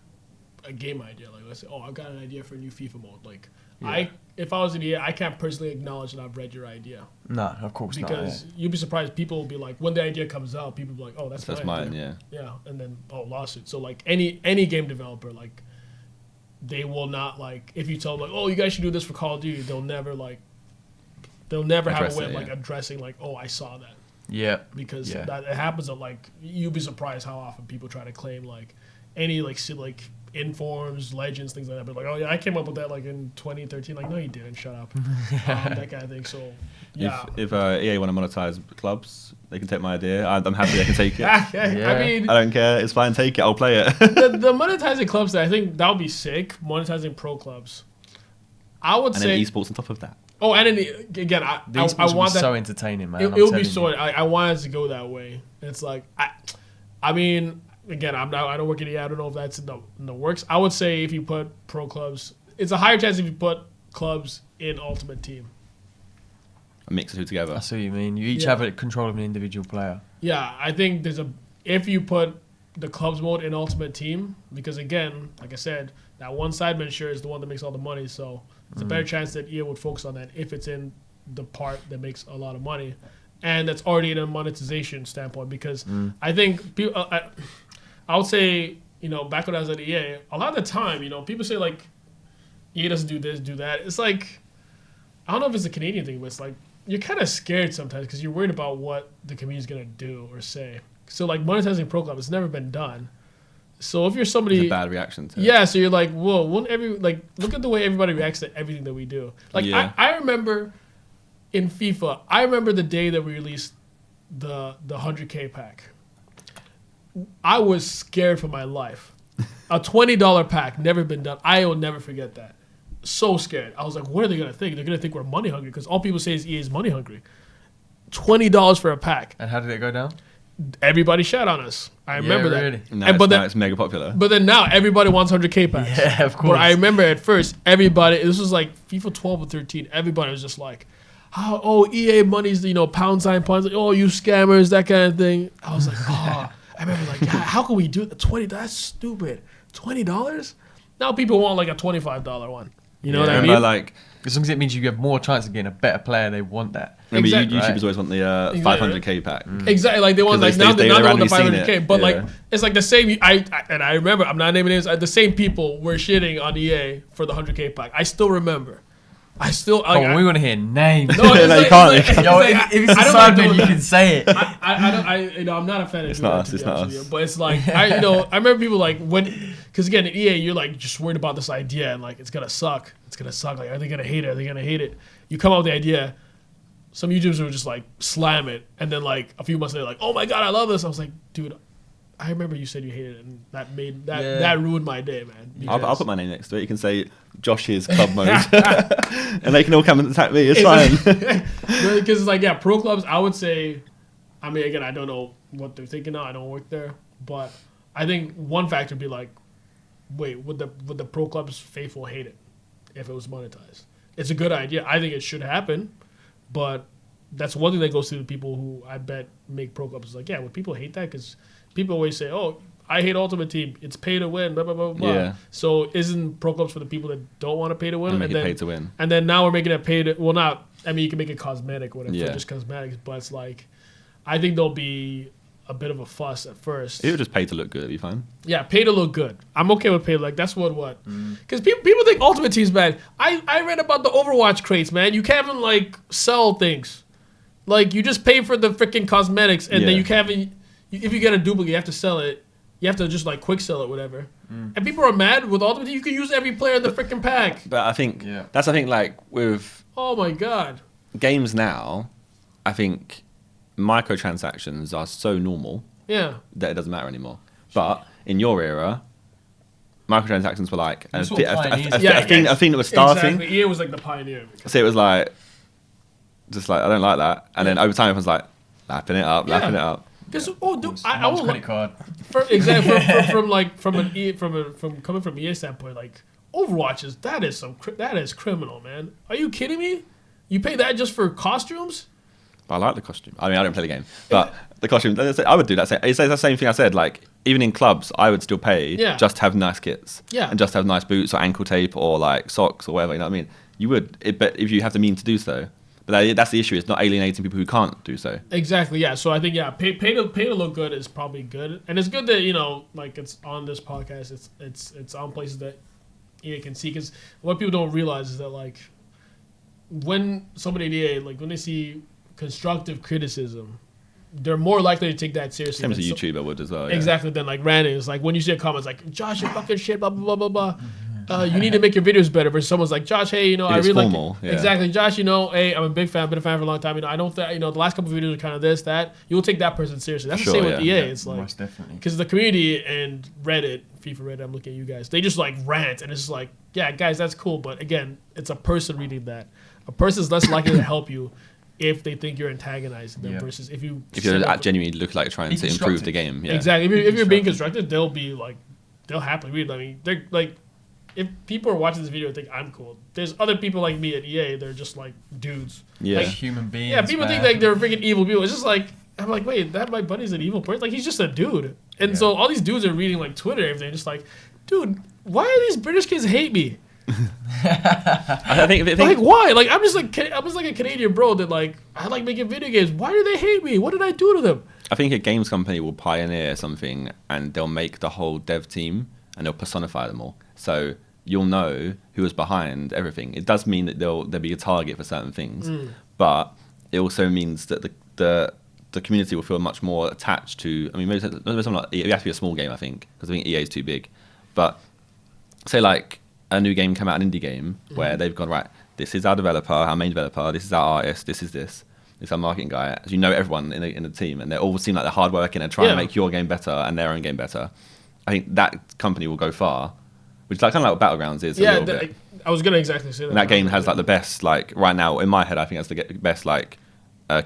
a game idea, like, let's say, I've got an idea for a new FIFA mode, like, If I was in EA, I can't personally acknowledge that I've read your idea. No, of course not. Because you'd be surprised. People will be like, when the idea comes out, people will be like, oh, that's mine. Idea. Yeah, and then lawsuit. So like any game developer, like they will not like if you tell them like, oh, you guys should do this for Call of Duty, they'll never have a way of like addressing like, oh, I saw that. Yeah. Because that it happens at like you'd be surprised how often people try to claim like any like informs, legends, things like that. But like, oh yeah, I came up with that like in 2013. Like, no, you didn't. Shut up. That kind of thing. So yeah. If EA want to monetize clubs, they can take my idea. I'm happy they can take it. I mean, I don't care. It's fine. Take it. I'll play it. the monetizing clubs, I think that would be sick. Monetizing pro clubs. I would say. And then esports on top of that. Oh, and then again, I want that. So entertaining, man. It would be so. I wanted to go that way. It's like I mean. Again, I don't work at EA. I don't know if that's in the works. I would say if you put pro clubs, it's a higher chance if you put clubs in Ultimate Team. A mix the two together. I see what you mean. You each have a control of an individual player. Yeah, I think if you put the clubs mode in Ultimate Team, because again, like I said, that one Sidemen share is the one that makes all the money. So it's a better chance that EA would focus on that if it's in the part that makes a lot of money, and that's already in a monetization standpoint. Because I think people. I would say, back when I was at EA, a lot of the time, people say, like, EA doesn't do this, do that. It's like, I don't know if it's a Canadian thing, but it's like, you're kind of scared sometimes because you're worried about what the community's going to do or say. So, like, monetizing Pro Club, it's never been done. So, if you're somebody... It's a bad reaction to it. Yeah, so you're like, whoa, look at the way everybody reacts to everything that we do. Like, I remember in FIFA, I remember the day that we released the 100K pack. I was scared for my life. A $20 pack, never been done. I will never forget that. So scared. I was like, what are they going to think? They're going to think we're money hungry because all people say is EA is money hungry. $20 for a pack. And how did it go down? Everybody shat on us. I remember that. Really? Now it's mega popular. But then now everybody wants 100K packs. Yeah, of course. But I remember at first, everybody, this was like FIFA 12 or 13, everybody was just like, EA money's, pound sign, oh, you scammers, that kind of thing. I was like, oh. I remember like, how can we do it? $20? That's stupid. $20? Now people want like a $25 one. You know what I mean? Like, as long as it means you have more chance of getting a better player, they want that. Remember, YouTubers always want the 500K pack. Exactly. Like they want like now they want the 500K. But like it's like the same. I remember. I'm not naming names. The same people were shitting on EA for the 100K pack. I still remember. We want to hear names. No, you can't. If it's a Sidemen, you can say it. I'm not a fan of It's not us. It's not us. But it's like I remember people like because again at EA you're like just worried about this idea and like it's gonna suck. It's gonna suck. Like are they gonna hate it? Are they gonna hate it? You come up with the idea. Some YouTubers would just like slam it, and then like a few months later, like, oh my god, I love this. I was like, dude, I remember you said you hated it, and that ruined my day, man. I'll put my name next to it. You can say Josh's club mode, and they can all come and attack me. It's fine. Because it's like pro clubs. I would say, I mean, again, I don't know what they're thinking now. I don't work there, but I think one factor would be like, wait, would the pro clubs faithful hate it if it was monetized? It's a good idea. I think it should happen, but that's one thing that goes to the people who I bet make pro clubs. It's like, yeah, would people hate that? Because people always say, oh, I hate Ultimate Team. It's pay to win, blah, blah, blah, blah. Yeah. So isn't pro clubs for the people that don't want to pay to win? And then pay to win. And then now we're making it pay to, well, not, I mean, you can make it cosmetic or whatever, just cosmetics, but it's like, I think there'll be a bit of a fuss at first. It would just pay to look good, it'd be fine. Yeah, pay to look good. I'm okay with pay to look. That's what? Because people think Ultimate Team's bad. I read about the Overwatch crates, man. You can't even, like, sell things. Like, you just pay for the freaking cosmetics, and then you can't even, if you get a duplicate, you have to sell it. You have to just, like, quick sell it, whatever. And people are mad with Ultimate Team. You can use every player in the freaking pack. But I think, that's, I think, like, with... Oh, my God. Games now, I think microtransactions are so normal that it doesn't matter anymore. But in your era, microtransactions were like a thing that was starting. Exactly. EA was like the pioneer. So it was like, just like, I don't like that. And then over time, everyone's like, lapping it up. Because I want credit card. From coming from EA standpoint, like Overwatch that is criminal, man. Are you kidding me? You pay that just for costumes? I like the costume. I mean, I don't play the game, but the costume, I would do that. It's the same thing I said. Like, even in clubs, I would still pay just to have nice kits. Yeah. And just have nice boots or ankle tape or like socks or whatever. You know what I mean? You would, but if you have the means to do so. But that's the issue. It's not alienating people who can't do so. Exactly. Yeah. So I think pay to look good is probably good, and it's good that like it's on this podcast. It's on places that EA can see, because what people don't realize is that like when somebody at EA, like when they see constructive criticism, they're more likely to take that seriously. Same as a YouTuber would as well. Yeah. Exactly. Then like ranting, it's like when you see a comment like, Josh, you're fucking shit, blah blah blah blah blah. You need to make your videos better. Versus someone's like, Josh, hey, I really formal, like it. Exactly, Josh, hey, I'm a big fan, been a fan for a long time. I don't think, the last couple of videos are kind of this, that. You'll take that person seriously. That's the same with EA. Yeah, it's like, most definitely. Because the community and Reddit, FIFA Reddit, I'm looking at you guys, they just like rant, and it's just like, yeah, guys, that's cool. But again, it's a person reading that. A person's less likely to help you if they think you're antagonizing them versus if you're genuinely look like trying to improve the game. Yeah. Exactly. If you're being constructive, they'll happily read it. I mean, they're like, if people are watching this video and think I'm cool, there's other people like me at EA. They're just like dudes. Yeah. Like, human beings. Yeah, people think like they're freaking evil people. It's just like, I'm like, wait, that my buddy's an evil person? Like, he's just a dude. And so all these dudes are reading like Twitter and everything, just like, dude, why do these British kids hate me? I think like, why? Like, I'm just like a Canadian bro that like, I like making video games. Why do they hate me? What did I do to them? I think a games company will pioneer something and they'll make the whole dev team and they'll personify them all. So you'll know who is behind everything. It does mean that there'll be a target for certain things, but it also means that the community will feel much more attached to. I mean, maybe something like it has to be a small game, I think, because I think EA is too big. But say like a new game come out, an indie game, where they've gone, right, this is our developer, our main developer, this is our artist, this is our marketing guy. As you know, everyone in the team, and they all seem like they're hard working and trying to make your game better and their own game better. I think that company will go far, which is like kind of like what Battlegrounds is. Yeah, I was gonna exactly say that. And that game has like the best, like right now in my head, I think that's the best like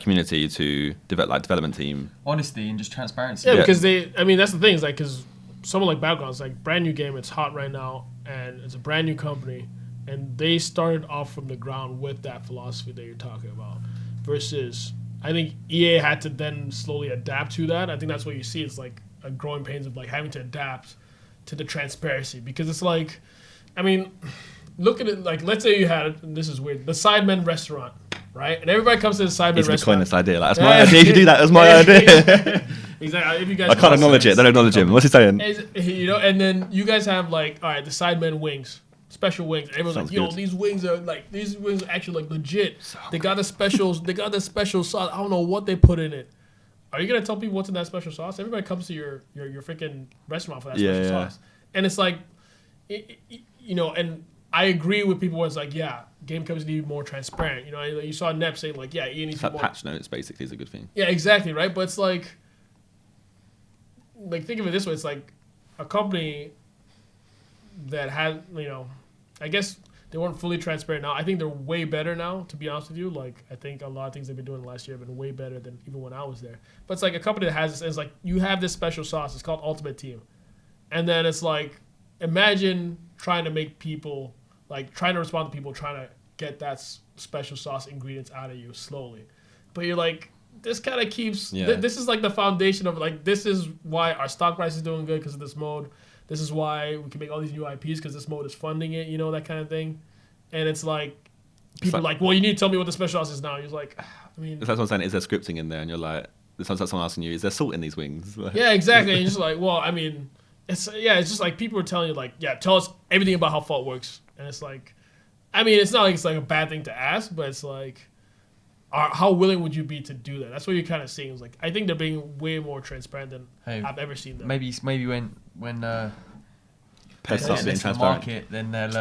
community to development team. Honesty and just transparency. Yeah, because that's the thing, is like, because someone like Battlegrounds, like brand new game, it's hot right now, and it's a brand new company, and they started off from the ground with that philosophy that you're talking about. Versus, I think EA had to then slowly adapt to that. I think that's what you see. It's like a growing pains of like having to adapt to the transparency, because it's like, I mean, look at it, like, let's say you had, this is weird, the Sidemen restaurant, right? And everybody comes to the Sidemen restaurant. He's coined this idea. Like, that's my idea. If you do that, that's my idea. Exactly. If you guys I can't acknowledge it. Don't acknowledge him. What's he saying? And then you guys have like, all right, the Sidemen wings. Special wings. And everyone's Sounds like, yo, good. these wings are actually like legit. So they got the specials. They got the special sauce. I don't know what they put in it. Are you gonna tell people what's in that special sauce? Everybody comes to your freaking restaurant for that special sauce, and it's like, and I agree with people where it's like, yeah, game companies need to be more transparent. You saw Nep saying like, yeah, you need to be more patch notes basically is a good thing. Yeah, exactly, right. But it's like think of it this way: it's like a company that had, I guess they weren't fully transparent now. I think they're way better now, to be honest with you. Like, I think a lot of things they've been doing last year have been way better than even when I was there. But it's like a company that has this, and it's like, you have this special sauce. It's called Ultimate Team. And then it's like, imagine trying to make people, like, trying to respond to people trying to get that special sauce ingredients out of you slowly. But you're like, this kind of keeps, this is like the foundation of, like, this is why our stock price is doing good because of this mode. This is why we can make all these new IPs because this mode is funding it, that kind of thing. And it's like, people are like, well, you need to tell me what the special sauce is now. You're like, I mean. That's what I'm saying. Is there scripting in there? And you're like, it sounds like someone asking you, is there salt in these wings? Yeah, exactly. And you're just like, well, I mean, it's just like people are telling you, like, yeah, tell us everything about how Fault works. And it's like, I mean, it's not like it's like a bad thing to ask, but it's like, how willing would you be to do that? That's what you're kind of seeing. It's like, I think they're being way more transparent than I've ever seen them. Maybe when Pez starts being transparent, market, then they'll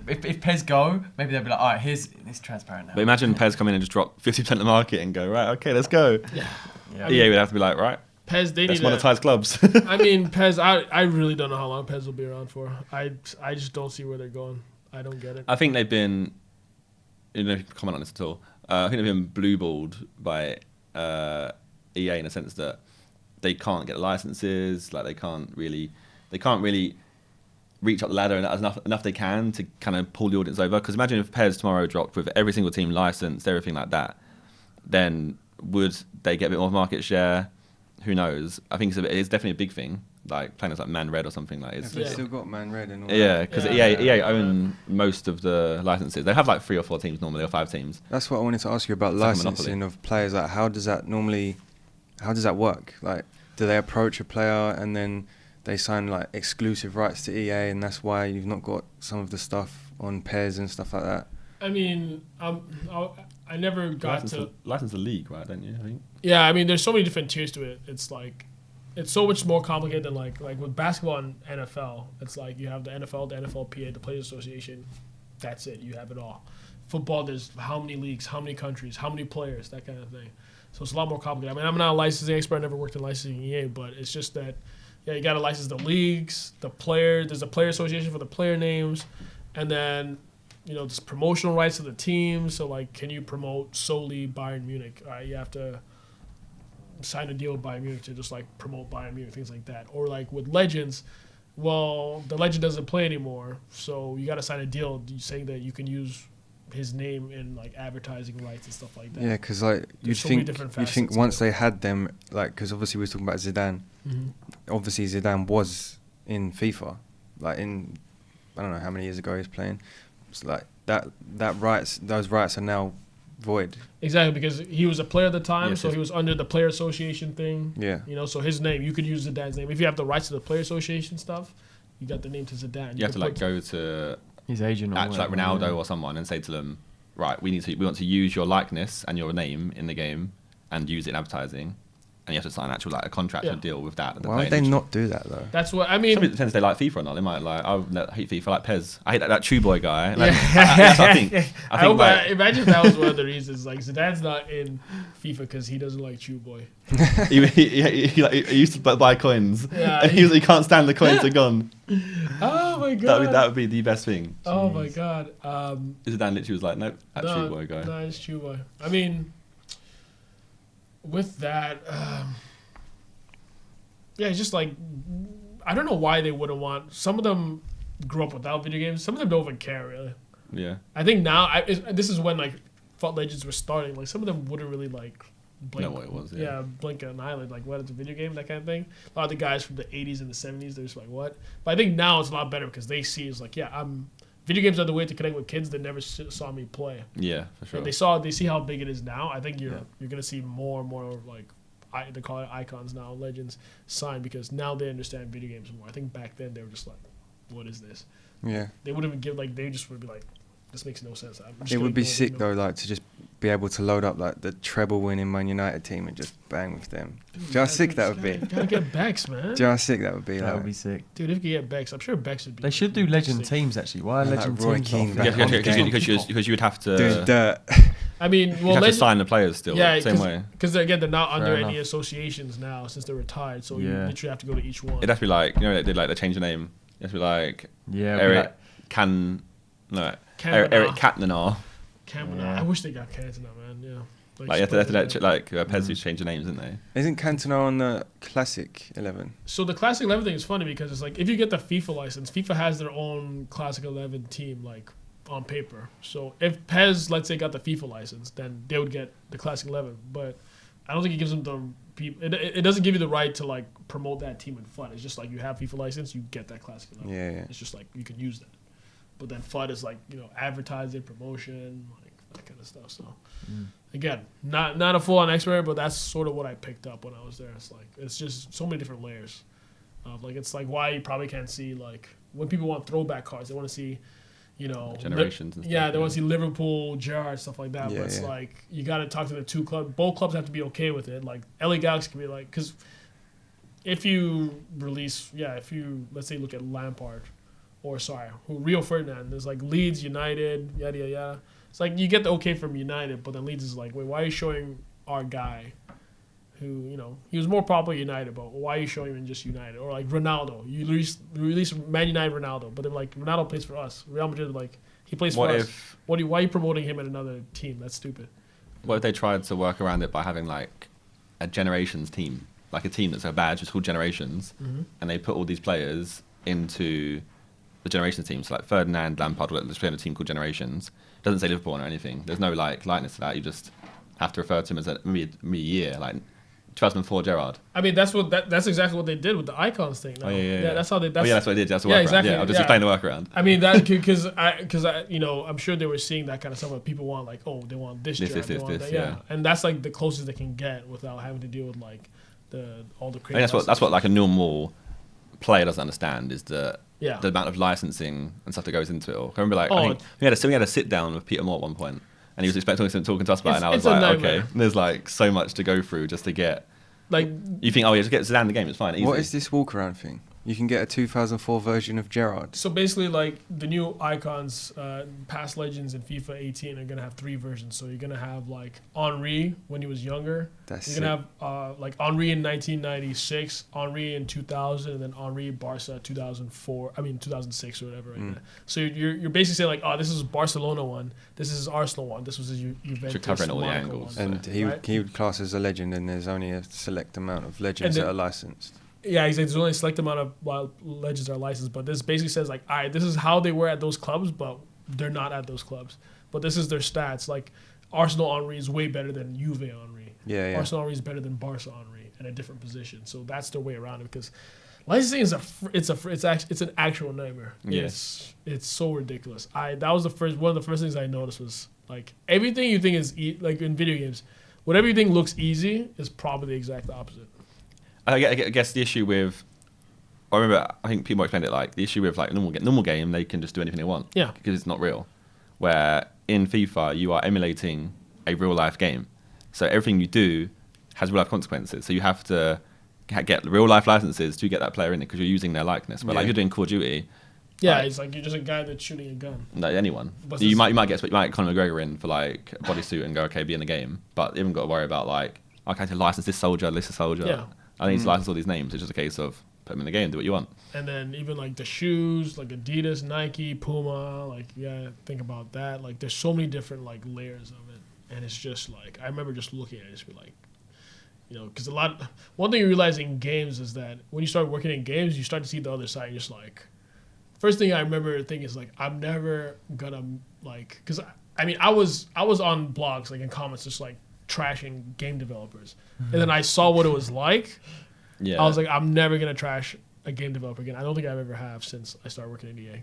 if Pez go, maybe they'll be like, all right, it's transparent now. But imagine Pez come in and just drop 50% of the market and go, right, okay, let's go. Yeah. EA would have to be like, right, Pez, let's monetize clubs. I mean, Pez, I really don't know how long Pez will be around for. I just don't see where they're going. I don't get it. I think they've been, if you can comment on this at all, I think they've been blue-balled by EA in the sense that they can't get licenses, like they can't really reach up the ladder enough they can to kind of pull the audience over. Because imagine if Pez tomorrow dropped with every single team licensed, everything like that, then would they get a bit more market share? Who knows? I think it's definitely a big thing. like playing as like Man Red or something like. It's, They've still got Man Red and all yeah, that. because EA own most of the licenses. They have like 3 or 4 teams normally, or 5 teams. That's what I wanted to ask you about licensing of players. Like, how does that work? Like, do they approach a player and then they sign like exclusive rights to EA, and that's why you've not got some of the stuff on PES and stuff like that? I mean, I never got to license the league, right? Don't you? I think. Yeah, I mean, there's so many different tiers to it. It's like, it's so much more complicated than like with basketball and NFL. It's like you have the NFL, the NFLPA, the Players Association. That's it. You have it all. Football, there's how many leagues, how many countries, how many players, that kind of thing. So it's a lot more complicated. I mean, I'm not a licensing expert. I never worked in licensing EA, but it's just that, yeah, you got to license the leagues, the players. There's a player association for the player names, and then, you know, there's promotional rights to the team. So, like, can you promote solely Bayern Munich? All right, you have to sign a deal with Bayern Munich to just, like, promote Bayern Munich, things like that. Or, like, with Legends, well, the Legend doesn't play anymore, so you got to sign a deal saying that you can use his name in, like, advertising rights and stuff like that. Yeah, because, like, you think once they had them, like, because obviously we were talking about Zidane. Mm-hmm. Obviously, Zidane was in FIFA, like, in, I don't know how many years ago he was playing. It's like those rights are now void. Exactly, because he was a player at the time, so he was under the player association thing. Yeah. You know, so his name, you could use Zidane's name. If you have the rights to the player association stuff, you got the name to Zidane. You have to like go to his agent or like Ronaldo or someone and say to them, right, we want to use your likeness and your name in the game and use it in advertising. And you have to sign actual like a contract or deal with that. Why would they not do that though? That's what I mean. Some people depends if they like FIFA or not. They might like, I hate FIFA, like PES. I hate that CHUBOI guy. Like, that's what I think. I think like, imagine if that was one of the reasons. Like Zidane's not in FIFA because he doesn't like CHUBOI. he used to buy coins. Yeah, and he can't stand the coins are gone. Oh my god. That would be the best thing. Oh my god. Zidane literally was like, nope, that CHUBOI guy. No, it's CHUBOI. I mean, with that, yeah, it's just like, I don't know why they wouldn't want. Some of them grew up without video games. Some of them don't even care, really. Yeah. I think now, this is when, like, Foot Legends were starting. Like, some of them wouldn't really, like, blink. Know what it was, yeah. Blink an eyelid. Like, what, it's a video game? That kind of thing. A lot of the guys from the 80s and the 70s, they're just like, what? But I think now it's a lot better because they see it's like, yeah, video games are the way to connect with kids that never saw me play. Yeah, for sure. And they see how big it is now. I think you're gonna see more and more like they call it icons now, legends signed because now they understand video games more. I think back then they were just like, what is this? Yeah. They wouldn't even give like they just would be like, this makes no sense. It would be sick though, like to just be able to load up like the treble winning Man United team and just bang with them. Do you know how sick that would be? Gotta get Bex, man. Do you know how sick that would be? That would be sick. Dude, if you get Bex, I'm sure Bex would be. They should do legend teams actually. Why are legend Roy teams? Keane because you would have to do dirt. I mean, well, you have to sign the players still. Yeah, same way. Because again, they're not under any associations now since they're retired. So you literally have to go to each one. It'd have to be like, you know, they change the name. It has to be like Eric Cantona. I wish they got Cantona, man. Yeah. Like you have to let PES change the names, didn't they? Isn't Cantona on the Classic 11? So the Classic 11 thing is funny because it's like if you get the FIFA license, FIFA has their own Classic 11 team like on paper. So if PES, let's say, got the FIFA license, then they would get the Classic 11. But I don't think it gives them the it doesn't give you the right to like promote that team in FUT. It's just like you have FIFA license, you get that Classic 11. Yeah. It's just like you can use that. But then FUT is like, you know, advertising, promotion, like that kind of stuff. So again, not a full-on expert, but that's sort of what I picked up when I was there. It's like it's just so many different layers. Like it's like why you probably can't see like when people want throwback cards, they want to see, you know, generations. They want to see Liverpool, Gerrard, stuff like that. But it's like you got to talk to the two clubs. Both clubs have to be okay with it. Like LA Galaxy can be like, because if you let's say look at Lampard. Rio Ferdinand. There's like Leeds, United, yada, yada, yada. It's like you get the okay from United, but then Leeds is like, wait, why are you showing our guy who, you know, he was more popular United, but why are you showing him in just United? Or like Ronaldo. You release Man United Ronaldo, but then like Ronaldo plays for us. Real Madrid, like, he plays for us. Why are you promoting him at another team? That's stupid. What if they tried to work around it by having like a Generations team? Like a team that's a badge, it's called Generations, and they put all these players into the Generations team. So like Ferdinand, Lampard, let's play on a team called Generations. Doesn't say Liverpool or anything. There's no like likeness to that. You just have to refer to him as maybe a year, like 2004 Gerrard. I mean, that's exactly what they did with the icons thing. Now. Yeah. That's how they. That's what they did. That's the yeah, workaround. exactly. Yeah, I'll just explain the workaround. I mean, that because I'm sure they were seeing that kind of stuff. Where people want like, oh, they want this. Yeah, and that's like the closest they can get without having to deal with like all the crazy. That's what like a normal player doesn't understand is the amount of licensing and stuff that goes into it all. I remember I think we had a sit down with Peter Moore at one point. And he was talking to us about it, and I was like, okay, there's like so much to go through just to get. Like, you think, just get Zidane in the game, it's fine. Easy. What is this walk-around thing? You can get a 2004 version of Gerrard. So basically, like the new icons, past legends in FIFA 18 are gonna have 3 versions. So you're gonna have like Henry when he was younger. You're gonna have like Henry in 1996, Henry in 2000, and then Henry Barca 2006 or whatever. Right there. So you're basically saying like, oh, this is Barcelona one, this is Arsenal one, this was his Juventus. Should cover all the angles. One. And he would class as a legend, and there's only a select amount of legends that are licensed. Yeah, exactly. There's only a select amount of legends are licensed, but this basically says like, all right, this is how they were at those clubs, but they're not at those clubs. But this is their stats. Like Arsenal Henry is way better than Juve Henry. Yeah. Arsenal Henry is better than Barca Henry in a different position. So that's their way around it because licensing is it's an actual nightmare. Yes, it's so ridiculous. That was one of the first things I noticed was like everything you think is like in video games, whatever you think looks easy is probably the exact opposite. I guess the issue with, I think people explained it like the issue with like normal game, they can just do anything they want. Yeah. Because it's not real. Where in FIFA, you are emulating a real life game. So everything you do has real life consequences. So you have to get real life licenses to get that player in it because you're using their likeness. But like you're doing Call of Duty. Yeah, it's like you're just a guy that's shooting a gun. Like anyone. You might get Conor McGregor in for like a bodysuit and go, okay, be in the game. But you haven't got to worry about like, okay, I have to license this soldier, this soldier. Yeah. I need to license all these names. It's just a case of put them in the game, do what you want. And then even like the shoes, like Adidas, Nike, Puma, like think about that. Like there's so many different like layers of it, and it's just like I remember just looking at it, just be like, because one thing you realize in games is that when you start working in games, you start to see the other side. You're just like, first thing I remember thinking is like I'm never gonna like, because I was on blogs like in comments just like trashing game developers, and then I saw what it was like. I was like, I'm never gonna trash a game developer again. I don't think I ever have since I started working at EA.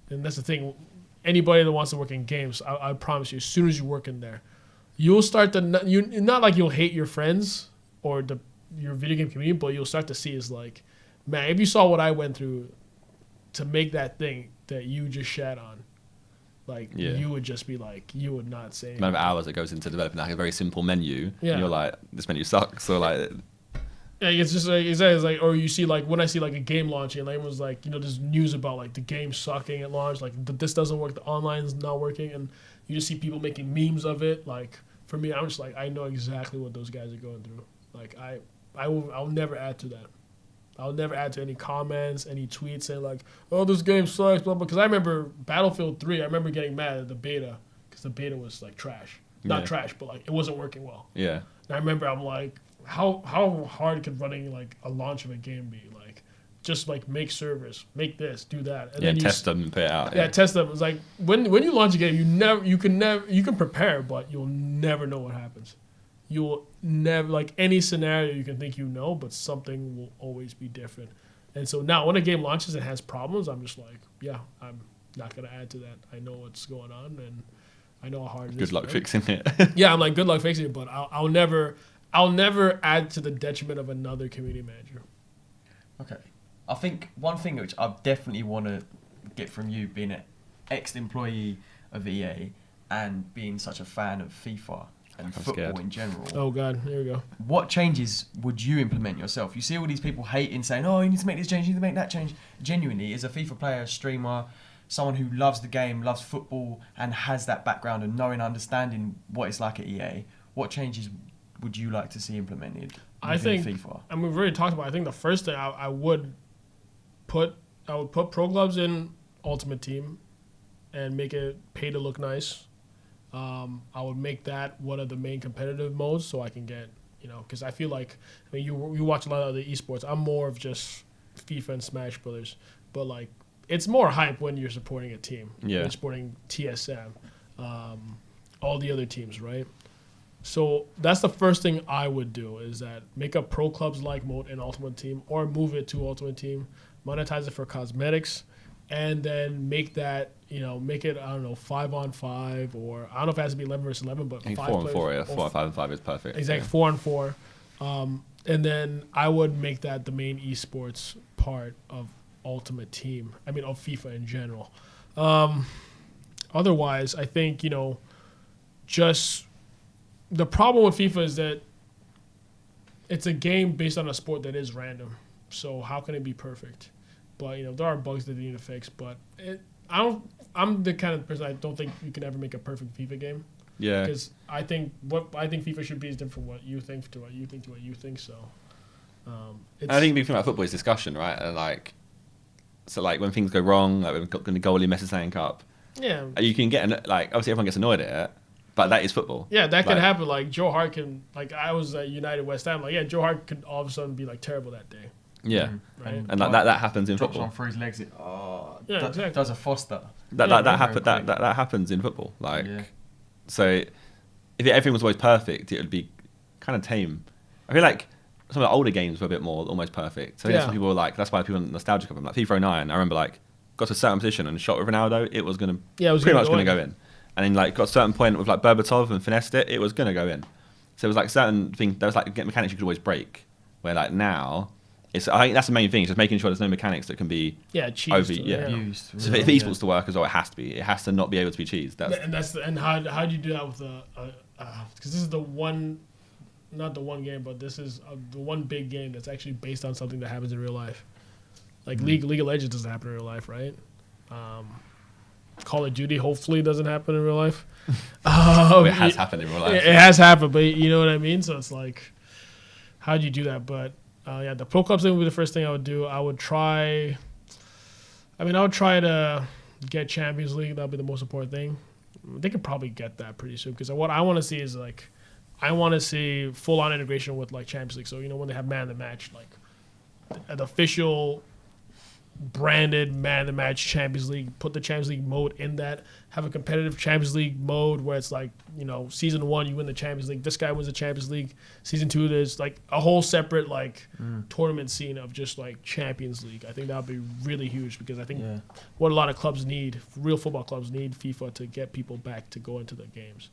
And that's the thing, anybody that wants to work in games, I promise you, as soon as you work in there, you'll start to not like you'll hate your friends or your video game community, but you'll start to see is like, man, if you saw what I went through to make that thing that you just shat on, like you would just be like, you would not say anything. The amount of hours that goes into developing like a very simple menu, and you're like, this menu sucks. So like, it's just like it's like, or you see like when I see like a game launching, and everyone's like, there's news about like the game sucking at launch, like this doesn't work, the online's not working, and you just see people making memes of it. Like for me, I'm just like, I know exactly what those guys are going through. Like I'll never add to that. I'll never add to any comments, any tweets saying like, "Oh, this game sucks," blah blah. Because I remember Battlefield 3. I remember getting mad at the beta because the beta was like trash, not trash, but like it wasn't working well. Yeah. And I remember I'm like, how hard could running like a launch of a game be? Like, just like make servers, make this, do that, and then test them and put it out. Yeah, test them. It's like when you launch a game, you can prepare, but you'll never know what happens. You will never, like any scenario you can think but something will always be different. And so now when a game launches and has problems, I'm just like, I'm not going to add to that. I know what's going on, and I know how hard it is. Good luck fixing it. Yeah, I'm like, good luck fixing it, but I'll never add to the detriment of another community manager. Okay. I think one thing which I definitely want to get from you, being an ex-employee of EA and being such a fan of FIFA and football in general. Oh God, here we go. What changes would you implement yourself? You see all these people hating, saying, "Oh, you need to make this change, you need to make that change." Genuinely, as a FIFA player, streamer, someone who loves the game, loves football, and has that background and knowing, understanding what it's like at EA, what changes would you like to see implemented within FIFA? And we've already talked about. I think the first thing I would put pro clubs in Ultimate Team, and make it pay to look nice. I would make that one of the main competitive modes so I can get, because I feel like, you watch a lot of the esports. I'm more of just FIFA and Smash Brothers, but like it's more hype when you're supporting a team. Yeah. You're supporting TSM, all the other teams, right? So that's the first thing I would do, is that make a pro clubs like mode in Ultimate Team, or move it to Ultimate Team, monetize it for cosmetics, and then make that, make it, I don't know, 5-on-5, or I don't know if it has to be 11 versus 11, but 5 4-on-4, yeah, 4-5-5 is perfect. Exactly, 4-on-4. And then I would make that the main esports part of Ultimate Team. I mean, of FIFA in general. Otherwise, I think, just the problem with FIFA is that it's a game based on a sport that is random. So how can it be perfect? But there are bugs that they need to fix. But I'm the kind of person, I don't think you can ever make a perfect FIFA game. Yeah. Because I think FIFA should be is different from what you think to what you think to what you think. So I think the big thing about football is discussion, right? And when things go wrong, like when the goalie messes something up, you can get obviously everyone gets annoyed at it. But that is football. Yeah, that can happen. Like Joe Hart can, I was at United West Ham. Joe Hart could all of a sudden be terrible that day. Yeah, right. And that happens in drops football. On for his legs. Exactly. Does a Foster. That happens in football. So if everything was always perfect, it would be kind of tame. I feel like some of the older games were a bit more almost perfect. So some people were that's why people are nostalgic of them. Like FIFA 09, I remember got to a certain position and shot with Ronaldo, it was gonna pretty much gonna go in. And then got a certain point with Berbatov and finessed it was gonna go in. So it was certain things, there was mechanics you could always break. Where now, I think that's the main thing, is just making sure there's no mechanics that can be cheesed used. So for esports to work as well, it has to be. It has to not be able to be cheesed. And how do you do that with because this is the one, not the one game, but this is the one big game that's actually based on something that happens in real life. League of Legends doesn't happen in real life, right? Call of Duty hopefully doesn't happen in real life. It has happened in real life. It has happened, but you know what I mean? So it's how do you do that? But the pro clubs thing would be the first thing I would do. I would try to get Champions League. That would be the most important thing. They could probably get that pretty soon, because what I want to see is I want to see full-on integration with Champions League. So when they have man of the match, an official branded man of the match Champions League, put the Champions League mode in that, have a competitive Champions League mode where it's season 1 you win the Champions League, this guy wins the Champions League, season 2 there's a whole separate tournament scene of just Champions League. I think that would be really huge, because I think what a lot of clubs need, real football clubs need FIFA to get people back to go into the games,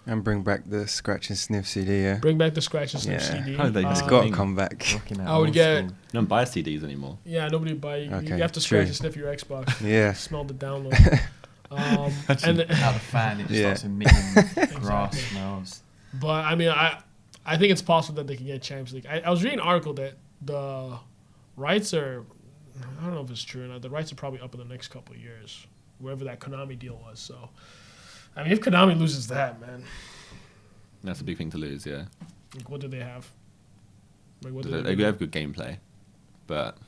And bring back the scratch and sniff CD, yeah. Bring back the scratch and sniff CD. It's got to come back. I would get. You don't buy CDs anymore. Yeah, nobody buy. Okay, you have to scratch and sniff your Xbox. Yeah. Smell the download. And out the fan, it just starts emitting grass smells. But I think it's possible that they can get Champions League. I was reading an article that the rights are, I don't know if it's true or not. The rights are probably up in the next couple of years, wherever that Konami deal was. So. If Konami loses that, man, that's a big thing to lose. Yeah. What do they have? They have good gameplay, but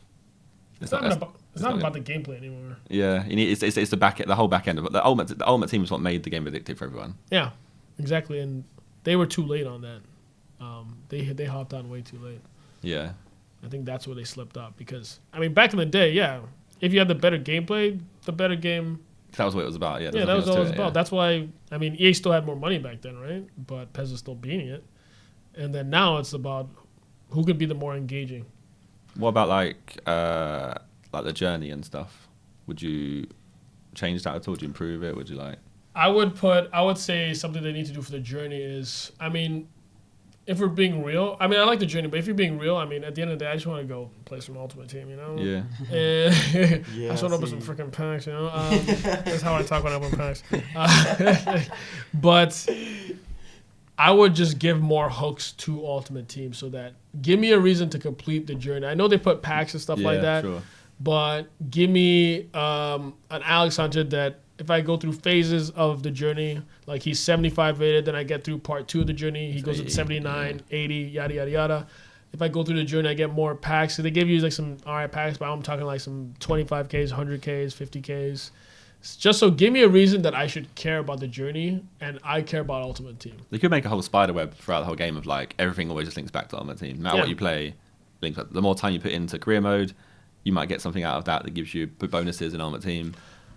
it's not about the gameplay anymore. Yeah, it's the whole back end of it. The ultimate Team is what made the game addictive for everyone. Yeah, exactly, and they were too late on that. They hopped on way too late. Yeah. I think that's where they slipped up, because back in the day, if you had the better gameplay, the better game. That was what it was about, yeah. Yeah, that was what it was about. Yeah. That's why, EA still had more money back then, right? But PES was still beating it. And then now it's about who could be the more engaging. What about the journey and stuff? Would you change that at all? Would you improve it? Would you I would say something they need to do for the journey is, if we're being real, I like the journey, but if you're being real, at the end of the day, I just want to go play some Ultimate Team, Yeah. And I just want to open some freaking packs, That's how I talk when I open packs. But I would just give more hooks to Ultimate Team, so that give me a reason to complete the journey. I know they put packs and stuff like that, sure. But give me an Alex Hunter that, if I go through phases of the journey, he's 75 rated, then I get through part 2 of the journey, he goes to 79, 80, yada, yada, yada. If I go through the journey, I get more packs. So they give you some alright packs, but I'm talking some 25Ks, 100Ks, 50Ks. Just so give me a reason that I should care about the journey, and I care about Ultimate Team. They could make a whole spider web throughout the whole game of everything always just links back to Ultimate Team. No matter what you play, links back. The more time you put into career mode, you might get something out of that gives you bonuses in Ultimate Team.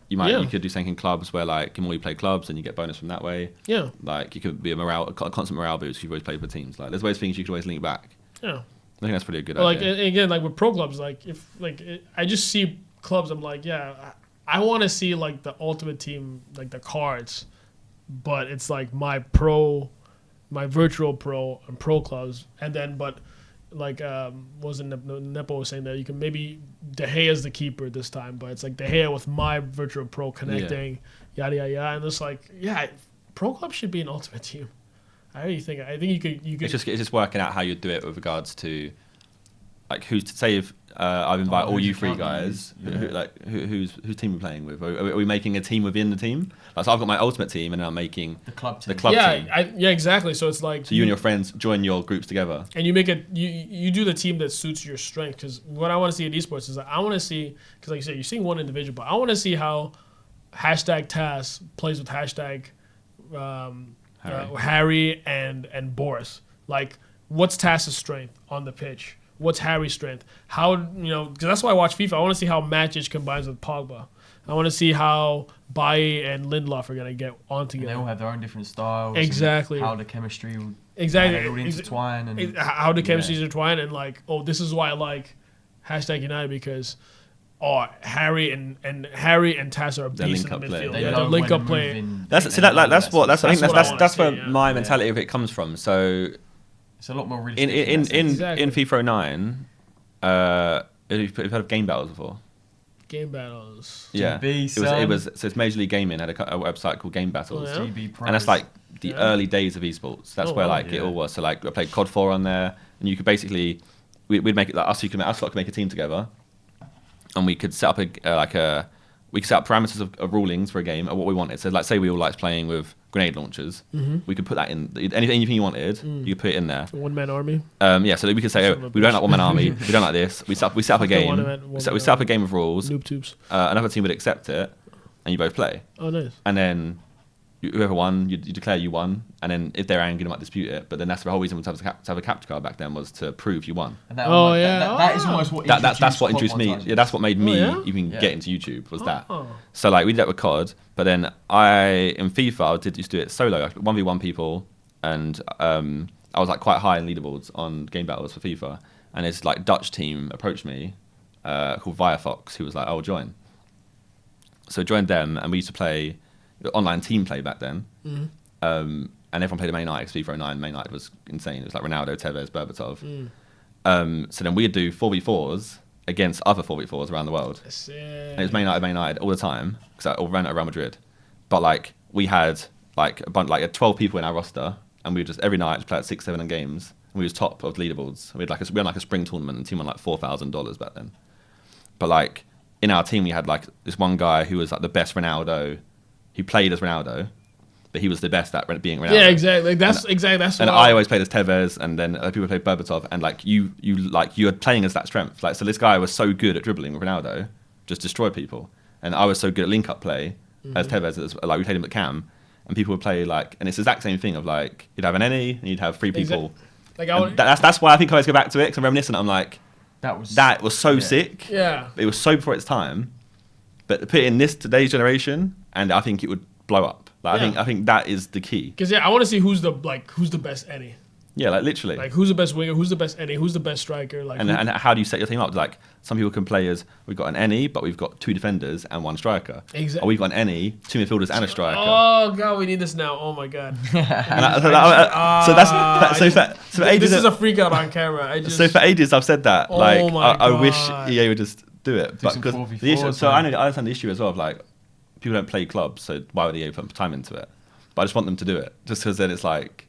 you could do something in clubs where like the more you play clubs, and you get bonus from that way. Yeah. Like you could be a constant morale boost if you've always played for teams. Like there's ways things you could always link back. Yeah. I think that's pretty good. Like again, like with pro clubs, like if like I just see clubs, I'm like, yeah, I want to see like the ultimate team, like the cards, but it's like my virtual pro and pro clubs, and then but like wasn't Nepo was saying that you can maybe De Gea's the keeper this time, but it's like De Gea with my virtual pro connecting, yada yada yada, and it's like pro clubs should be an ultimate team. I think you could. It's just working out how you do it with regards to, like, who's to say if I've invited all you three guys, whose team we're playing with. Are we making a team within the team? Like, so I've got my ultimate team, and then I'm making the club team. Yeah, exactly. So it's like you and your friends join your groups together, and you make it. You do the team that suits your strength. Because what I want to see in esports is I want to see, because like you said, you're seeing one individual, but I want to see how #Taz plays with Harry and Boris. Like, what's Taz's strength on the pitch? What's Harry's strength? How, because that's why I watch FIFA. I want to see how Matic combines with Pogba. I want to see how Bailly and Lindelof are going to get on together. And they all have their own different styles. Exactly. How the chemistry will intertwine. And how the chemistry intertwine. And like, this is why I like #United, because Harry and Taz are beasts in the midfield. They're link up play. That's where my mentality of it comes from. So it's a lot more realistic. In FIFA 09, have you heard of game battles before? Game battles. Yeah, it was. So it's Major League Gaming had a website called Game Battles, and that's like the early days of esports. That's where it all was. So like I played COD 4 on there, and you could basically we'd make it like us could make a team together. And we could set up we could set up parameters of rulings for a game of what we wanted. So, like, say we all liked playing with grenade launchers, we could put that in. Anything you wanted, you could put it in there. One-man army. So we could say we don't like one-man army. We don't like this. We set up a game. We set up a game of rules. Noob tubes. Another team would accept it, and you both play. Oh, nice. And then whoever won, you declare you won, and then if they're angry, they might dispute it. But then that's the whole reason to have a capture card back then, was to prove you won. And that is almost what that's what introduced me. Yeah, that's what made me even get into YouTube, was that. So like we did that with COD, but then in FIFA I used to do it solo, 1v1 people, and I was like quite high in leaderboards on game battles for FIFA, and this like Dutch team approached me called Viafox, who was like, "I'll join." So I joined them, and we used to play online team play back then, and everyone played at Man United. FIFA 09, Man United was insane. It was like Ronaldo, Tevez, Berbatov. So then we'd do 4v4s against other 4v4s around the world. And it was Man United all the time, because I ran at Real Madrid. But like we had like 12 people in our roster, and we would just every night just play at 6-7 games. And we was top of leaderboards. We had like a spring tournament, and the team won like $4,000 back then. But like in our team, we had like this one guy who was like the best Ronaldo. He played as Ronaldo, but he was the best at being Ronaldo. Yeah, exactly. That's and I always played as Tevez, and then people played Berbatov, and like you were playing as that strength. Like, so this guy was so good at dribbling with Ronaldo, just destroyed people, and I was so good at link up play as Tevez. Like we played him at Cam, and people would play like, and it's the exact same thing of like you'd have an any and you'd have three people. That's why I think I always go back to it, because I'm reminiscent. I'm like, that was so sick. Yeah, it was so before its time, but put it in today's generation, and I think it would blow up. Like, I think that is the key. Because I want to see who's the best any. Yeah, like literally. Like who's the best winger? Who's the best any? Who's the best striker? Like, and how do you set your team up? Like some people can play as we've got an any, but we've got 2 defenders and 1 striker. Exactly. Or we've got an any, 2 midfielders and a striker. Oh god, we need this now. Oh my god. So for ages, this is a freak out on camera. So for ages I've said that. I wish EA would just do it. But because the issue, so I understand the issue as well of like people don't play clubs, so why would EA put time into it? But I just want them to do it, just because then it's like,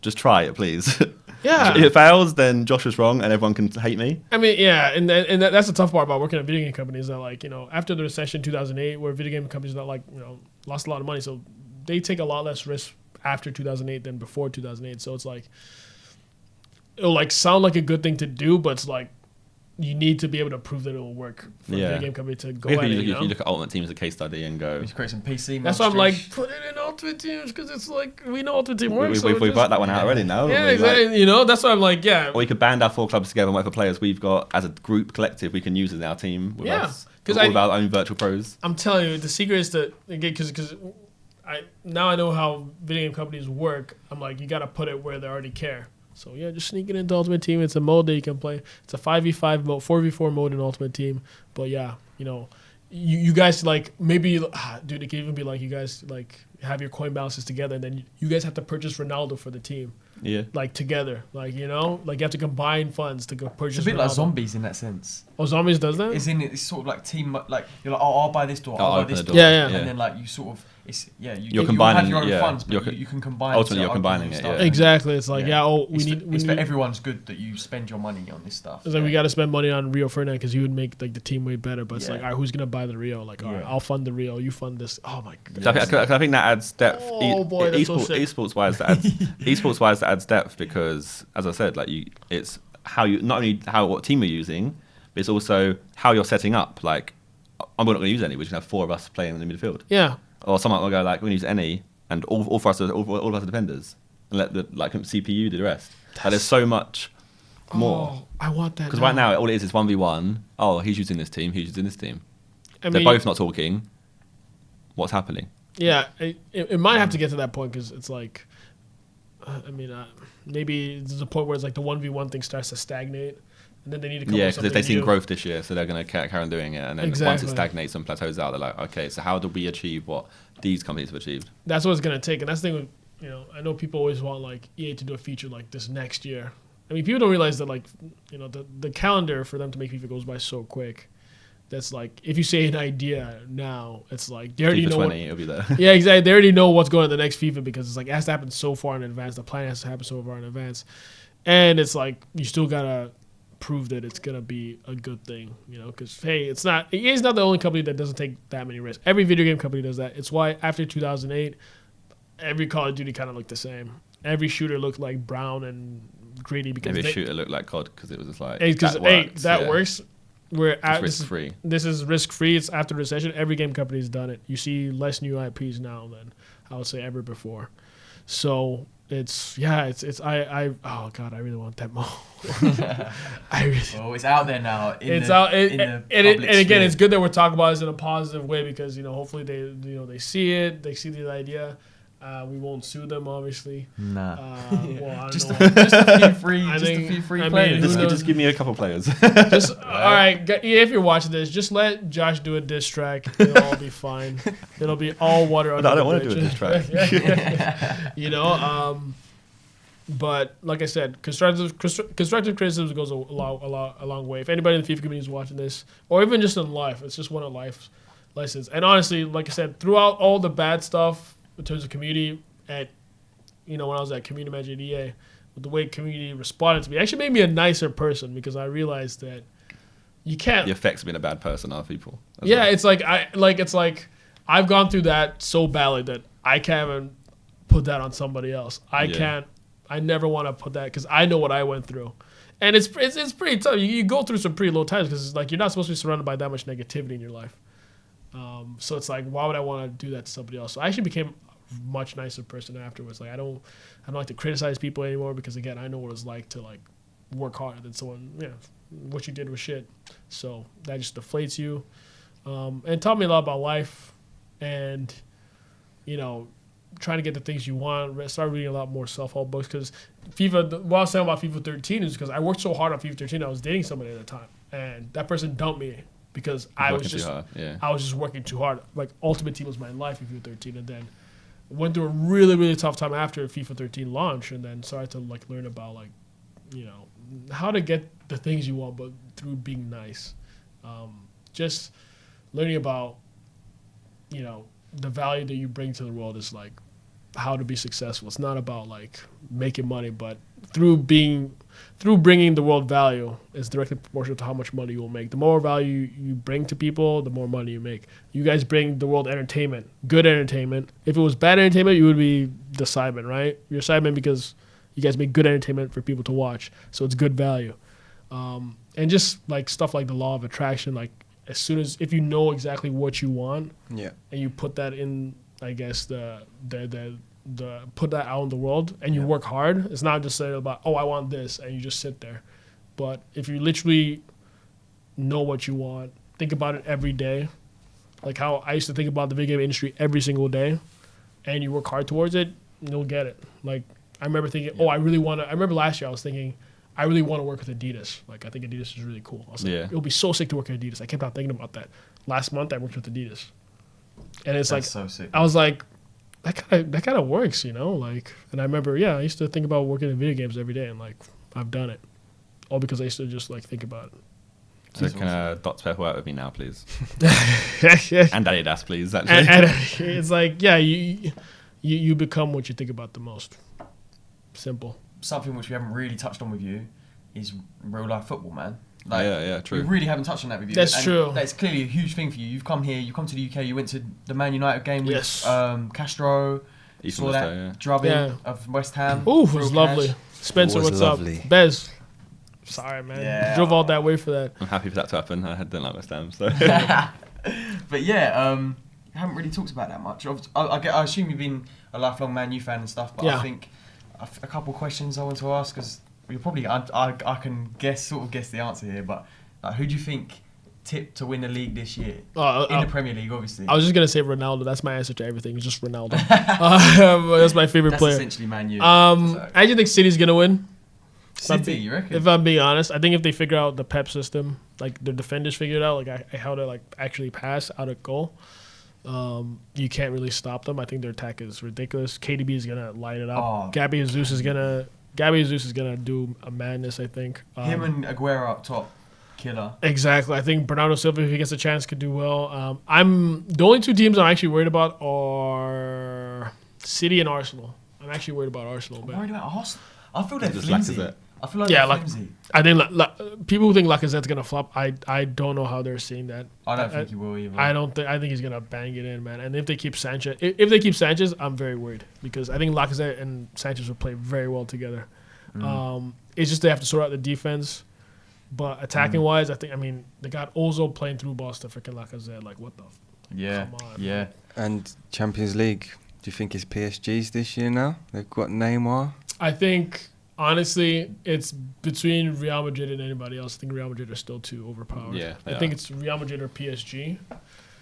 just try it, please. Yeah. If it fails, then Josh was wrong, and everyone can hate me. I mean, yeah, and that's the tough part about working at video game companies. That like, after the recession 2008, where video game companies that lost a lot of money, so they take a lot less risk after 2008 than before 2008. So it's like, it'll like sound like a good thing to do, but it's like, you need to be able to prove that it will work for a video game company to go at it. You look at Ultimate Team as a case study and go. We should create some PC. That's why I'm like, put it in Ultimate Teams because it's like we know Ultimate Team works. We've worked that one out already now. Yeah, exactly. Like, you know, that's why I'm like, yeah. Or we could band our 4 clubs together and whatever players we've got as a group collective we can use in our team with us. Because all of our own virtual pros. I'm telling you, the secret is to because now I know how video game companies work. I'm like, you got to put it where they already care. So yeah, just sneak it into Ultimate Team. It's a mode that you can play. It's a 5v5 mode, 4v4 mode in Ultimate Team. But yeah, you know, you guys like maybe, dude, it can even be like you guys like have your coin balances together, and then you guys have to purchase Ronaldo for the team. Yeah. Like together, like you know, like you have to combine funds to go purchase. It's a bit Ronaldo. like Zombies in that sense. Oh, Zombies does that? It's sort of like team, like you're like, oh, I'll buy this door, I'll buy this door, yeah. And then like you sort of. You're combining you have your own funds, but you can combine. Ultimately, you're combining it. Yeah. Exactly. It's like, it's for everyone's good that you spend your money on this stuff. It's like we got to spend money on Rio Ferdinand because he would make like the team way better. But it's like, all right, who's gonna buy the Rio? Like, all right, I'll fund the Rio, you fund this. Oh my god. I think that adds depth. Oh boy, that's so sick. Esports wise, that adds depth because, as I said, like it's how you not only what team you're using, but it's also how you're setting up. Like, I'm not going to use any. We're just gonna have 4 of us playing in the midfield. Yeah. Or someone will go like, we need to use any, and all of us are defenders, and let the CPU do the rest. Like, there's so much more. I want that. Because right now all it is 1v1. Oh, he's using this team. He's using this team. They're both not talking. What's happening? Yeah, it might have to get to that point because it's like, maybe there's a point where it's like the 1v1 thing starts to stagnate. And then they need to come because they've seen growth this year, so they're going to carry on doing it. And then once it stagnates and plateaus out, they're like, okay, so how do we achieve what these companies have achieved? That's what it's going to take. And that's the thing with, you know, I know people always want like EA to do a feature like this next year. I mean, people don't realize that like, you know, the calendar for them to make FIFA goes by so quick. That's like, if you say an idea now, it's like they already FIFA know 20, it'll be there. Yeah, exactly. They already know what's going on in the next FIFA because it's like it has to happen so far in advance. The plan has to happen so far in advance. And it's like you still got to prove that it's gonna be a good thing, you know, because hey, EA's not the only company that doesn't take that many risks. Every video game company does that. It's why after 2008, every Call of Duty kind of looked the same. Every shooter looked like brown and gritty because every shooter looked like COD because it was just like that works. We're at risk free. This is risk free. It's after the recession. Every game company's done it. You see less new IPs now than I would say ever before. So it's I oh god, I really want that mode. It's out there now. And again, it's good that we're talking about this in a positive way because, you know, hopefully they see it, they see the idea. We won't sue them, obviously. Nah. Well, just a few free players. Just give me a couple players. All right, if you're watching this, just let Josh do a diss track. It'll all be fine. It'll be all water under the bridge. I don't want to do a diss track. You know, but like I said, constructive criticism goes a long way. If anybody in the FIFA community is watching this, or even just in life, it's just one of life's lessons. And honestly, like I said, throughout all the bad stuff, in terms of community when I was at Community Manager at EA, with the way community responded to me, actually made me a nicer person because I realized that you can't. The effects of being a bad person are people. Yeah, well. It's like I've gone through that so badly that I can't even put that on somebody else. I can't. I never want to put that because I know what I went through, and it's pretty tough. You go through some pretty low times because it's like you're not supposed to be surrounded by that much negativity in your life. So it's like, why would I want to do that to somebody else? So I actually became a much nicer person afterwards. Like I don't like to criticize people anymore because again, I know what it's like to like work harder than someone. Yeah, what you did was shit. So that just deflates you, and taught me a lot about life, and you know, trying to get the things you want. Start reading a lot more self-help books because FIFA. What I was saying about FIFA 13 is because I worked so hard on FIFA 13. I was dating somebody at the time, and that person dumped me. Because I was just working too hard. Like Ultimate Team was my life in FIFA 13, and then went through a really, really tough time after FIFA 13 launched, and then started to like learn about like, you know, how to get the things you want, but through being nice. Just learning about, you know, the value that you bring to the world is like how to be successful. It's not about like making money, but through bringing the world value is directly proportional to how much money you will make. The more value you bring to people, the more money you make. You guys bring the world entertainment, good entertainment. If it was bad entertainment, you would be the sideman, right? You're a sideman because you guys make good entertainment for people to watch, so it's good value. And just like stuff like the law of attraction, like as soon as if you know exactly what you want, and you put that in, I guess the put that out in the world, and you work hard. It's not just saying about I want this, and you just sit there. But if you literally know what you want, think about it every day, like how I used to think about the video game industry every single day, and you work hard towards it, you'll get it. Like I remember thinking, I remember last year I was thinking, I really want to work with Adidas. Like I think Adidas is really cool. I was like, it'll be so sick to work at Adidas. I kept on thinking about that. Last month I worked with Adidas, and it's That's so sick. I was like, that kind of works, you know. Like, and I remember, I used to think about working in video games every day, and like I've done it, all because I used to just like think about it. So can Dots Pepper work with me now, please? And Adidas, please. Actually, and it's like, you become what you think about the most. Simple. Something which we haven't really touched on with you is real life football, man. Like, true. We really haven't touched on that with you. That's true. That's clearly a huge thing for you. You've come here, you come to the UK, you went to the Man United game with Castro, saw that drubbing of West Ham. Ooh, it was lovely. Spencer, what's lovely. up? Bez. Sorry, man. Drove all that way for that. I'm happy for that to happen. I don't like West Ham, so. But haven't really talked about that much. I assume you've been a lifelong Man U fan and stuff, but I think a couple of questions I want to ask, because you're probably I can guess the answer here, but like, who do you think tipped to win the league this year in the Premier League? Obviously, I was just gonna say Ronaldo. That's my answer to everything. It's just Ronaldo. That's my favorite player. That's essentially Man U. I actually think City's gonna win. City, you reckon? If I'm being honest, I think if they figure out the Pep system, like the defenders figure it out, like how to like actually pass out of goal, you can't really stop them. I think their attack is ridiculous. KDB is gonna light it up. Gabby Jesus is gonna do a madness. I think him and Aguero up top, killer. Exactly. I think Bernardo Silva, if he gets a chance, could do well. The only two teams I'm actually worried about are City and Arsenal. I'm actually worried about Arsenal. I'm worried about Arsenal. I feel they're flimsy. I feel like flimsy. I think people who think Lacazette's gonna flop. I don't know how they're seeing that. I don't think he will either. I think he's gonna bang it in, man. And if they keep Sanchez, I'm very worried, because I think Lacazette and Sanchez will play very well together. It's just they have to sort out the defense, but attacking wise, they got Ozil playing through balls to freaking Lacazette. Like what the? Come on, man. And Champions League. Do you think it's PSG's this year now? They've got Neymar. I think. Honestly, it's between Real Madrid and anybody else. I think Real Madrid are still too overpowered. Yeah, I think it's Real Madrid or PSG.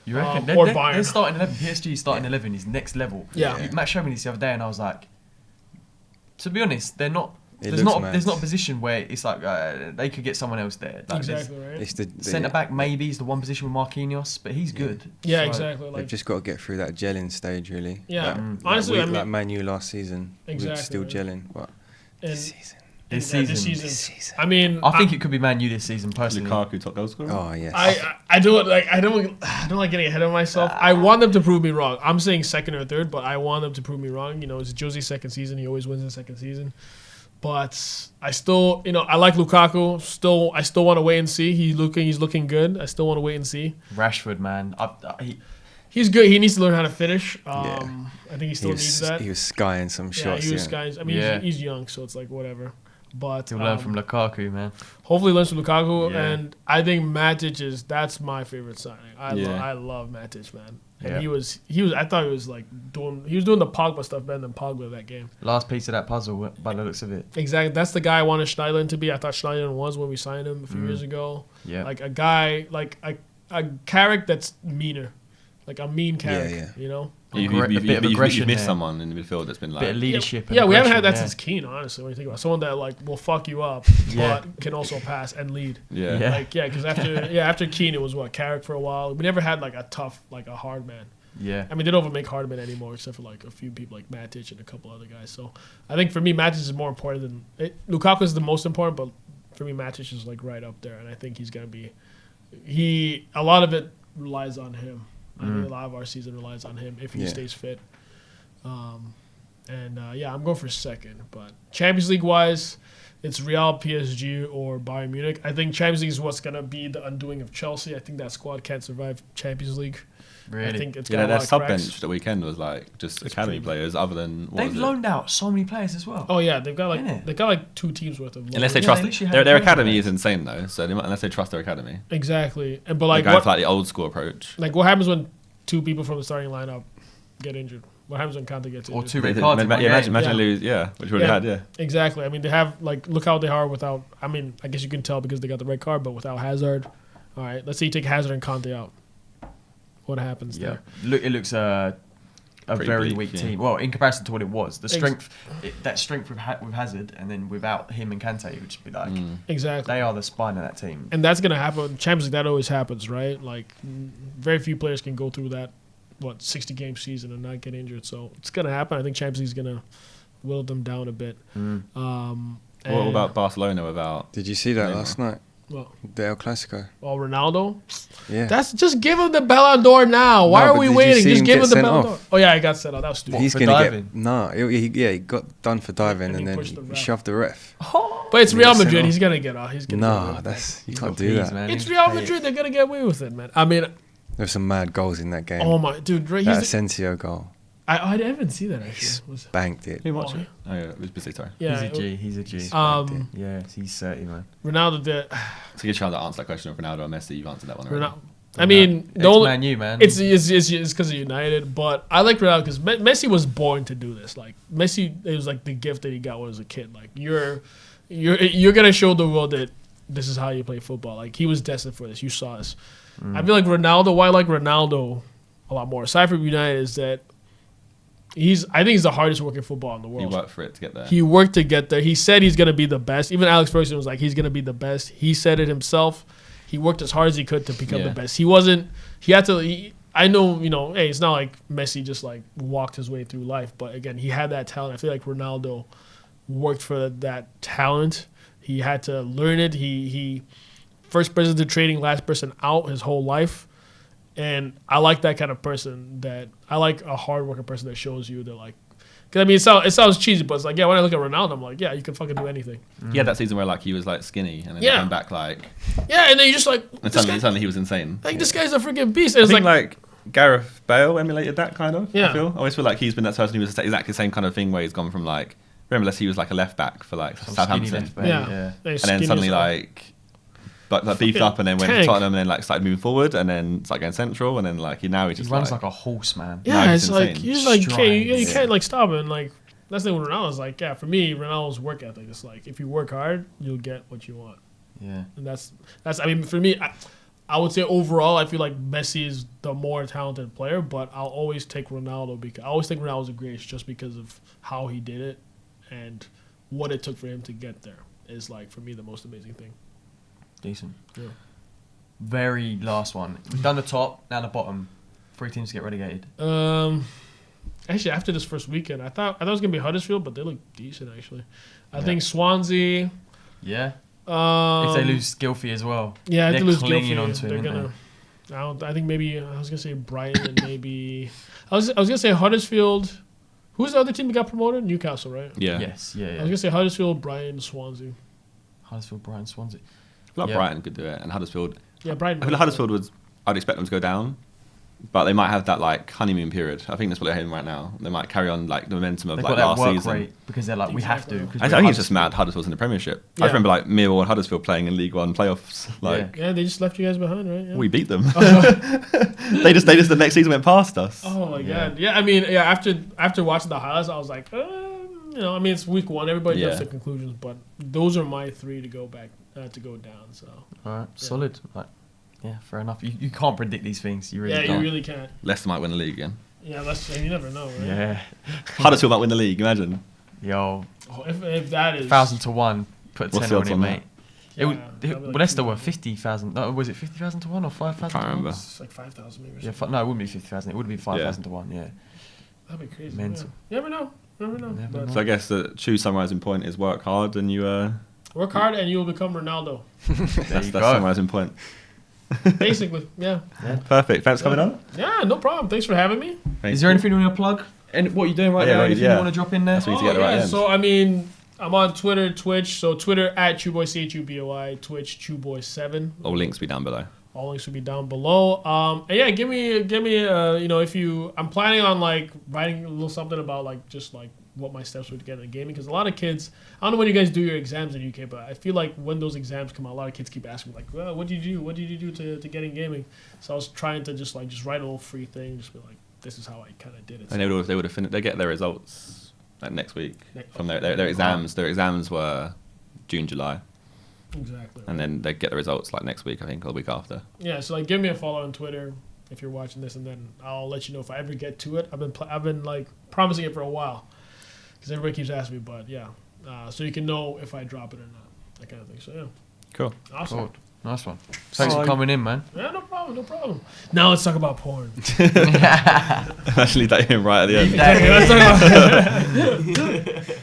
You reckon? Or Bayern. They're starting 11. PSG starting 11 is next level. Yeah. Matt showed me this the other day, and I was like, to be honest, they're not. There's not a position where it's like they could get someone else there. Like exactly right. It's the centre back maybe is the one position with Marquinhos, but he's good. Yeah, exactly. They've just got to get through that gelling stage, really. Yeah, honestly, like Man U last season, exactly, we're still gelling, but this season. I think it could be Man U this season personally. Lukaku top goal scorer. Oh yes. I don't like getting ahead of myself. I want them to prove me wrong. I'm saying second or third, but I want them to prove me wrong. You know, it's Jose's second season. He always wins in the second season. But I still, I like Lukaku. I still want to wait and see. He's looking good. I still want to wait and see. Rashford, man, he's good. He needs to learn how to finish. I think he still needs that. He was skying some shots. He was skying. He's young, so it's like whatever. But he'll learn from Lukaku, man. Hopefully, learns from Lukaku, and I think Matic that's my favorite signing. I love Matic, man. And he was. I thought he was doing the Pogba stuff better than Pogba that game. Last piece of that puzzle, by the looks of it. Exactly. That's the guy I wanted Schneiderlin to be. I thought Schneiderlin was when we signed him a few years ago. Yeah. Like a guy, like a character that's meaner, like a mean character. You know. You've missed someone in the midfield that's been like... bit of leadership. Yeah, we haven't had that since Keane, honestly, when you think about it. Someone that will fuck you up, but can also pass and lead. Because after Keane, it was Carrick for a while. We never had a tough, a hard man. Yeah. I mean, they don't even make hard men anymore, except for a few people like Matic and a couple other guys. So I think for me, Matic is more important than... Lukaku is the most important, but for me, Matic is right up there. And I think he's going to be... A lot of it relies on him. I think a lot of our season relies on him if he stays fit. I'm going for second. But Champions League wise, It's Real, PSG, or Bayern Munich. I think Champions League is what's gonna be the undoing of Chelsea. I think that squad can't survive Champions League. Really? I think it's Yeah, got a their lot of sub cracks. bench the weekend was like just academy players, other than They've loaned out so many players as well. Oh yeah, they've got Innit? like 2 teams worth of. Unless they loans. trust they literally their have academy players. is insane though. So unless they trust their academy, Exactly, but they're like going what for like the old school approach. like what happens when 2 people from the starting lineup get injured? What happens when Kante gets injured? Or 2 red cards. in one game. Imagine Yeah. lose, which we already had, yeah. Exactly. I mean, they have like look how they are without. I mean, I guess you can tell because they got the red card, but without Hazard. All right, let's say you take Hazard and Kante out. What happens Yeah, there? it looks a Pretty very bleak, weak yeah. team. Well, in comparison to what it was, the strength, that strength with Hazard, and then without him and Kante, which would be like Exactly. they are the spine of that team. And that's gonna happen. Champions League, that always happens, right? Like, very few players can go through that 60-game season and not get injured. So it's gonna happen. I think Champions League's gonna whittle them down a bit. What about Barcelona without? Did you see that Neymar. last night? Well, The El Clasico. Ronaldo. Yeah. That's just give him the Ballon d'Or now. Why No, are but we did you waiting? see Just him give get him the sent Ballon off? d'Or. Oh yeah, he got set off. That was stupid. He's for gonna diving? get he got done for diving And and, he then pushed the he ref. shoved the ref. But it's He Real got sent Madrid. off. He's gonna get off. He's gonna. Nah, get that's you He's can't got do peas, that. man. It's He's Real paid. Madrid. They're gonna get away with it, man. I mean, There's some mad goals in that game. oh my dude, That he's. Asensio goal. I didn't see that actually. Was- Banked it. Who watched Oh, it? Oh yeah, it was busy. Sorry. yeah. He's a G. Yeah. He's 30, man. Ronaldo did. It's a good chance to answer that question of Ronaldo or Messi. You've answered that one already. Ronaldo. I mean, the only, Man, you man. it's because of United, but I like Ronaldo because Messi was born to do this. Like Messi, it was like the gift that he got when he was a kid. Like you're gonna show the world that this is how you play football. Like he was destined for this. You saw this. I feel like Ronaldo. Why I like Ronaldo a lot more, aside from United, is that I think he's the hardest working football in the He world. worked for it to get there. He worked to get there. He said he's gonna be the best. Even Alex Ferguson was like, he's gonna be the best. He said it himself. He worked as hard as he could to become the Yeah. best. He wasn't. He had to. I know, hey, it's not like Messi just like walked his way through life. But again, he had that talent. I feel like Ronaldo worked for that talent. He had to learn it. He first person to trading, last person out his whole life. And I like that kind of person. That I like a hardworking person that shows you that like. Because I mean, it sounds cheesy, but it's like, yeah. When I look at Ronaldo, I'm like, yeah, you can fucking do anything. He had that season where like he was like skinny and then Yeah. he came back like Yeah, and then you just like, and this guy, suddenly he was insane. like this guy's a freaking beast. I And it's think like, like Gareth Bale emulated that kind of. Yeah. I always feel like he's been that person who was exactly the same kind of thing where he's gone from like remember he was like a left back for like Some Southampton, skinny left back, yeah. and then suddenly like beefed up and then went to tank. Tottenham and then like started moving forward and then started going central and then like now He he just runs like a horse, man. yeah, No, it's he's like insane. you just like you Strides. can't like stop it. And like that's the thing with Ronaldo's like, yeah, for me, Ronaldo's work ethic. It's like if you work hard, you'll get what you want. Yeah. And that's I mean, for me, I would say overall, I feel like Messi is the more talented player, but I'll always take Ronaldo because I always think Ronaldo's the greatest just because of how he did it and what it took for him to get there is like for me the most amazing thing. Decent. Yeah. Very last one. We've done the top, now the bottom. 3 teams to get relegated. Actually, after this first weekend, I thought it was gonna be Huddersfield, but they look decent actually. I think Swansea. Yeah. If they lose Gylfi as well. Yeah, if they're they lose clinging Gylfi, onto him, they're aren't gonna. I think maybe I was gonna say Brighton and maybe I was gonna say Huddersfield. Who's the other team that got promoted? Newcastle, right? yeah. Yes, I was gonna say Huddersfield, Brighton, Swansea. Huddersfield, Brighton, Swansea. I feel like Yeah. Brighton could do it and Huddersfield. Yeah, Brighton. I feel like Huddersfield I'd expect them to go down, but they might have that like honeymoon period. I think that's what they're having right now. They might carry on like the momentum of They've like got that last work season. rate because they're like, we have to. Exactly. 'cause I we're think it's just Huddersfield. mad Huddersfield's in the Premiership. Yeah. I just remember like Millwall and Huddersfield playing in League One playoffs. Like Yeah, they just left you guys behind, right? Yeah. we beat them. they just the next season went past us. Oh my Yeah. god. Yeah, I mean, yeah. After watching the highlights, I was like, I mean, it's week 1. Everybody Yeah. does their conclusions, but those are my 3 to go back to go down. So All right, solid. Like, yeah, fair enough. You can't predict these things. You really yeah, can't. you really can't. Leicester might win the league again. Yeah, you never know, right? Yeah. Huddersfield might win the league. Imagine. Yo, Oh, if that is 1,000 to 1. Put What's 10 the on odds it, on mate. Yeah, It would, that'd be like well, Leicester 2 were 50,000. No, was it 50,000 to 1 or 5,000 to 1? Can't remember. It's like 5,000 maybe. Or Yeah, something. no, it wouldn't be 50,000. It would be 5,000 to 1, yeah. That'd be crazy. Mental. Yeah. You never know. Never know. Never But know. So I guess the true summarising point is work hard and you. work hard and you will become Ronaldo. That's you go. summarising point. Basically, yeah. Perfect. Thanks for coming on. Yeah, no problem. Thanks for having me. Thank Is there you. anything you want to plug? And what you're doing right Yeah, now? right, Anything yeah. you want to drop in there? That's what you need to get the right end. So I mean, I'm on Twitter, Twitch. So Twitter at CHUBOI, CHUBOI, Twitch CHUBOI7. All links will be down below. All links will be down below. And yeah, give me, you know, I'm planning on like writing a little something about like just like what my steps would get into gaming, because a lot of kids, I don't know when you guys do your exams in the UK, but I feel like when those exams come out, a lot of kids keep asking me like, well, what did you do to get in gaming? So I was trying to just write a little free thing, just be like, this is how I kind of did it. And they would have finished. They get their results like next week from their exams. Their exams were June, July. Exactly. And then they get the results like next week, I think, or the week after. Yeah, so like give me a follow on Twitter if you're watching this, and then I'll let you know if I ever get to it. I've been like promising it for a while because everybody keeps asking me, but yeah. So you can know if I drop it or not, that kind of thing. So yeah. Cool. Awesome. Cool. Nice one. Thanks for coming in, man. Yeah, no problem. Now let's talk about porn. Actually, that him right at the end. Exactly. Let's talk about